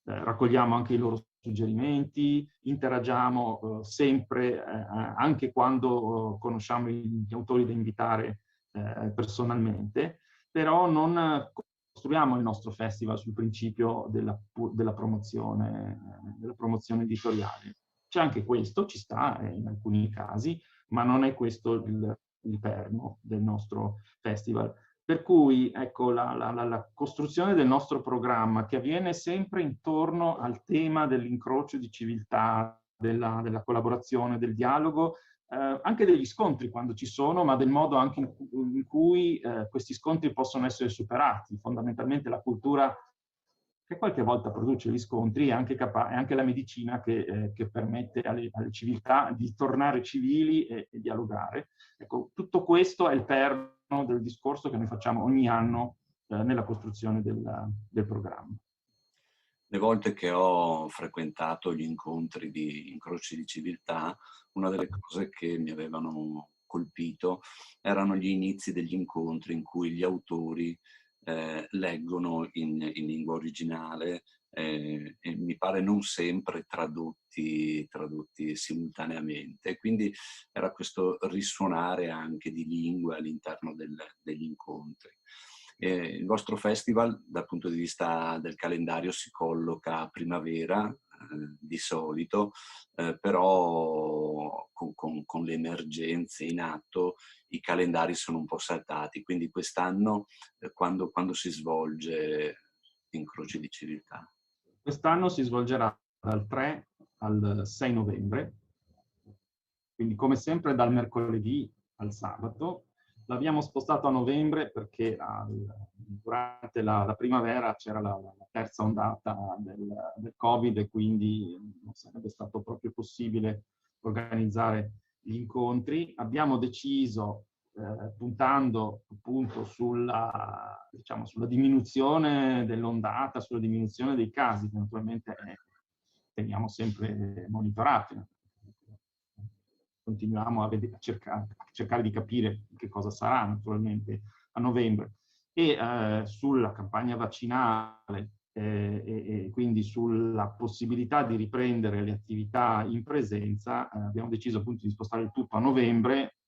raccogliamo anche i loro suggerimenti, interagiamo sempre, anche quando conosciamo gli autori da invitare personalmente, però non costruiamo il nostro festival sul principio della promozione editoriale. C'è anche questo, ci sta in alcuni casi, ma non è questo il perno del nostro festival. Per cui, ecco, la costruzione del nostro programma, che avviene sempre intorno al tema dell'incrocio di civiltà, della collaborazione, del dialogo, anche degli scontri quando ci sono, ma del modo anche in cui questi scontri possono essere superati. Fondamentalmente la cultura che qualche volta produce gli scontri, e anche la medicina che permette alle civiltà di tornare civili e dialogare. Ecco, tutto questo è il perno del discorso che noi facciamo ogni anno nella costruzione del programma. Le volte che ho frequentato gli incontri di incroci di civiltà, una delle cose che mi avevano colpito erano gli inizi degli incontri in cui gli autori leggono in lingua originale e mi pare non sempre tradotti simultaneamente. Quindi era questo risuonare anche di lingue all'interno degli incontri. Il vostro festival dal punto di vista del calendario si colloca a primavera di solito, però con le emergenze in atto i calendari sono un po' saltati, quindi quest'anno quando si svolge Incroci di Civiltà? Quest'anno si svolgerà dal 3 al 6 novembre, quindi come sempre dal mercoledì al sabato. L'abbiamo spostato a novembre perché durante la primavera c'era la terza ondata del Covid e quindi non sarebbe stato proprio possibile organizzare gli incontri. Abbiamo deciso, puntando appunto sulla diminuzione dell'ondata, sulla diminuzione dei casi, che naturalmente teniamo sempre monitorati. Continuiamo a cercare di capire che cosa sarà naturalmente a novembre. E sulla campagna vaccinale e quindi sulla possibilità di riprendere le attività in presenza, abbiamo deciso appunto di spostare il tutto a novembre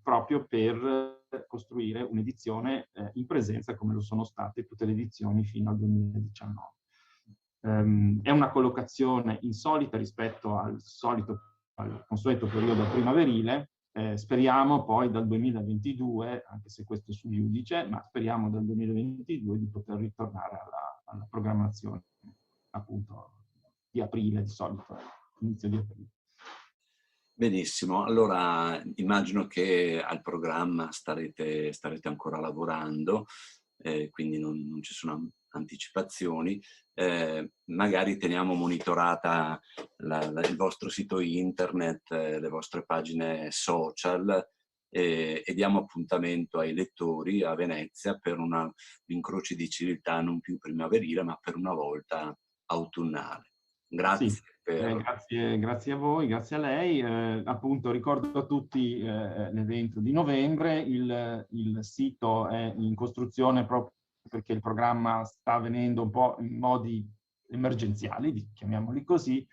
proprio per costruire un'edizione in presenza come lo sono state tutte le edizioni fino al 2019. È una collocazione insolita rispetto al consueto periodo primaverile. Speriamo poi dal 2022, anche se questo è su giudice, ma speriamo dal 2022 di poter ritornare alla programmazione appunto di aprile, di solito, inizio di aprile. Benissimo, allora immagino che al programma starete ancora lavorando, quindi non ci sono anticipazioni. Magari teniamo monitorata il vostro sito internet, le vostre pagine social e diamo appuntamento ai lettori a Venezia per un incroci di civiltà non più primaverile ma per una volta autunnale. Grazie. Sì. Grazie a voi, grazie a lei. Appunto ricordo a tutti l'evento di novembre, il sito è in costruzione proprio perché il programma sta avvenendo un po' in modi emergenziali, chiamiamoli così.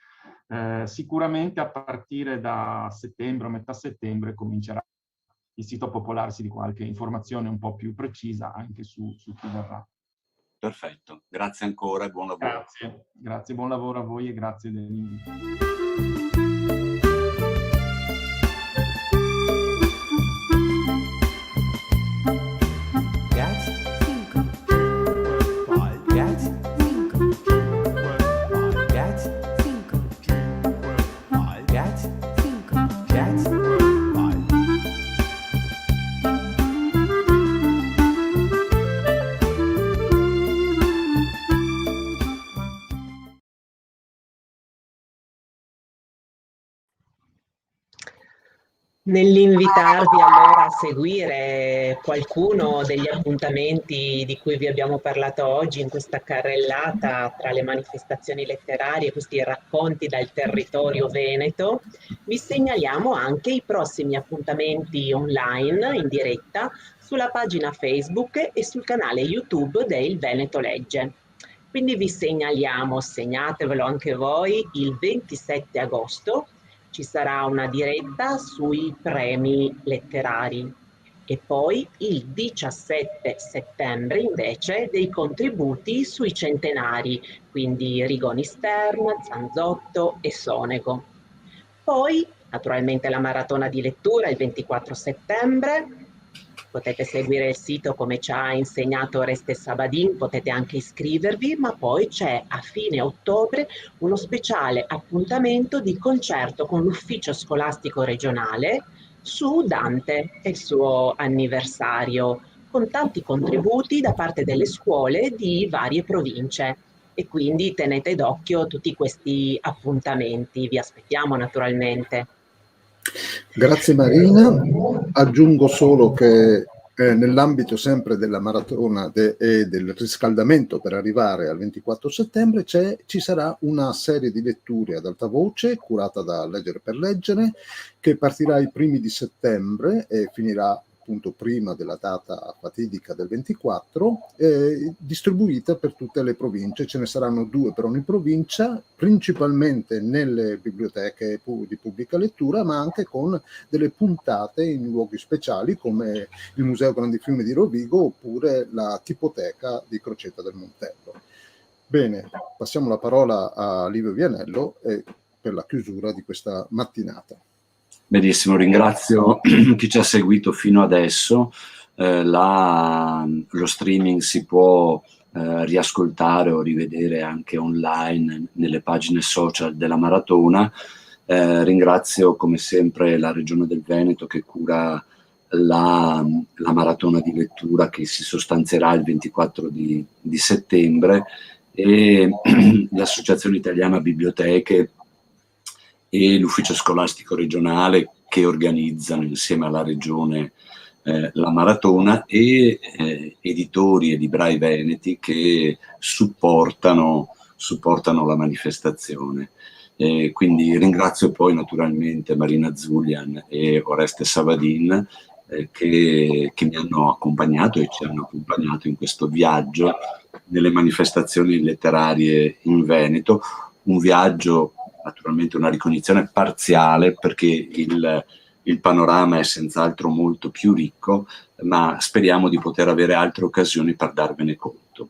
Sicuramente a partire da settembre o metà settembre comincerà il sito a popolarsi di qualche informazione un po' più precisa anche su chi verrà. Perfetto, grazie ancora e buon lavoro. Grazie, buon lavoro a voi e grazie dell'invito. Nell'invitarvi allora a seguire qualcuno degli appuntamenti di cui vi abbiamo parlato oggi in questa carrellata tra le manifestazioni letterarie, questi racconti dal territorio veneto, vi segnaliamo anche i prossimi appuntamenti online in diretta sulla pagina Facebook e sul canale YouTube del Veneto Legge. Quindi vi segnaliamo, segnatevelo anche voi, il 27 agosto ci sarà una diretta sui premi letterari e poi il 17 settembre invece dei contributi sui centenari, quindi Rigoni Stern, Zanzotto e Sonego. Poi naturalmente la maratona di lettura il 24 settembre, potete seguire il sito come ci ha insegnato Oreste Sabadin, potete anche iscrivervi, ma poi c'è a fine ottobre uno speciale appuntamento di concerto con l'ufficio scolastico regionale su Dante e il suo anniversario, con tanti contributi da parte delle scuole di varie province. e quindi tenete d'occhio tutti questi appuntamenti. Vi aspettiamo naturalmente. Grazie Marina. Aggiungo solo che nell'ambito sempre della maratona e del riscaldamento per arrivare al 24 settembre ci sarà una serie di letture ad alta voce curata da Leggere per Leggere, che partirà i primi di settembre e finirà appunto prima della data fatidica del 24, distribuita per tutte le province. Ce ne saranno 2 per ogni provincia, principalmente nelle biblioteche di pubblica lettura, ma anche con delle puntate in luoghi speciali come il Museo Grandi Fiumi di Rovigo oppure la Tipoteca di Crocetta del Montello. Bene, passiamo la parola a Livio Vianello per la chiusura di questa mattinata. Benissimo, ringrazio chi ci ha seguito fino adesso. Lo streaming si può riascoltare o rivedere anche online nelle pagine social della maratona. Ringrazio come sempre la Regione del Veneto che cura la maratona di lettura che si sostanzierà il 24 di settembre, e l'Associazione Italiana Biblioteche e l'Ufficio Scolastico Regionale che organizzano insieme alla Regione la maratona, e editori e librai veneti che supportano la manifestazione. Quindi ringrazio poi naturalmente Marina Zulian e Oreste Savadin che mi hanno accompagnato e ci hanno accompagnato in questo viaggio nelle manifestazioni letterarie in Veneto, un viaggio, naturalmente una ricognizione parziale, perché il panorama è senz'altro molto più ricco, ma speriamo di poter avere altre occasioni per darvene conto.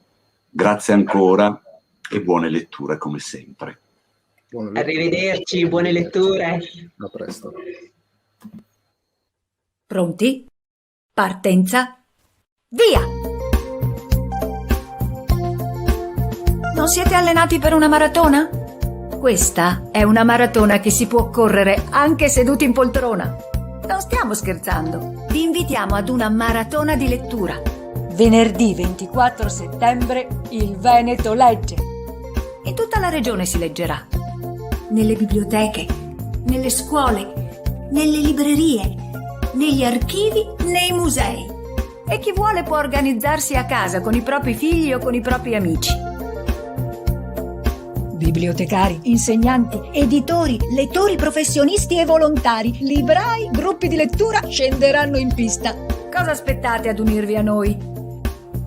Grazie ancora e buone letture come sempre. Arrivederci, buone letture. A presto. Pronti? Partenza? Via! Non siete allenati per una maratona? Questa è una maratona che si può correre anche seduti in poltrona. Non stiamo scherzando. Vi invitiamo ad una maratona di lettura. Venerdì 24 settembre il Veneto legge. In tutta la regione si leggerà. Nelle biblioteche, nelle scuole, nelle librerie, negli archivi, nei musei. E chi vuole può organizzarsi a casa con i propri figli o con i propri amici. Bibliotecari, insegnanti, editori, lettori professionisti e volontari, librai, gruppi di lettura scenderanno in pista. Cosa aspettate ad unirvi a noi?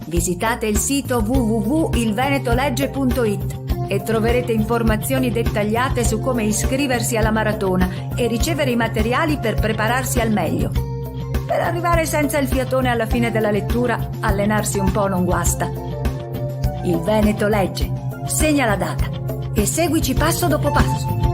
Visitate il sito www.ilvenetolegge.it e troverete informazioni dettagliate su come iscriversi alla maratona e ricevere i materiali per prepararsi al meglio. Per arrivare senza il fiatone alla fine della lettura, allenarsi un po' non guasta. Il Veneto legge. Segna la data e seguici passo dopo passo.